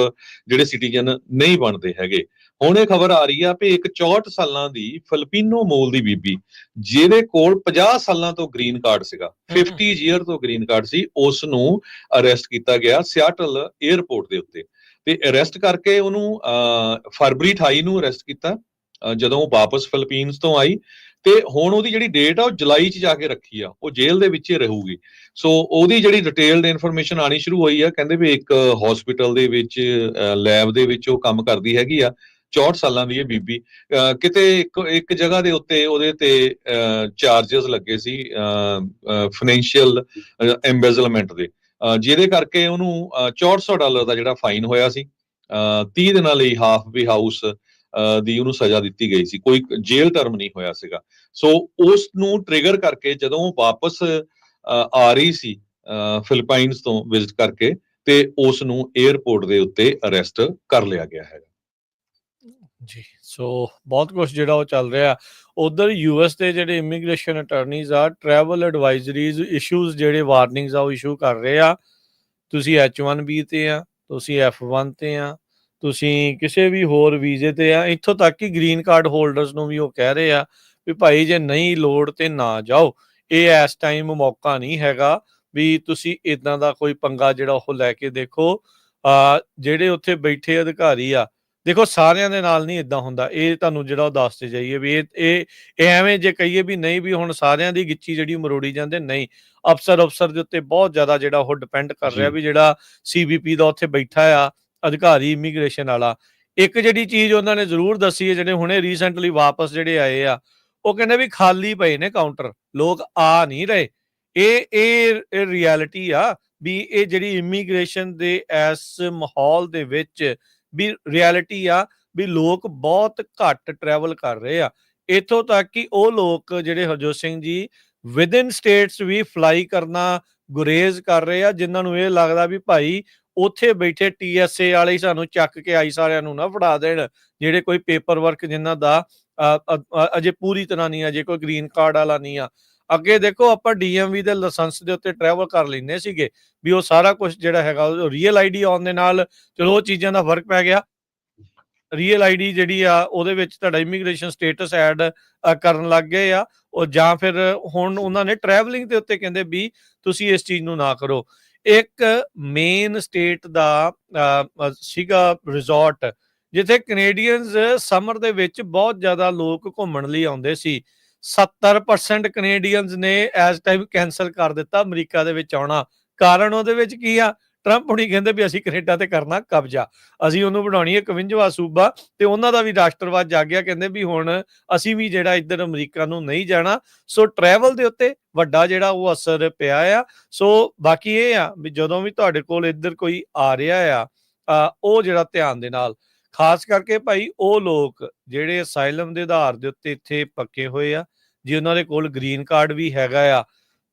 ਜਿਹੜੇ ਸਿਟੀਜ਼ਨ ਨਹੀਂ ਬਣਦੇ ਹੈਗੇ। ਹੁਣ ਇਹ ਖਬਰ ਆ ਰਹੀ ਆ ਵੀ ਇੱਕ 64 ਸਾਲਾਂ ਦੀ ਫਿਲਪੀਨੋ ਮੂਲ ਦੀ ਬੀਬੀ ਜਿਹਦੇ ਕੋਲ 50 ਸਾਲਾਂ ਤੋਂ ਗ੍ਰੀਨ ਕਾਰਡ ਸੀਗਾ, 50 ਈਅਰ ਤੋਂ ਗ੍ਰੀਨ ਕਾਰਡ ਸੀ, ਉਸ ਨੂੰ ਅਰੈਸਟ ਕੀਤਾ ਗਿਆ ਸਿਆਟਲ 에ਅਰਪੋਰਟ ਦੇ ਉੱਤੇ। ਤੇ ਅਰੈਸਟ ਕਰਕੇ ਉਹਨੂੰ ਫਰਵਰੀ 28 ਨੂੰ ਅਰੈਸਟ ਕੀਤਾ ਜਦੋਂ ਉਹ ਵਾਪਸ ਫਿਲੀਪੀਨਸ ਤੋਂ ਆਈ। ਤੇ ਹੁਣ ਉਹਦੀ ਜਿਹੜੀ ਡੇਟ ਆ ਉਹ ਜੁਲਾਈ 'ਚ ਜਾ ਕੇ ਰੱਖੀ ਆ, ਉਹ ਜੇਲ੍ਹ ਦੇ ਵਿੱਚ ਹੀ ਰਹੂਗੀ। ਸੋ ਉਹਦੀ ਜਿਹੜੀ ਡਿਟੇਲਡ ਇਨਫੋਰਮੇਸ਼ਨ ਆਣੀ ਸ਼ੁਰੂ ਹੋਈ ਆ, ਕਹਿੰਦੇ ਵੀ ਇੱਕ ਹਸਪੀਟਲ ਦੇ ਵਿੱਚ ਲੈਬ ਦੇ ਵਿੱਚ ਉਹ ਕੰਮ ਕਰਦੀ ਹੈਗੀ ਆ। 64 ਸਾਲਾਂ ਦੀ ਇਹ ਬੀਬੀ, ਕਿਤੇ ਇੱਕ ਜਗ੍ਹਾ ਦੇ ਉੱਤੇ ਉਹਦੇ ਤੇ ਚਾਰजेस ਲੱਗੇ ਸੀ ਫਾਈਨੈਂਸ਼ੀਅਲ ਐਮਬੈਜ਼ਲਮੈਂਟ ਦੇ, ਜਿਹਦੇ ਕਰਕੇ ਉਹਨੂੰ $6400 ਦਾ ਜਿਹੜਾ ਫਾਈਨ ਹੋਇਆ ਸੀ। 30 ਦਿਨਾਂ ਲਈ ਹਾਫ ਵੇ ਹਾਊਸ ਦੀ ਉਹਨੂੰ ਸਜ਼ਾ ਦਿੱਤੀ ਗਈ ਸੀ, ਕੋਈ ਜੇਲ੍ਹ ਟਰਮ ਨਹੀਂ ਹੋਇਆ ਸੀਗਾ। ਸੋ ਉਸ ਨੂੰ ਟ੍ਰਿਗਰ ਕਰਕੇ ਜਦੋਂ ਉਹ ਵਾਪਸ ਆ ਰਹੀ ਸੀ ਫਿਲੀਪਾਈਨਸ ਤੋਂ ਵਿਜ਼ਿਟ ਕਰਕੇ, ਤੇ ਉਸ ਨੂੰ 에ਅਰਪੋਰਟ ਦੇ ਉੱਤੇ ਅਰੈਸਟ ਕਰ ਲਿਆ ਗਿਆ ਹੈ ਜੀ। ਸੋ ਬਹੁਤ ਕੁਝ ਜਿਹੜਾ ਉਹ ਚੱਲ ਰਿਹਾ। ਉਧਰ US ਦੇ ਜਿਹੜੇ ਇਮੀਗ੍ਰੇਸ਼ਨ ਅਟਾਰਨੀਜ਼ ਆ, ਟਰੈਵਲ ਐਡਵਾਈਜ਼ਰੀਜ਼ ਇਸ਼ੂਜ਼ ਜਿਹੜੇ ਵਾਰਨਿੰਗਸ ਆ ਉਹ ਇਸ਼ੂ ਕਰ ਰਹੇ ਆ। ਤੁਸੀਂ H1B ਤੇ ਆ, ਤੁਸੀਂ F1 ਤੇ ਆ, ਤੁਸੀਂ ਕਿਸੇ ਵੀ ਹੋਰ ਵੀਜ਼ੇ ਤੇ ਆ, ਇੱਥੋਂ ਤੱਕ ਕਿ ਗ੍ਰੀਨ ਕਾਰਡ ਹੋਲਡਰਸ ਨੂੰ ਵੀ ਉਹ ਕਹਿ ਰਹੇ ਆ ਵੀ ਭਾਈ ਜੇ ਨਹੀਂ ਲੋੜ ਤੇ ਨਾ ਜਾਓ। ਇਹ ਇਸ ਟਾਈਮ ਮੌਕਾ ਨਹੀਂ ਹੈਗਾ ਵੀ ਤੁਸੀਂ ਇਦਾਂ ਦਾ ਕੋਈ ਪੰਗਾ ਜਿਹੜਾ ਉਹ ਲੈ ਕੇ ਦੇਖੋ। ਜਿਹੜੇ ਉੱਥੇ ਬੈਠੇ ਅਧਿਕਾਰੀ ਆ, ਦੇਖੋ ਸਾਰਿਆਂ ਦੇ ਨਾਲ ਨਹੀਂ ਇਦਾਂ ਹੁੰਦਾ। ਇਹ ਤੁਹਾਨੂੰ ਜਿਹੜਾ ਉਹ ਦੱਸਦੇ ਜਾਈਏ ਵੀ ਇਹ ਐਵੇਂ ਜੇ ਕਹੀਏ ਵੀ ਨਹੀਂ ਵੀ ਹੁਣ ਸਾਰਿਆਂ ਦੀ ਗਿੱਚੀ ਜਿਹੜੀ ਮਰੋੜੀ ਜਾਂਦੇ, ਨਹੀਂ। ਅਫਸਰ ਦੇ ਉੱਤੇ ਬਹੁਤ ਜ਼ਿਆਦਾ ਜਿਹੜਾ ਉਹ ਡਿਪੈਂਡ ਕਰ ਰਿਹਾ ਵੀ ਜਿਹੜਾ CBP ਦਾ ਉੱਥੇ ਬੈਠਾ ਆ ਅਧਿਕਾਰੀ ਇਮੀਗ੍ਰੇਸ਼ਨ ਵਾਲਾ। ਇੱਕ ਜਿਹੜੀ ਚੀਜ਼ ਉਹਨਾਂ ਨੇ ਜ਼ਰੂਰ ਦੱਸੀ ਹੈ, ਜਿਹੜੇ ਹੁਣੇ ਰੀਸੈਂਟਲੀ ਵਾਪਸ ਜਿਹੜੇ ਆਏ ਆ, ਉਹ ਕਹਿੰਦੇ ਵੀ ਖਾਲੀ ਪਏ ਨੇ ਕਾਊਂਟਰ, ਲੋਕ ਆ ਨਹੀਂ ਰਹੇ। ਇਹ ਰਿਐਲਿਟੀ ਆ ਵੀ ਇਹ ਜਿਹੜੀ ਇਮੀਗ੍ਰੇਸ਼ਨ ਦੇ ਇਸ ਮਾਹੌਲ ਦੇ ਵਿੱਚ ਵੀ ਰਿਐਲਿਟੀ ਆ ਵੀ ਲੋਕ ਬਹੁਤ ਘੱਟ ਟਰੈਵਲ ਕਰ ਰਹੇ ਆ। ਇੱਥੋਂ ਤੱਕ ਕਿ ਉਹ ਲੋਕ ਜਿਹੜੇ ਹਰਜੋਤ ਸਿੰਘ ਜੀ ਵਿਦਿਨ ਸਟੇਟਸ ਵੀ ਫਲਾਈ ਕਰਨਾ ਗੁਰੇਜ਼ ਕਰ ਰਹੇ ਆ, ਜਿਨ੍ਹਾਂ ਨੂੰ ਇਹ ਲੱਗਦਾ ਵੀ ਭਾਈ ਉੱਥੇ ਬੈਠੇ TSA ਵਾਲੇ ਹੀ ਸਾਨੂੰ ਚੱਕ ਕੇ ਆਈਸ ਵਾਲਿਆਂ ਨੂੰ ਨਾ ਫੜਾ ਦੇਣ, ਜਿਹੜੇ ਕੋਈ ਪੇਪਰ ਵਰਕ ਜਿਨ੍ਹਾਂ ਦਾ ਅਜੇ ਪੂਰੀ ਤਰ੍ਹਾਂ ਨਹੀਂ ਆ, ਜੇ ਕੋਈ ਗ੍ਰੀਨ ਕਾਰਡ ਵਾਲਾ ਨਹੀਂ ਆ। ਅੱਗੇ ਦੇਖੋ ਆਪਾਂ DMV ਦੇ ਲਾਇਸੈਂਸ ਦੇ ਉੱਤੇ ਟਰੈਵਲ ਕਰ ਲੈਂਦੇ ਸੀਗੇ ਵੀ ਉਹ ਸਾਰਾ ਕੁਝ ਜਿਹੜਾ ਹੈਗਾ ਰੀਅਲ ID ਆਉਣ ਦੇ ਨਾਲ ਚਲੋ ਉਹ ਚੀਜ਼ਾਂ ਦਾ ਫਰਕ ਪੈ ਗਿਆ। ਰੀਅਲ ID ਜਿਹੜੀ ਆ ਉਹਦੇ ਵਿੱਚ ਤੁਹਾਡਾ ਇਮੀਗ੍ਰੇਸ਼ਨ ਸਟੇਟਸ ਐਡ ਕਰਨ ਲੱਗ ਗਏ ਆ, ਉਹ ਜਾਂ ਫਿਰ ਹੁਣ ਉਹਨਾਂ ਨੇ ਟਰੈਵਲਿੰਗ ਦੇ ਉੱਤੇ ਕਹਿੰਦੇ ਵੀ ਤੁਸੀਂ ਇਸ ਚੀਜ਼ ਨੂੰ ਨਾ ਕਰੋ। ਇੱਕ ਮੇਨ ਸਟੇਟ ਦਾ ਸੀਗਾ ਰਿਜ਼ੋਰਟ, ਜਿੱਥੇ ਕੈਨੇਡੀਅਨਸ ਸਮਰ ਦੇ ਵਿੱਚ ਬਹੁਤ ਜ਼ਿਆਦਾ ਲੋਕ ਘੁੰਮਣ ਲਈ ਆਉਂਦੇ ਸੀ। 70% ਕੈਨੇਡੀਅਨਸ ਨੇ ਇਸ ਟਾਈਮ ਕੈਂਸਲ ਕਰ ਦਿੱਤਾ ਅਮਰੀਕਾ ਦੇ ਵਿੱਚ ਆਉਣਾ। ਕਾਰਨ ਉਹਦੇ ਵਿੱਚ ਕੀ ਆ? ਟਰੰਪ ਹੁਣੀ ਕਹਿੰਦੇ ਵੀ ਅਸੀਂ ਕੈਨੇਡਾ ਤੇ ਕਰਨਾ ਕਬਜ਼ਾ, ਅਸੀਂ ਉਹਨੂੰ ਬਣਾਉਣੀ ਹੈ 51ਵਾਂ ਸੂਬਾ, ਤੇ ਉਹਨਾਂ ਦਾ ਵੀ ਰਾਸ਼ਟਰਵਾਦ ਜਾਗਿਆ, ਕਹਿੰਦੇ ਵੀ ਹੁਣ ਅਸੀਂ ਵੀ ਜਿਹੜਾ ਇੱਧਰ ਅਮਰੀਕਾ ਨੂੰ ਨਹੀਂ ਜਾਣਾ। ਸੋ ਟਰੈਵਲ ਦੇ ਉੱਤੇ ਵੱਡਾ ਜਿਹੜਾ ਉਹ ਅਸਰ ਪਿਆ ਆ। ਸੋ ਬਾਕੀ ਇਹ ਆ ਵੀ ਜਦੋਂ ਵੀ ਤੁਹਾਡੇ ਕੋਲ ਇੱਧਰ ਕੋਈ ਆ ਰਿਹਾ ਆ, ਉਹ ਜਿਹੜਾ ਧਿਆਨ ਦੇ ਨਾਲ, ਖਾਸ ਕਰਕੇ ਭਾਈ ਉਹ ਲੋਕ ਜਿਹੜੇ ਅਸਾਈਲਮ ਦੇ ਆਧਾਰ ਦੇ ਉੱਤੇ ਇੱਥੇ ਪੱਕੇ ਹੋਏ ਆ, ਜੇ ਉਹਨਾਂ ਦੇ ਕੋਲ ਗ੍ਰੀਨ ਕਾਰਡ ਵੀ ਹੈਗਾ ਆ,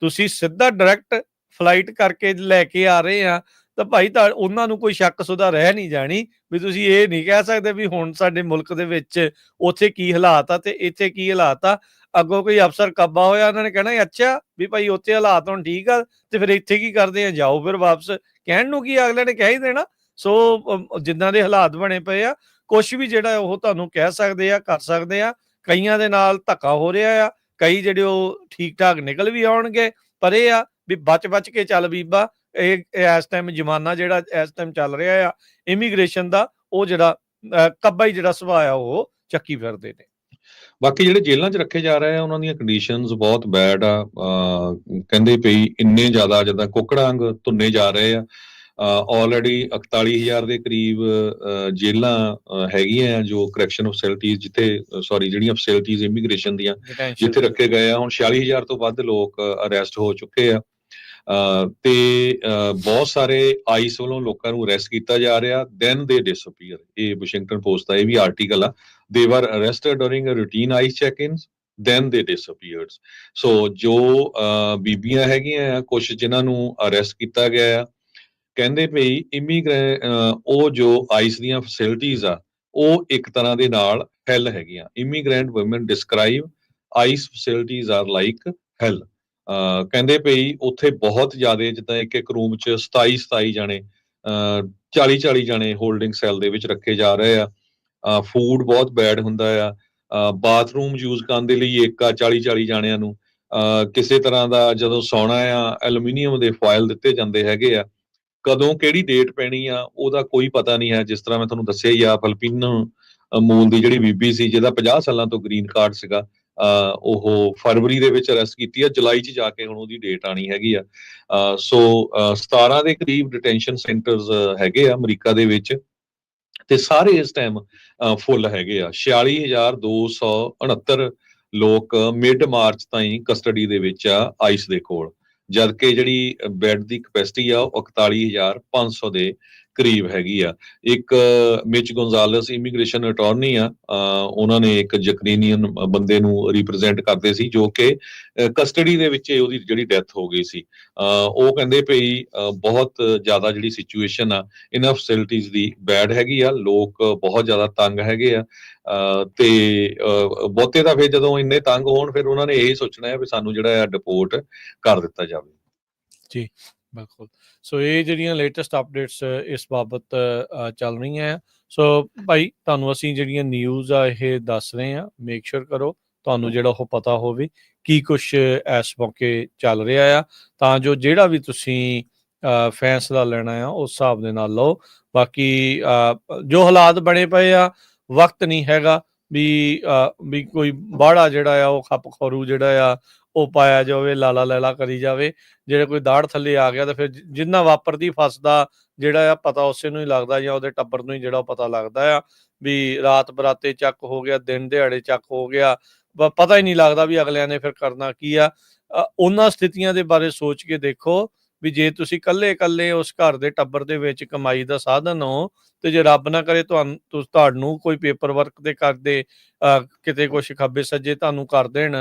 ਤੁਸੀਂ ਸਿੱਧਾ ਡਾਇਰੈਕਟ ਫਲਾਈਟ ਕਰਕੇ ਲੈ ਕੇ ਆ ਰਹੇ ਆ, ਤਾਂ ਭਾਈ ਉਹਨਾਂ ਨੂੰ ਕੋਈ ਸ਼ੱਕ ਸੁਦਾ ਰਹਿ ਨਹੀਂ ਜਾਣੀ ਵੀ ਤੁਸੀਂ ਇਹ ਨਹੀਂ ਕਹਿ ਸਕਦੇ ਵੀ ਹੁਣ ਸਾਡੇ ਮੁਲਕ ਦੇ ਵਿੱਚ ਉੱਥੇ ਕੀ ਹਾਲਾਤ ਆ ਤੇ ਇੱਥੇ ਕੀ ਹਾਲਾਤ ਆ। ਅੱਗੋਂ ਕੋਈ ਅਫਸਰ ਕੱਬਾ ਹੋਇਆ, ਉਹਨਾਂ ਨੇ ਕਹਿਣਾ ਅੱਛਾ ਵੀ ਭਾਈ ਉੱਥੇ ਹਾਲਾਤ ਹੁਣ ਠੀਕ ਆ ਤੇ ਫਿਰ ਇੱਥੇ ਕੀ ਕਰਦੇ ਆ, ਜਾਓ ਫਿਰ ਵਾਪਸ। ਕਹਿਣ ਨੂੰ ਕੀ, ਅਗਲੇ ਨੇ ਕਹਿ ਹੀ ਦੇਣਾ। ਸੋ ਜਿੱਦਾਂ ਦੇ ਹਾਲਾਤ ਬਣੇ ਪਏ ਆ, ਕੁਛ ਵੀ ਜਿਹੜਾ ਉਹ ਤੁਹਾਨੂੰ ਕਹਿ ਸਕਦੇ ਆ, ਕਰ ਸਕਦੇ ਆ। ਕਈਆਂ ਦੇ ਨਾਲ ਧੱਕਾ ਹੋ ਰਿਹਾ ਆ, ਕਈ ਜਿਹੜੇ ਉਹ ਠੀਕ ਠਾਕ ਨਿਕਲ ਵੀ ਆਉਣਗੇ, ਪਰ ਇਹ ਆ ਵੀ ਬਚ ਕੇ ਚੱਲ ਬੀਬਾ। ਇਹ ਇਸ ਟਾਈਮ ਜ਼ਮਾਨਾ ਜਿਹੜਾ ਇਸ ਟਾਈਮ ਚੱਲ ਰਿਹਾ ਆ ਇਮੀਗ੍ਰੇਸ਼ਨ ਦਾ, ਉਹ ਜਿਹੜਾ ਕੱਬਾ ਹੀ ਜਿਹੜਾ ਸੁਭਾਅ ਆ ਉਹ ਚੱਕੀ ਫਿਰਦੇ ਨੇ। ਬਾਕੀ ਜਿਹੜੇ ਜੇਲ੍ਹਾਂ 'ਚ ਰੱਖੇ ਜਾ ਰਹੇ ਆ ਉਹਨਾਂ ਦੀਆਂ ਕੰਡੀਸ਼ਨਸ ਬਹੁਤ ਬੈਡ ਆ। ਕਹਿੰਦੇ ਪਈ ਇੰਨੇ ਜ਼ਿਆਦਾ ਜਿੱਦਾਂ ਕੁੱਕੜਾਂ ਵਾਂਗ ਧੁੰਨੇ ਜਾ ਰਹੇ ਆ। ਆਲਰੇਡੀ 41,000 ਦੇ ਕਰੀਬ ਜੇਲਾਂ ਹੈਗੀਆਂ ਆ ਜੋ ਕਰੈਕਸ਼ਨ ਫੈਸਿਲਿਟੀਜ਼ ਜਿਹੜੀਆਂ ਫੈਸਿਲਿਟੀਜ਼ ਇਮੀਗ੍ਰੇਸ਼ਨ ਦੀਆਂ ਜਿੱਥੇ ਰੱਖੇ ਗਏ ਆ। ਹੁਣ 46,000 ਤੋਂ ਵੱਧ ਲੋਕ ਅਰੈਸਟ ਹੋ ਚੁੱਕੇ ਆ ਤੇ ਬਹੁਤ ਸਾਰੇ ਆਈਸ ਵੱਲੋਂ ਲੋਕਾਂ ਨੂੰ ਅਰੈਸਟ ਕੀਤਾ ਜਾ ਰਿਹਾ। ਦੈਨ ਦੇ ਡਿਸਅਪੀਅਰ। ਇਹ ਵਾਸ਼ਿੰਗਟਨ ਪੋਸਟ ਦਾ ਇਹ ਵੀ ਆਰਟੀਕਲ ਆ। They were arrested during a routine ICE check-ins then they disappeared. ਸੋ ਜੋ ਬੀਬੀਆਂ ਹੈਗੀਆਂ ਆ ਕੁਝ ਜਿਨ੍ਹਾਂ ਨੂੰ ਅਰੈਸਟ ਕੀਤਾ ਗਿਆ ਆ, ਕਹਿੰਦੇ ਭਈ ਉਹ ਜੋ ਆਈਸ ਦੀਆਂ ਫੈਸਿਲਿਟੀਜ਼ ਆ ਉਹ ਇੱਕ ਤਰ੍ਹਾਂ ਦੇ ਨਾਲ ਹੈਲ ਹੈਗੀਆਂ। Immigrant woman describe ice facilities are like ਹੈਲ। ਕਹਿੰਦੇ ਭਈ ਉੱਥੇ ਬਹੁਤ ਜ਼ਿਆਦਾ, ਜਿੱਦਾਂ ਇੱਕ ਰੂਮ 'ਚ 27 ਜਾਣੇ 40 ਜਾਣੇ ਹੋਲਡਿੰਗ ਸੈੱਲ ਦੇ ਵਿੱਚ ਰੱਖੇ ਜਾ ਰਹੇ ਆ। ਫੂਡ ਬਹੁਤ ਬੈਡ ਹੁੰਦਾ ਆ। ਬਾਥਰੂਮ ਯੂਜ਼ ਕਰਨ ਦੇ ਲਈ ਇੱਕ ਆ 40 ਜਾਣਿਆਂ ਨੂੰ। ਕਿਸੇ ਤਰ੍ਹਾਂ ਦਾ ਜਦੋਂ ਸੌਣਾ ਆ ਐਲੂਮੀਨੀਅਮ ਦੇ ਫੋਇਲ ਦਿੱਤੇ ਜਾਂਦੇ ਹੈਗੇ ਆ। ਕਦੋਂ ਕਿਹੜੀ ਡੇਟ ਪੈਣੀ ਆ ਉਹਦਾ ਕੋਈ ਪਤਾ ਨਹੀਂ ਹੈ। ਜਿਸ ਤਰ੍ਹਾਂ ਮੈਂ ਤੁਹਾਨੂੰ ਦੱਸਿਆ ਹੀ ਆ, ਫਿਲਪੀਨੋ ਮੂਲ ਦੀ ਜਿਹੜੀ ਬੀਬੀ ਸੀ ਜਿਹਦਾ 50 ਸਾਲਾਂ ਤੋਂ ਗ੍ਰੀਨ ਕਾਰਡ ਸੀਗਾ, ਉਹ ਫਰਵਰੀ ਦੇ ਵਿੱਚ ਅਰੈਸਟ ਕੀਤੀ ਆ। ਜੁਲਾਈ 'ਚ ਜਾ ਕੇ ਹੁਣ ਉਹਦੀ ਡੇਟ ਆਣੀ ਹੈਗੀ ਆ। ਸੋ 17 ਦੇ ਕਰੀਬ ਡਿਟੈਂਸ਼ਨ ਸੈਂਟਰਸ ਹੈਗੇ ਆ ਅਮਰੀਕਾ ਦੇ ਵਿੱਚ ਤੇ ਸਾਰੇ ਇਸ ਟਾਈਮ ਫੁੱਲ ਹੈਗੇ ਆ। 46,269 ਲੋਕ ਮਿਡ ਮਾਰਚ ਤਾਈਂ ਕਸਟਡੀ ਦੇ ਵਿੱਚ ਆ ਆਈਸ ਦੇ ਕੋਲ, ਜਦਕਿ ਜਿਹੜੀ ਬੈੱਡ ਦੀ ਕਪੈਸਿਟੀ ਆ ਉਹ 41,500 ਦੇ ਕਰੀਬ ਹੈਗੀ ਆ। ਇੱਕ ਮਿਚ ਗੋਂਜ਼ਾਲਸ ਇਮੀਗ੍ਰੇਸ਼ਨ ਅਟਾਰਨੀ ਆ, ਉਹਨਾਂ ਨੇ ਇੱਕ ਯੂਕਰੇਨੀਅਨ ਬੰਦੇ ਨੂੰ ਰਿਪਰੈਜ਼ੈਂਟ ਕਰਦੇ ਸੀ ਜੋ ਕਿ ਕਸਟਡੀ ਦੇ ਵਿੱਚ ਉਹਦੀ ਜਿਹੜੀ ਡੈਥ ਹੋ ਗਈ ਸੀ। ਉਹ ਕਹਿੰਦੇ ਭਈ ਬਹੁਤ ਜ਼ਿਆਦਾ ਜਿਹੜੀ ਸਿਚੁਏਸ਼ਨ ਆ ਇਹਨਾਂ ਫੈਸਿਲਿਟੀਜ਼ ਦੀ ਬੈਡ ਹੈਗੀ ਆ। ਲੋਕ ਬਹੁਤ ਜ਼ਿਆਦਾ ਤੰਗ ਹੈਗੇ ਆ ਤੇ ਬਹੁਤੇ ਤਾਂ ਫਿਰ ਜਦੋਂ ਇੰਨੇ ਤੰਗ ਹੋਣ ਫਿਰ ਉਹਨਾਂ ਨੇ ਇਹ ਸੋਚਣਾ ਹੈ ਵੀ ਸਾਨੂੰ ਜਿਹੜਾ ਆ ਡਿਪੋਰਟ ਕਰ ਦਿੱਤਾ ਜਾਵੇ। ਜੀ ਬਿਲਕੁਲ। ਸੋ ਇਹ ਜਿਹੜੀਆਂ ਲੇਟੈਸਟ ਅਪਡੇਟਸ ਇਸ ਬਾਬਤ ਚੱਲ ਰਹੀਆਂ ਆ। ਸੋ ਭਾਈ ਤੁਹਾਨੂੰ ਅਸੀਂ ਜਿਹੜੀਆਂ ਨਿਊਜ਼ ਆ ਇਹ ਦੱਸ ਰਹੇ ਆ। ਮੇਕ ਸ਼ੋਰ ਕਰੋ ਤੁਹਾਨੂੰ ਜਿਹੜਾ ਉਹ ਪਤਾ ਹੋਵੇ ਕੀ ਕੁਛ ਇਸ ਮੌਕੇ ਚੱਲ ਰਿਹਾ ਆ, ਤਾਂ ਜੋ ਜਿਹੜਾ ਵੀ ਤੁਸੀਂ ਫੈਸਲਾ ਲੈਣਾ ਆ ਉਸ ਹਿਸਾਬ ਦੇ ਨਾਲ ਲਓ। ਬਾਕੀ ਜੋ ਹਾਲਾਤ ਬਣੇ ਪਏ ਆ, ਵਕਤ ਨਹੀਂ ਹੈਗਾ ਵੀ ਕੋਈ ਬਾੜਾ ਜਿਹੜਾ ਆ ਉਹ ਖੱਪ-ਖਰੂ ਜਿਹੜਾ ਆ ਉਹ ਪਾਇਆ ਜਾਵੇ, ਲਾਲਾ ਲੈਲਾ ਕਰੀ ਜਾਵੇ। ਜਿਹੜੇ ਕੋਈ ਦਾੜ ਥੱਲੇ ਆ ਗਿਆ ਤਾਂ ਫਿਰ ਜਿੰਨਾ ਵਾਪਰਦੀ ਫਸਦਾ ਜਿਹੜਾ ਆ ਪਤਾ ਉਸੇ ਨੂੰ ਹੀ ਲੱਗਦਾ, ਜਾਂ ਉਹਦੇ ਟੱਬਰ ਨੂੰ ਹੀ ਜਿਹੜਾ ਪਤਾ ਲੱਗਦਾ ਆ ਵੀ ਰਾਤ ਬਰਾਤੇ ਚੱਕ ਹੋ ਗਿਆ, ਦਿਨ ਦਿਹਾੜੇ ਚੱਕ ਹੋ ਗਿਆ। ਪਤਾ ਹੀ ਨਹੀਂ ਲੱਗਦਾ ਵੀ ਅਗਲਿਆਂ ਨੇ ਫਿਰ ਕਰਨਾ ਕੀ ਆ। ਉਹਨਾਂ ਸਥਿਤੀਆਂ ਦੇ ਬਾਰੇ ਸੋਚ ਕੇ ਦੇਖੋ ਵੀ ਜੇ ਤੁਸੀਂ ਇਕੱਲੇ ਉਸ ਘਰ ਦੇ ਟੱਬਰ ਦੇ ਵਿੱਚ ਕਮਾਈ ਦਾ ਸਾਧਨ ਹੋ ਤੇ ਜੇ ਰੱਬ ਨਾ ਕਰੇ ਤੁਹਾਨੂੰ ਕੋਈ ਪੇਪਰ ਵਰਕ ਦੇ ਕਰਦੇ ਕਿਤੇ ਕੁਛ ਖੱਬੇ ਸੱਜੇ ਤੁਹਾਨੂੰ ਕਰ ਦੇਣ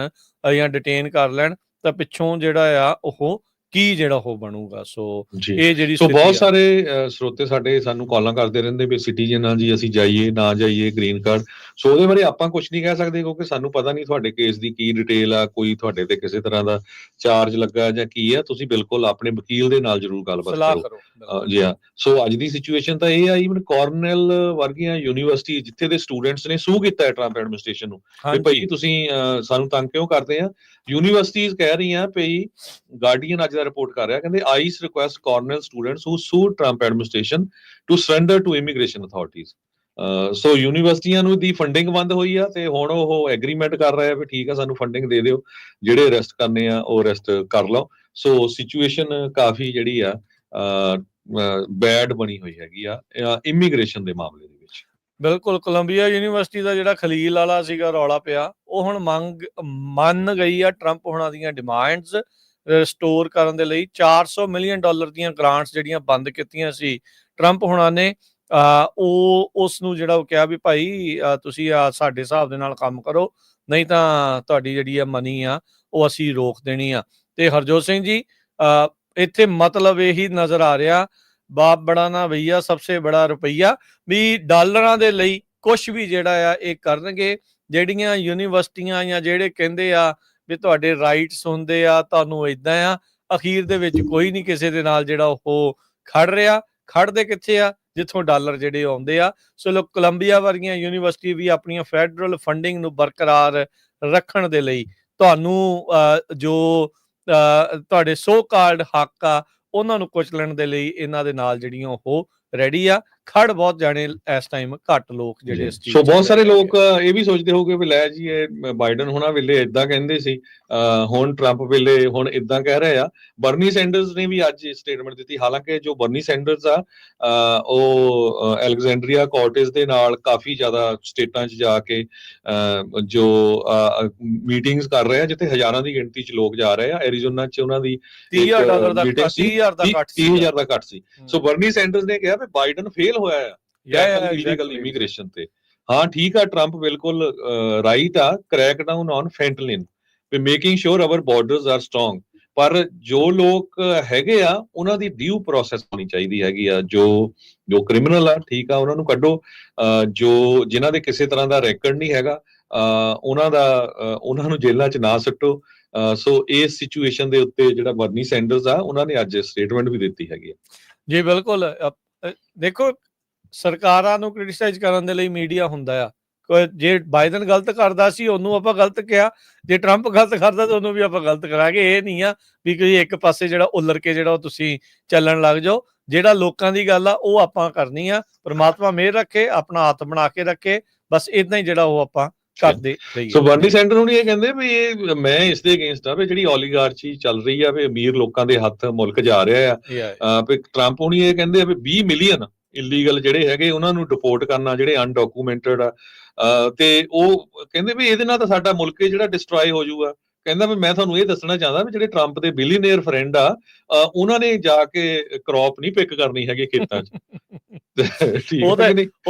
ਜਾਂ ਡਿਟੇਨ ਕਰ ਲੈਣ, ਤਾਂ ਪਿੱਛੋਂ ਜਿਹੜਾ ਆ ਉਹ ਕੀ ਜਿਹੜਾ ਉਹ ਬਣੂਗਾ। ਸੋ ਇਹ ਜਿਹੜੀ ਬਹੁਤ ਸਾਰੇ ਸਰੋਤੇ ਸਾਡੇ ਸਾਨੂੰ ਕਾਲਾਂ ਕਰਦੇ ਰਹਿੰਦੇ ਵੀ ਸਿਟੀਜ਼ਨ ਆ ਜੀ, ਅਸੀਂ ਜਾਈਏ ਨਾ ਜਾਈਏ ਗ੍ਰੀਨ ਕਾਰਡ। ਸੋ ਉਹਦੇ ਬਾਰੇ ਆਪਾਂ ਕੁਝ ਨਹੀਂ ਕਹਿ ਸਕਦੇ ਕਿਉਂਕਿ ਸਾਨੂੰ ਪਤਾ ਨਹੀਂ ਤੁਹਾਡੇ ਕੇਸ ਦੀ ਕੀ ਡਿਟੇਲ ਆ, ਕੋਈ ਤੁਹਾਡੇ ਤੇ ਕਿਸੇ ਤਰ੍ਹਾਂ ਦਾ ਚਾਰਜ ਲੱਗਾ ਜਾਂ ਕੀ ਆ। ਤੁਸੀਂ ਬਿਲਕੁਲ ਆਪਣੇ ਵਕੀਲ ਦੇ ਨਾਲ ਜ਼ਰੂਰ ਗੱਲਬਾਤ ਕਰੋ। ਜੀ ਹਾਂ। ਸੋ ਅੱਜ ਦੀ ਸਿਚੁਏਸ਼ਨ ਤਾਂ ਇਹ ਆ, ਈਵਨ ਕਾਰਨੈਲ ਵਰਗੀਆਂ ਯੂਨੀਵਰਸਿਟੀ ਜਿੱਥੇ ਦੇ ਸਟੂਡੈਂਟਸ ਨੇ ਸੂ ਕੀਤਾ ਹੈ ਟਰੰਪ ਐਡਮਿਨਿਸਟ੍ਰੇਸ਼ਨ ਨੂੰ ਵੀ ਭਾਈ ਤੁਸੀਂ ਸਾਨੂੰ ਤੰਗ ਕਿਉਂ ਕਰਦੇ ਆ। ਯੂਨੀਵਰਸਿਟੀਜ਼ ਕਹਿ ਰਹੀਆਂ ਭਈ, ਗਾਰਡੀਅਨ ਅੱਜ ਦਾ ਰਿਪੋਰਟ ਕਰ ਰਿਹਾ, ਕਹਿੰਦੇ ICE request Cornell students who sued Trump administration to surrender to immigration authorities. So ਯੂਨੀਵਰਸਿਟੀਆਂ ਨੂੰ ਦੀ ਫੰਡਿੰਗ ਬੰਦ ਹੋਈ ਆ ਤੇ ਹੁਣ ਉਹ ਐਗਰੀਮੈਂਟ ਕਰ ਰਹੇ ਆ ਵੀ ਠੀਕ ਆ ਸਾਨੂੰ ਫੰਡਿੰਗ ਦੇ ਦਿਓ, ਜਿਹੜੇ ਅਰੈਸਟ ਕਰਨੇ ਆ ਉਹ ਅਰੈਸਟ ਕਰ ਲਓ। ਸੋ ਸਿਚੁਏਸ਼ਨ ਕਾਫੀ ਜਿਹੜੀ ਆ ਬੈਡ ਬਣੀ ਹੋਈ ਹੈਗੀ ਆ ਇਮੀਗ੍ਰੇਸ਼ਨ ਦੇ ਮਾਮਲੇ ਦੇ ਵਿੱਚ। ਬਿਲਕੁਲ। ਕੋਲੰਬੀਆ ਯੂਨੀਵਰਸਿਟੀ ਦਾ ਜਿਹੜਾ ਖਲੀਲ ਵਾਲਾ ਸੀਗਾ ਰੌਲਾ ਪਿਆ, ਉਹ ਹੁਣ ਮੰਨ ਗਈ ਆ ਟਰੰਪ ਹੋਣਾ ਦੀਆਂ ਡਿਮਾਂਡਸ ਰਿਸਟੋਰ ਕਰਨ ਦੇ ਲਈ। $400 ਮਿਲੀਅਨ ਦੀਆਂ ਗ੍ਰਾਂਟਸ ਜਿਹੜੀਆਂ ਬੰਦ ਕੀਤੀਆਂ ਸੀ ਟਰੰਪ ਹੋਣਾ ਨੇ, ਉਹ ਉਸ ਨੂੰ ਜਿਹੜਾ ਉਹ ਕਿਹਾ ਵੀ ਭਾਈ ਤੁਸੀਂ ਸਾਡੇ ਹਿਸਾਬ ਦੇ ਨਾਲ ਕੰਮ ਕਰੋ, ਨਹੀਂ ਤਾਂ ਤੁਹਾਡੀ ਜਿਹੜੀ ਆ ਮਨੀ ਆ ਉਹ ਅਸੀਂ ਰੋਕ ਦੇਣੀ ਆ। ਤੇ ਹਰਜੋਤ ਸਿੰਘ ਜੀ ਇੱਥੇ ਮਤਲਬ ਇਹੀ ਨਜ਼ਰ ਆ ਰਿਹਾ, ਬਾਪ ਬੜਾ ਨਾ ਭਈਆ ਸਭਸੇ ਬੜਾ ਰੁਪਈਆ, ਵੀ ਡਾਲਰਾਂ ਦੇ ਲਈ ਕੁਛ ਵੀ ਜਿਹੜਾ ਆ ਇਹ ਕਰਨਗੇ। ਜਿਹੜੀਆਂ ਯੂਨੀਵਰਸਿਟੀਆਂ ਜਾਂ ਜਿਹੜੇ ਕਹਿੰਦੇ ਆ ਵੀ ਤੁਹਾਡੇ ਰਾਈਟਸ ਹੁੰਦੇ ਆ, ਤੁਹਾਨੂੰ ਏਦਾਂ ਆ, ਅਖੀਰ ਦੇ ਵਿੱਚ ਕੋਈ ਨਹੀਂ ਕਿਸੇ ਦੇ ਨਾਲ ਜਿਹੜਾ ਉਹ ਖੜ ਰਿਹਾ। ਖੜਦੇ ਕਿੱਥੇ ਆ? ਜਿੱਥੋਂ ਡਾਲਰ ਜਿਹੜੇ ਆਉਂਦੇ ਆ। ਸੋ ਲੋਕ ਕੋਲੰਬੀਆ ਵਰਗੀਆਂ ਯੂਨੀਵਰਸਿਟੀ ਵੀ ਆਪਣੀਆਂ ਫੈਡਰਲ ਫੰਡਿੰਗ ਨੂੰ ਬਰਕਰਾਰ ਰੱਖਣ ਦੇ ਲਈ ਤੁਹਾਨੂੰ ਜੋ ਤੁਹਾਡੇ ਸੋ ਕਾਲਡ ਹੱਕ ਆ ਉਹਨਾਂ ਨੂੰ ਕੁਚਲਣ ਦੇ ਲਈ ਇਹਨਾਂ ਦੇ ਨਾਲ ਜਿਹੜੀਆਂ ਉਹ ਰੈਡੀ ਆ। ਖੜ ਬਹੁਤ ਜਾਣੇ ਇਸ ਟਾਈਮ ਘੱਟ ਲੋਕ ਜਿਹੜੇ ਇਸ ਚੀਜ਼ ਸੋ 'ਚ ਬਹੁਤ ਸਾਰੇ ਹੈਗੇ ਆ। ਲੋਕ ਇਹ ਵੀ ਸੋਚਦੇ ਹੋਗੇ ਵੀ ਲੈ ਜੀ ਇਹ ਬਾਈਡਨ ਹੋਣਾ ਵੇਲੇ ਇਦਾਂ ਕਹਿੰਦੇ ਸੀ, ਹੁਣ ਟਰੰਪ ਵੇਲੇ ਹੁਣ ਇਦਾਂ ਕਹਿ ਰਹੇ ਆ। ਬਰਨੀ ਸੈਂਡਰਸ ਨੇ ਵੀ ਅੱਜ ਸਟੇਟਮੈਂਟ ਦਿੱਤੀ, ਹਾਲਾਂਕਿ ਜੋ ਬਰਨੀ ਸੈਂਡਰਸ ਆ ਉਹ ਅਲੈਗਜ਼ੈਂਡਰੀਆ ਕੋਰਟਿਸ ਦੇ ਨਾਲ ਕਾਫੀ ਜ਼ਿਆਦਾ ਸਟੇਟਾਂ 'ਚ ਜਾ ਕੇ ਜੋ ਮੀਟਿੰਗਸ ਕਰ ਰਹੇ ਆ, ਜਿੱਥੇ ਹਜ਼ਾਰਾਂ ਦੀ ਗਿਣਤੀ 'ਚ ਲੋਕ ਜਾ ਰਹੇ ਆ। ਐਰੀਜ਼ੋਨਾ 'ਚ ਉਹਨਾਂ ਦੀ $30,000 ਦਾ ਮੀਟਿੰਗ ਸੀ, 30,000 ਦਾ ਘੱਟ ਸੀ 30,000 ਦਾ ਘੱਟ ਸੀ। ਸੋ ਬਰਨੀ ਸੈਂਡਰਸ ਨੇ ਕਿਹਾ ਵੀ ਬਾਈਡਨ ਫੇਲ ਹੋਇਆ ਆ ਇਲੀਗਲ ਇਮੀਗ੍ਰੇਸ਼ਨ ਤੇ। ਹਾਂ ਠੀਕ ਆ, ਟਰੰਪ ਬਿਲਕੁਲ ਰਾਈਟ ਆ, crack down on fentanyl we making sure our borders are strong, ਪਰ ਜੋ ਲੋਕ ਹੈਗੇ ਆ ਉਹਨਾਂ ਦੀ ਡਿਊ ਪ੍ਰੋਸੈਸ ਹੋਣੀ ਚਾਹੀਦੀ ਹੈਗੀ ਆ। ਜੋ ਕ੍ਰਿਮੀਨਲ ਆ ਠੀਕ ਆ, ਉਹਨਾਂ ਨੂੰ ਕੱਢੋ। ਜੋ ਜਿਨ੍ਹਾਂ ਦੇ ਕਿਸੇ ਤਰ੍ਹਾਂ ਦਾ ਰੈਕਰਡ ਨਹੀਂ ਹੈਗਾ ਉਹਨਾਂ ਨੂੰ ਜੇਲ੍ਹਾਂ 'ਚ ਨਾ ਸੁੱਟੋ। ਸੋ ਇਸ ਸਿਚੁਏਸ਼ਨ ਦੇ ਉੱਤੇ ਜਿਹੜਾ ਬਰਨੀ ਸੈਂਡਰਸ ਆ ਉਹਨਾਂ ਨੇ ਅੱਜ ਸਟੇਟਮੈਂਟ ਵੀ ਦਿੱਤੀ ਹੈਗੀ ਆ। ਜੀ ਬਿਲਕੁਲ। ਦੇਖੋ, ਸਰਕਾਰਾਂ ਨੂੰ ਕ੍ਰਿਟਿਸਾਈਜ਼ ਕਰਨ ਦੇ ਲਈ ਮੀਡੀਆ ਹੁੰਦਾ ਆ। ਜੇ ਬਾਈਡਨ ਗਲਤ ਕਰਦਾ ਸੀ ਉਹਨੂੰ ਆਪਾਂ ਗਲਤ ਕਿਹਾ, ਜੇ ਟਰੰਪ ਗਲਤ ਕਰਦਾ ਤਾਂ ਉਹਨੂੰ ਵੀ ਆਪਾਂ ਗਲਤ ਕਰਾਂਗੇ। ਇਹ ਨਹੀਂ ਆ ਵੀ ਕੋਈ ਇੱਕ ਪਾਸੇ ਜਿਹੜਾ ਉਲਰ ਕੇ ਜਿਹੜਾ ਉਹ ਤੁਸੀਂ ਚੱਲਣ ਲੱਗ ਜਾਓ। ਜਿਹੜਾ ਲੋਕਾਂ ਦੀ ਗੱਲ ਆ ਉਹ ਆਪਾਂ ਕਰਨੀ ਆ। ਪ੍ਰਮਾਤਮਾ ਮਿਹਰ ਰੱਖੇ, ਆਪਣਾ ਹੱਥ ਬਣਾ ਕੇ ਰੱਖੇ, ਬਸ ਇਦਾਂ ਹੀ ਜਿਹੜਾ ਉਹ ਆਪਾਂ ਕਰਦੇ ਰਹੀਏ। ਸੋ ਬਰਨੀ ਸੈਂਡਰ ਨੂੰ ਇਹ ਕਹਿੰਦੇ ਵੀ ਇਹ ਮੈਂ ਇਸ ਦੇ ਅਗੇਂਸਟ ਆ ਵੀ ਜਿਹੜੀ ਓਲੀਗਾਰਚੀ ਚੱਲ ਰਹੀ ਆ ਵੀ ਅਮੀਰ ਲੋਕਾਂ ਦੇ ਹੱਥ ਮੁਲਕ ਜਾ ਰਿਹਾ ਆ। ਵੀ ਟਰੰਪ ਹੁਣੀ ਇਹ ਕਹਿੰਦੇ ਆ ਵੀ 20 ਮਿਲੀਅਨ ਇਲੀਗਲ ਜਿਹੜੇ ਹੈਗੇ ਉਹਨਾਂ ਨੂੰ ਡਿਪੋਰਟ ਕਰਨਾ, ਜਿਹੜੇ ਅਨਡਾਕੂਮੈਂਟਡ ਆ। ਤੇ ਉਹ ਕਹਿੰਦੇ ਵੀ ਇਹਦੇ ਨਾਲ ਤਾਂ ਸਾਡਾ ਮੁਲਕ ਜਿਹੜਾ ਡਿਸਟਰੋਏ ਹੋ ਜਾਊਗਾ। ਕਹਿੰਦਾ ਵੀ ਮੈਂ ਤੁਹਾਨੂੰ ਇਹ ਦੱਸਣਾ ਚਾਹੁੰਦਾ ਵੀ ਜਿਹੜੇ ਟਰੰਪ ਦੇ ਬਿਲੀਅਨੇਅਰ ਫਰੈਂਡ ਆ ਉਹਨਾਂ ਨੇ ਜਾ ਕੇ ਕ੍ਰੌਪ ਨਹੀਂ ਪਿਕ ਕਰਨੀ ਹੈਗੀ ਖੇਤਾਂ 'ਚ। ਉਹ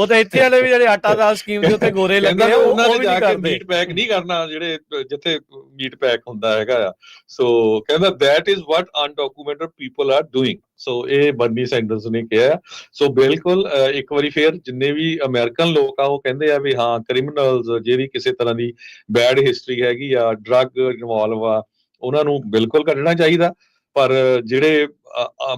ਤਾਂ ਇੱਥੇ ਵਾਲੇ ਵੀ ਜਿਹੜੇ ਆਟਾ ਦਾਲ ਸਕੀਮ ਦੇ ਉੱਤੇ ਗੋਰੇ ਲੱਗੇ ਆ ਉਹਨਾਂ ਉਹ ਨੇ ਵੀ ਜਾ ਨਹੀਂ ਕੇ ਕਰਦੇ। ਮੀਟ ਪੈਕ ਨਹੀਂ ਕਰਨਾ ਜਿਹੜੇ ਜਿੱਥੇ ਮੀਟ ਪੈਕ ਹੁੰਦਾ ਹੈਗਾ ਆ। ਸੋ ਕਹਿੰਦਾ that is what undocumented people are doing. So ਇਹ ਬਰਨੀ ਸੈਂਡਰਸ ਨੇ ਕਿਹਾ। ਸੋ ਬਿਲਕੁਲ ਇੱਕ ਵਾਰੀ ਫੇਰ ਜਿੰਨੇ ਵੀ ਅਮਰੀਕਨ ਲੋਕ ਆ ਉਹ ਕਹਿੰਦੇ ਆ ਵੀ ਹਾਂ ਕ੍ਰਿਮੀਨਲਸ ਜਿਹੜੀ ਕਿਸੇ ਤਰ੍ਹਾਂ ਦੀ ਬੈਡ ਹਿਸਟਰੀ ਹੈਗੀ ਆ, ਡਰੱਗ ਇਨਵੋਲਵ ਆ, ਉਹਨਾਂ ਨੂੰ ਬਿਲਕੁਲ ਕੱਢਣਾ ਚਾਹੀਦਾ। ਪਰ ਜਿਹੜੇ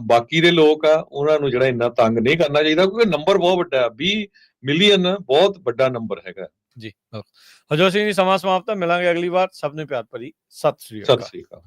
ਬਾਕੀ ਦੇ ਲੋਕ ਆ ਉਹਨਾਂ ਨੂੰ ਜਿਹੜਾ ਇੰਨਾ ਤੰਗ ਨਹੀਂ ਕਰਨਾ ਚਾਹੀਦਾ, ਕਿਉਂਕਿ ਨੰਬਰ ਬਹੁਤ ਵੱਡਾ 20 ਮਿਲੀਅਨ ਬਹੁਤ ਵੱਡਾ ਨੰਬਰ ਹੈਗਾ ਜੀ। ਹਰਜੋਤ ਸਿੰਘ ਜੀ, ਸਮਾਂ ਸਮਾਪਤ। ਮਿਲਾਂਗੇ ਅਗਲੀ ਵਾਰ। ਸਭ ਨੂੰ ਪਿਆਰ ਭਰੀ ਸਤਿ ਸ੍ਰੀ ਅਕਾਲ।